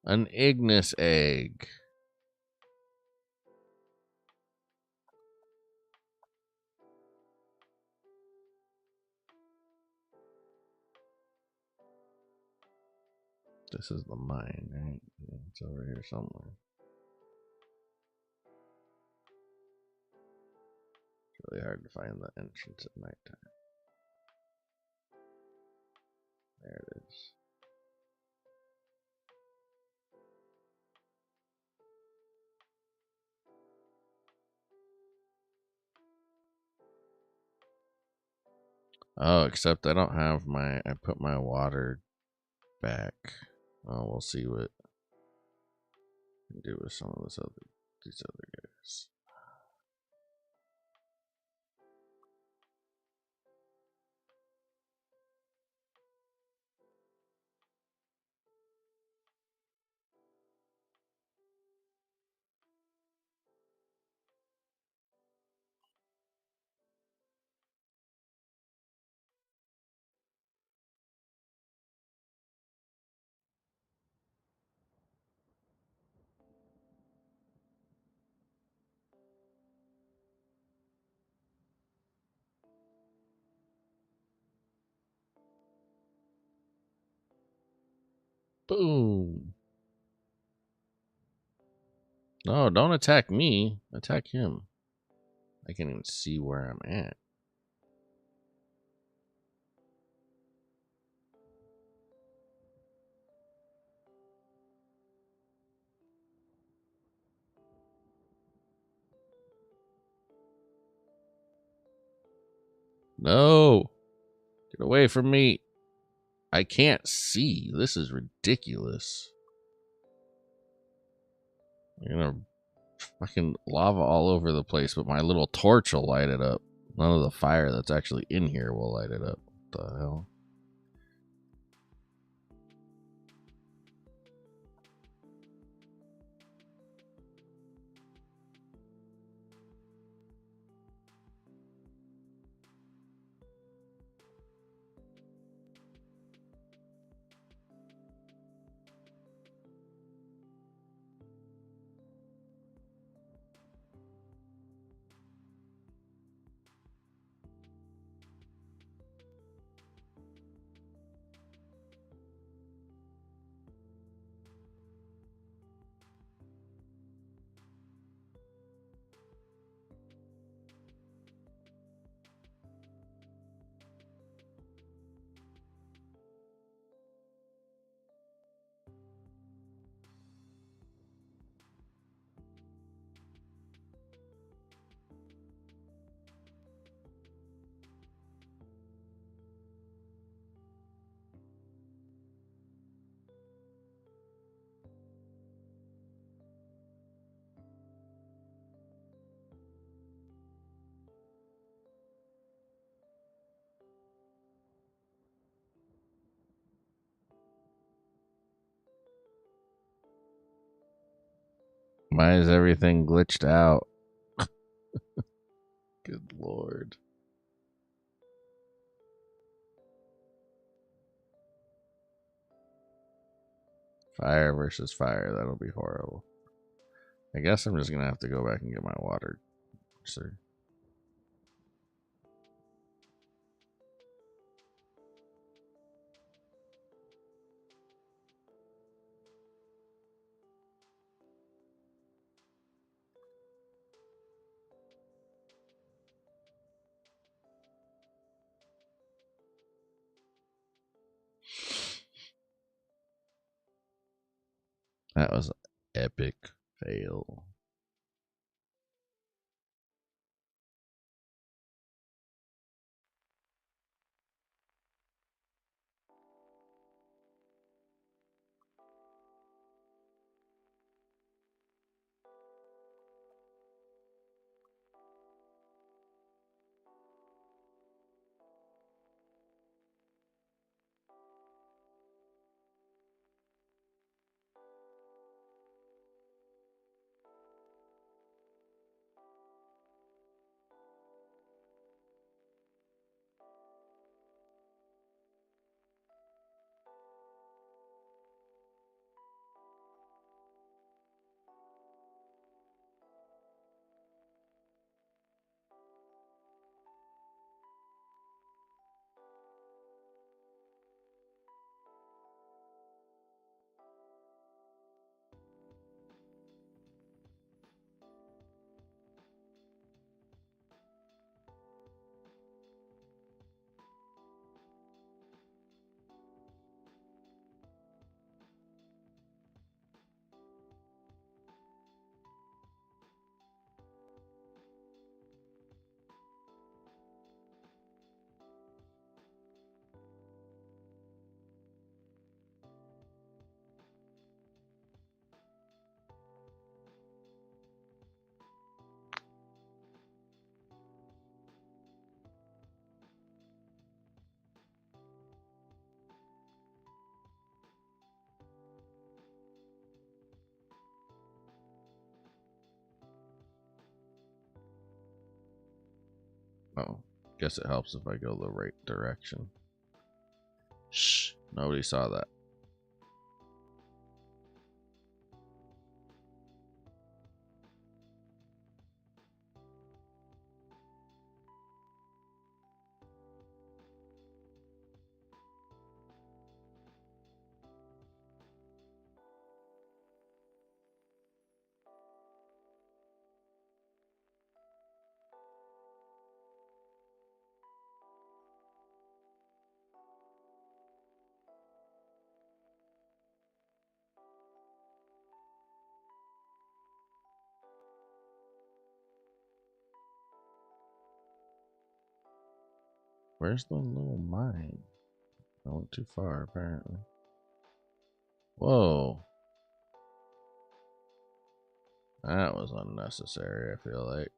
An Ignis egg. This is the mine, right? Yeah, it's over here somewhere. It's really hard to find the entrance at nighttime. There it is. Oh, except I don't have my. I put my water back. Oh, we'll see what I can do with some of these other guys. Boom. No, don't attack me. Attack him. I can't even see where I'm at. No. Get away from me. I can't see. This is ridiculous. I'm gonna fucking lava all over the place, but my little torch will light it up. None of the fire that's actually in here will light it up. What the hell? Why is everything glitched out? Good lord. Fire versus fire. That'll be horrible. I guess I'm just gonna have to go back and get my water, sir. That was an epic fail. Oh, guess it helps if I go the right direction. Shh, nobody saw that. Where's the little mine? I went too far, apparently. Whoa. That was unnecessary, I feel like.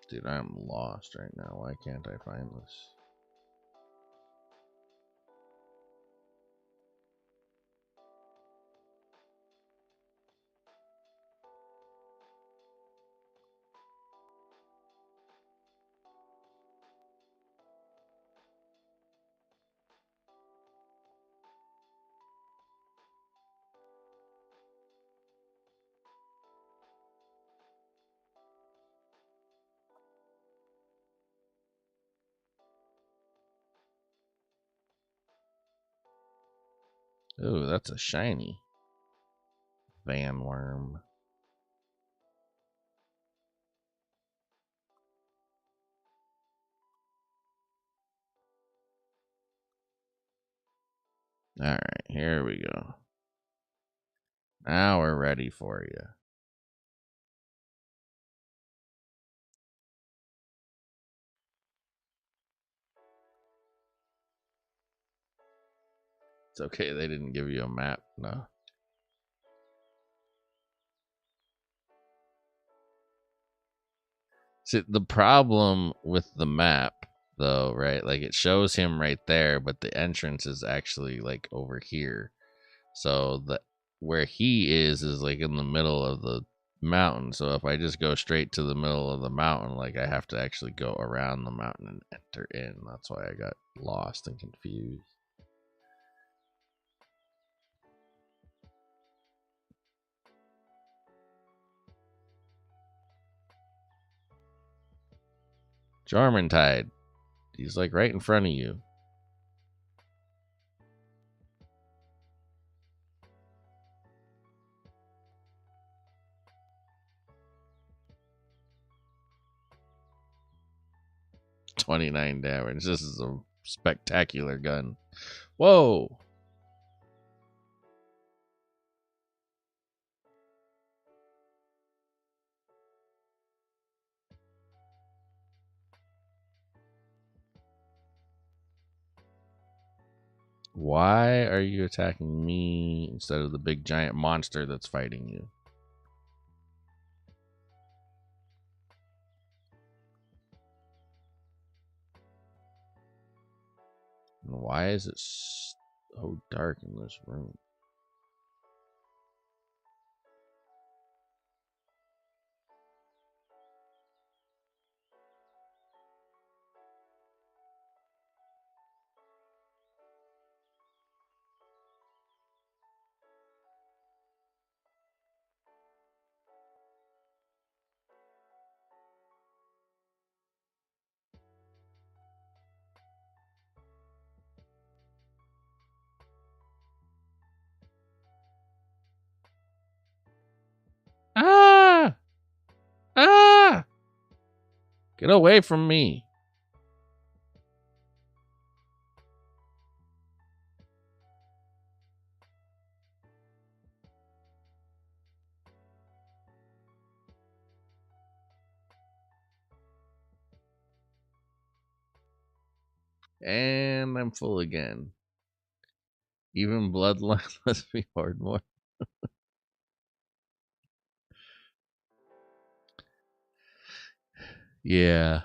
Dude, I'm lost right now. Why can't I find this? Ooh, that's a shiny van worm. Alright, here we go. Now we're ready for you. It's okay, they didn't give you a map, no. See, the problem with the map, though, right? Like, it shows him right there, but the entrance is actually, like, over here. So, where he is like, in the middle of the mountain. So, if I just go straight to the middle of the mountain, like, I have to actually go around the mountain and enter in. That's why I got lost and confused. Jarmantide. He's, like, right in front of you. $29 damage. This is a spectacular gun. Whoa! Why are you attacking me instead of the big giant monster that's fighting you? And why is it so dark in this room? Ah! Ah! Get away from me. And I'm full again. Even bloodline lets me hoard more. Yeah.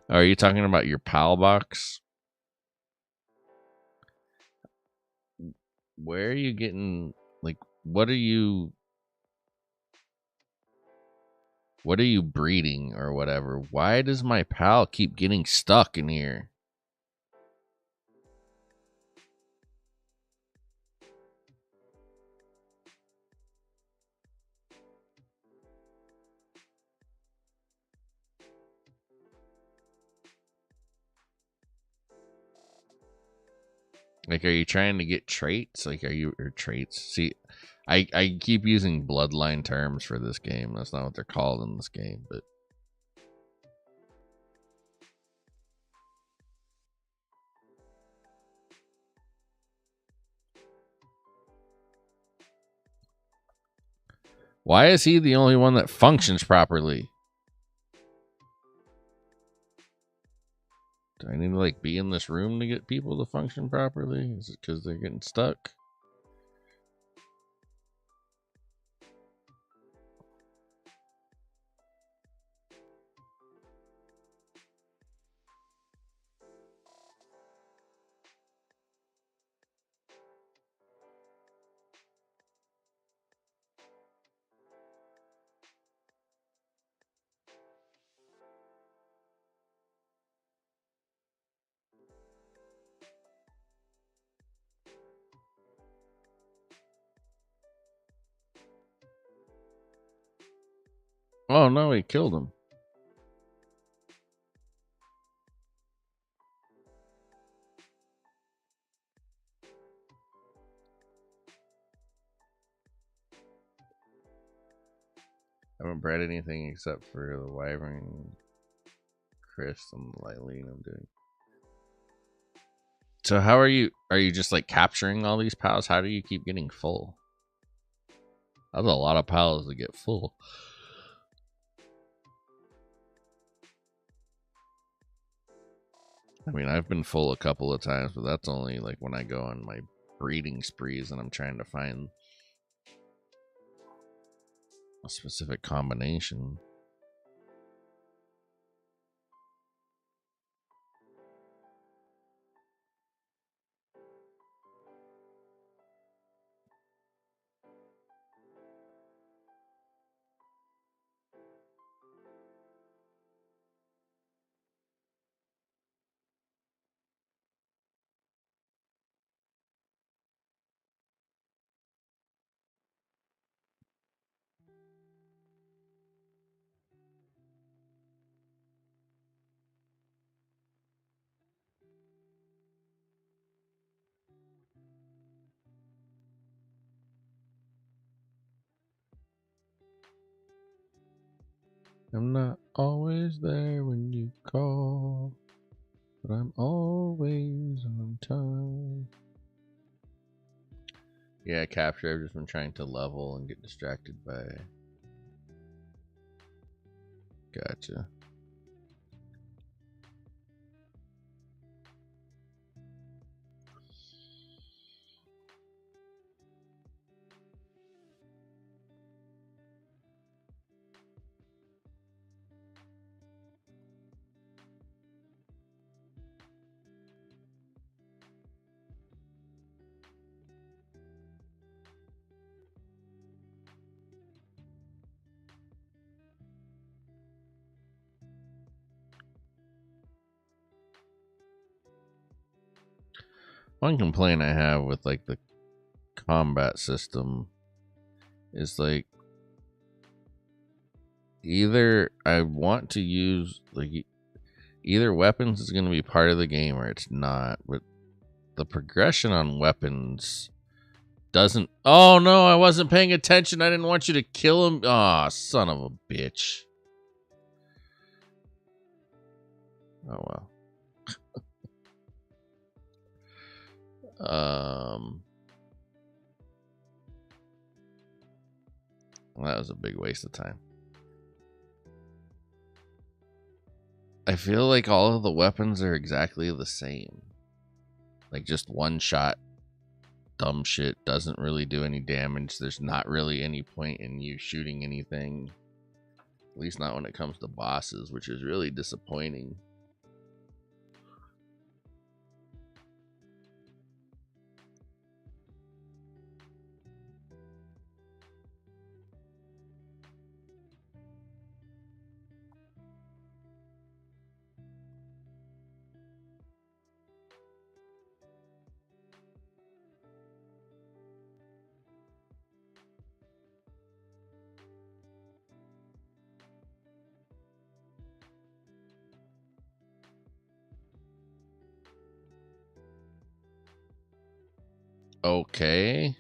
Are you talking about your PAL box? Where are you getting, like, what are you breeding or whatever? Why does my PAL keep getting stuck in here? Like, are you trying to get traits? Like, are you, or traits? See, I keep using bloodline terms for this game. That's not what they're called in this game, but Why is he the only one that functions properly? Do I need to like be in this room to get people to function properly? Is it because they're getting stuck? Oh no, he killed him. I haven't bred anything except for the wyvern, Chris, and Lylene I'm doing. So how are you? Are you just like capturing all these pals? How do you keep getting full? That's a lot of pals to get full. I mean, I've been full a couple of times, but that's only like when I go on my breeding sprees and I'm trying to find a specific combination. I'm not always there when you call, but I'm always on time. Yeah, capture. I've just been trying to level and get distracted by. Gotcha. One complaint I have with like the combat system is like either I want to use like either weapons is going to be part of the game or it's not, but the progression on weapons doesn't. Oh no, I wasn't paying attention. I didn't want you to kill him. Ah, oh, son of a bitch. Oh well. Well, that was a big waste of time. I feel like all of the weapons are exactly the same. Like just one shot dumb shit doesn't really do any damage. There's not really any point in you shooting anything. At least not when it comes to bosses, which is really disappointing. Okay.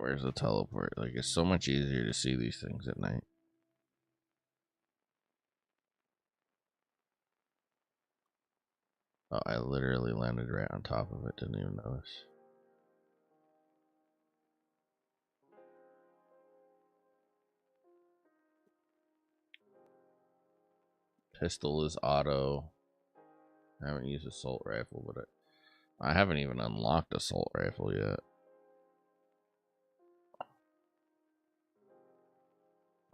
where's the teleport? Like, it's so much easier to see these things at night. Oh, I literally landed right on top of it, didn't even notice. Pistol is auto. I haven't used assault rifle, but I haven't even unlocked assault rifle yet.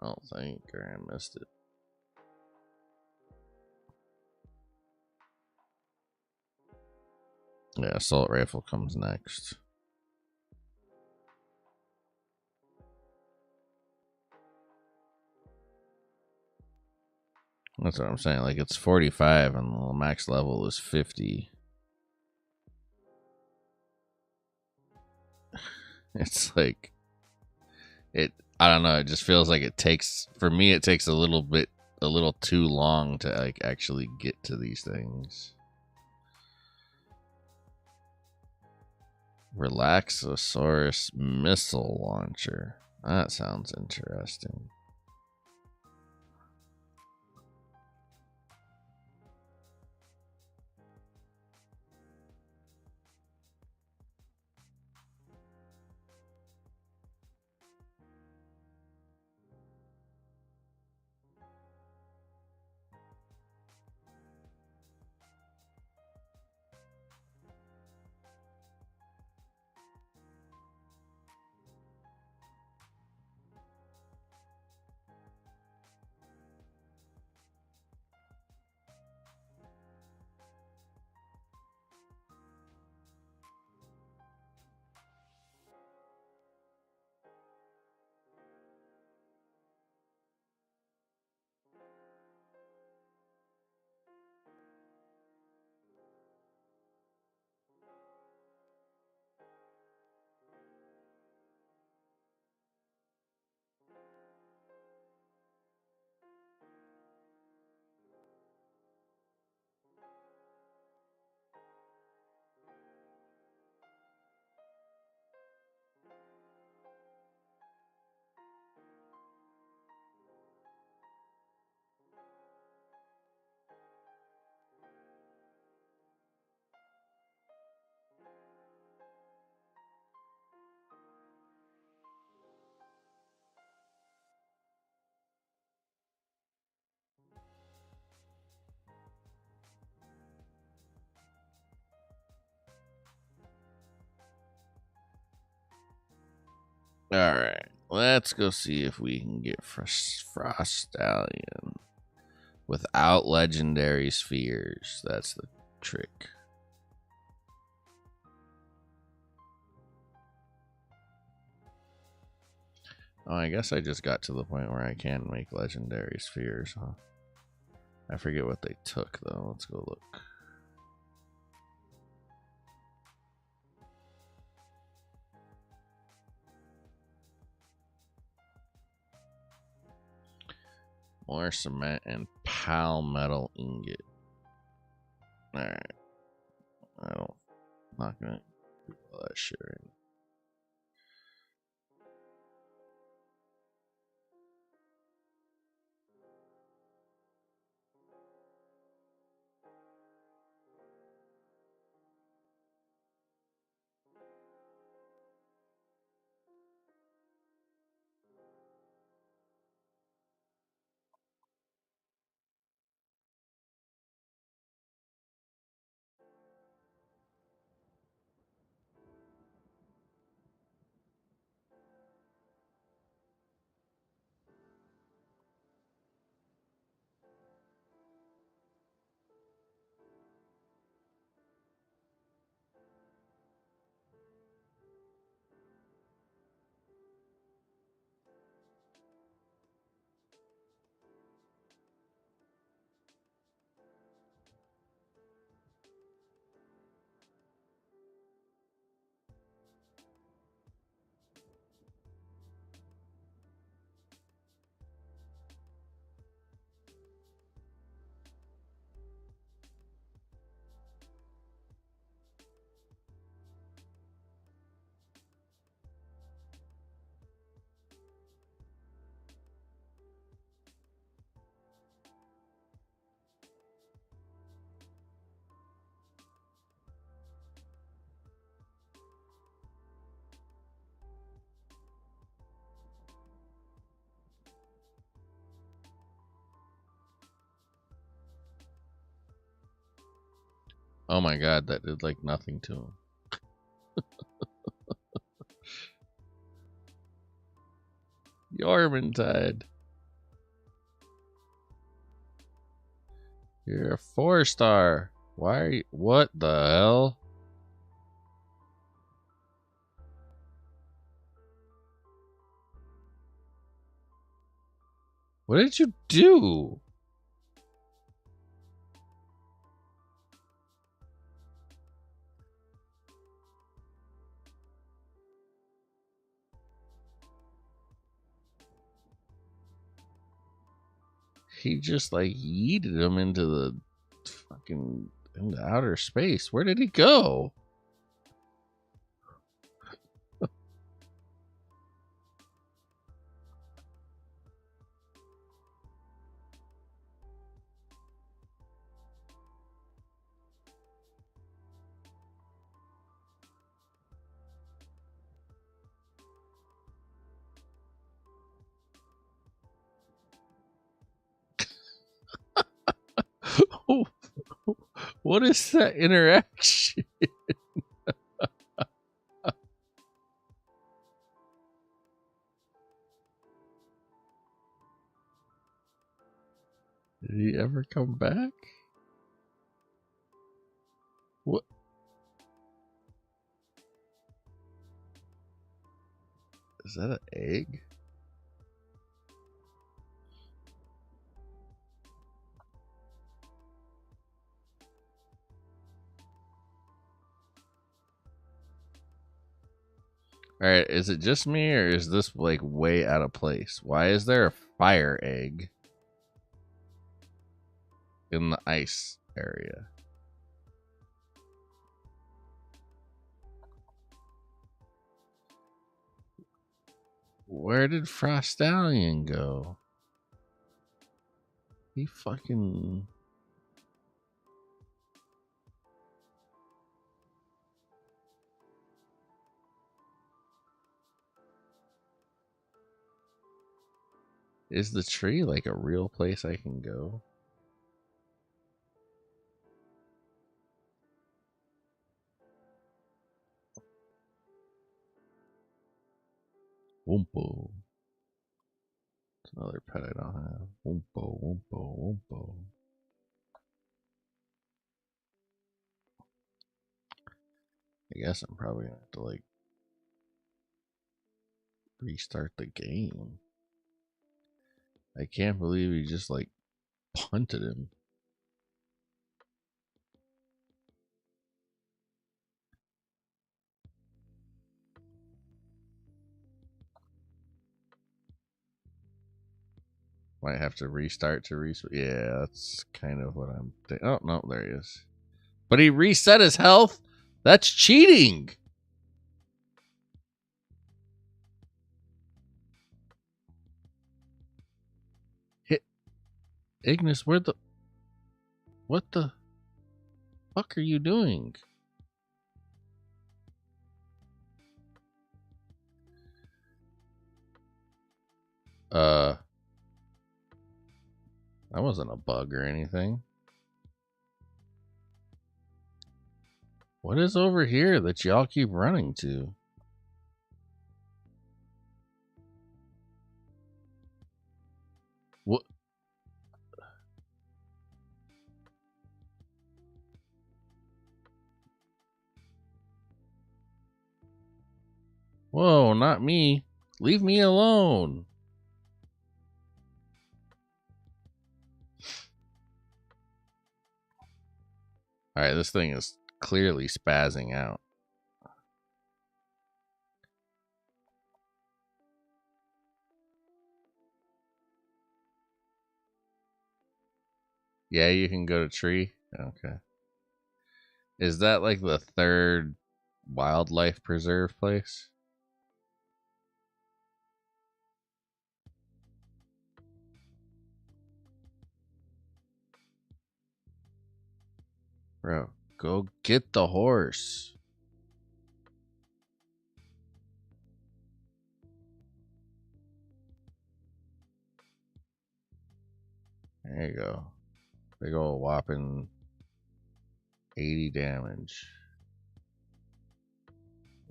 I don't think, or I missed it. Yeah, assault rifle comes next. That's what I'm saying. Like, it's 45 and the max level is 50. It's like, I don't know, it just feels like it takes, for me, it takes a little too long to like actually get to these things. Relaxosaurus missile launcher. That sounds interesting. Alright, let's go see if we can get Frostallion without legendary spheres. That's the trick. Oh, I guess I just got to the point where I can make legendary spheres, huh? I forget what they took, though. Let's go look. More cement and pal metal ingot. Alright. I'm not gonna do all that shit right now. Oh my god, that did like nothing to him. Yormintide. You're a 4-star. Why are you? What the hell? What did you do? He just like yeeted him into the into outer space. Where did he go? What is that interaction? Did he ever come back? What? Is that an egg? Alright, is it just me or is this like way out of place? Why is there a fire egg in the ice area? Where did Frostallion go? He fucking... Is the tree like a real place I can go? Wumpo. It's another pet I don't have. Wumpo, Wumpo, Wumpo. I guess I'm probably gonna have to like restart the game. I can't believe he just like punted him. Might have to restart to reset. Yeah, that's kind of what I'm thinking. Oh, no, there he is. But he reset his health? That's cheating! Hit Ignis, where the... What the fuck are you doing? That wasn't a bug or anything. What is over here that y'all keep running to? What? Whoa, not me. Leave me alone. Alright, this thing is clearly spazzing out. Yeah, you can go to tree. Okay. Is that like the third wildlife preserve place? Bro, go get the horse. There you go. Big ol' whopping 80 damage.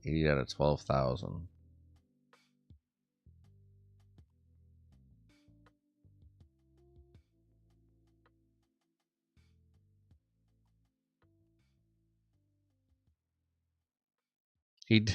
80 out of 12,000. He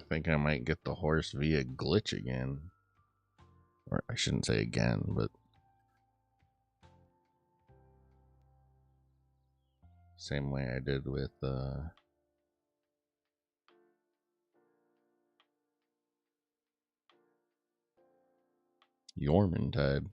think I might get the horse via glitch again. Or I shouldn't say again, but same way I did with Yormintide.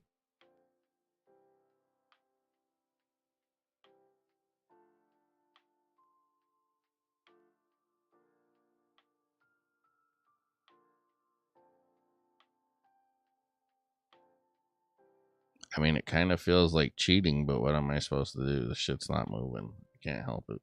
I mean, it kind of feels like cheating, but what am I supposed to do? The shit's not moving. I can't help it.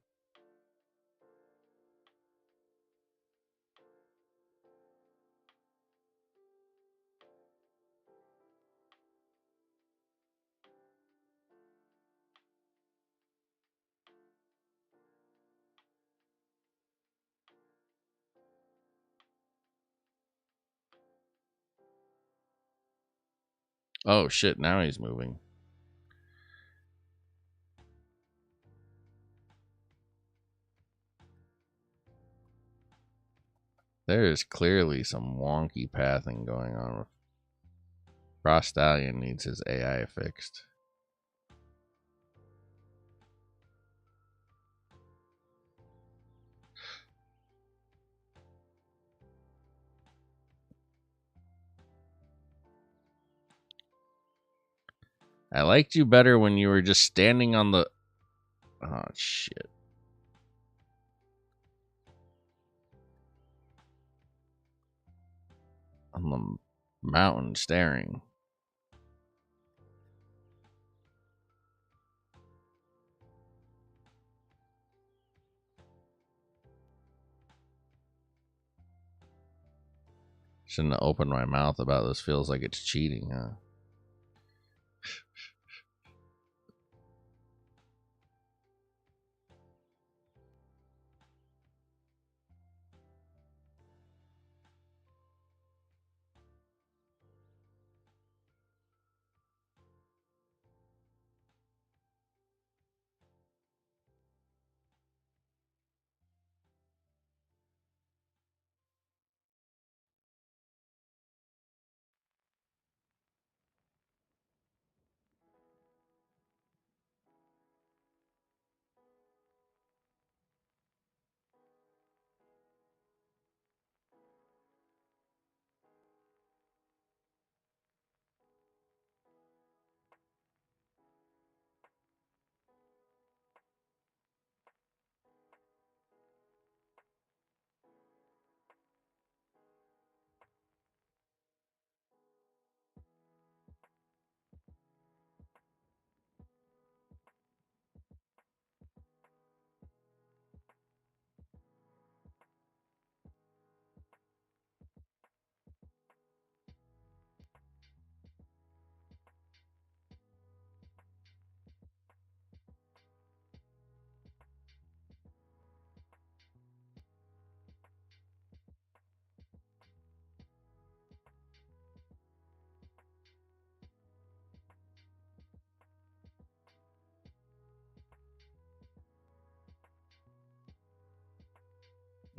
Oh shit, now he's moving. There is clearly some wonky pathing going on. Frost Stallion needs his AI fixed. I liked you better when you were just standing on the... Oh, shit. On the mountain staring. Shouldn't have opened my mouth about this. Feels like it's cheating, huh?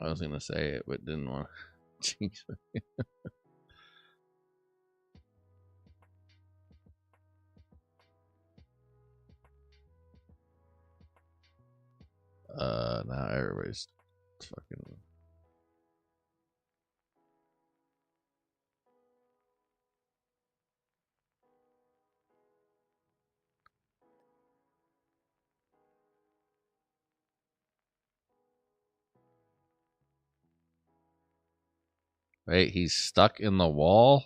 I was gonna say it, but didn't want to jinx it. Now everybody's fucking. Wait, he's stuck in the wall?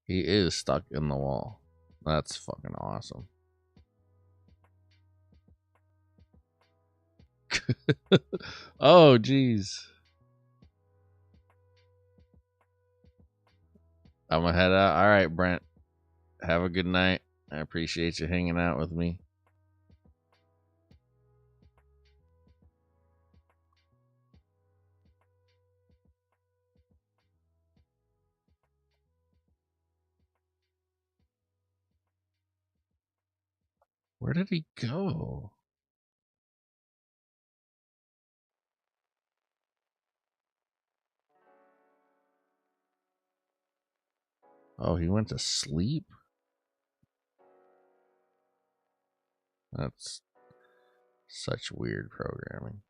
He is stuck in the wall. That's fucking awesome. Oh, jeez. I'm gonna head out. All right, Brent. Have a good night. I appreciate you hanging out with me. Where did he go? Oh, he went to sleep? That's such weird programming.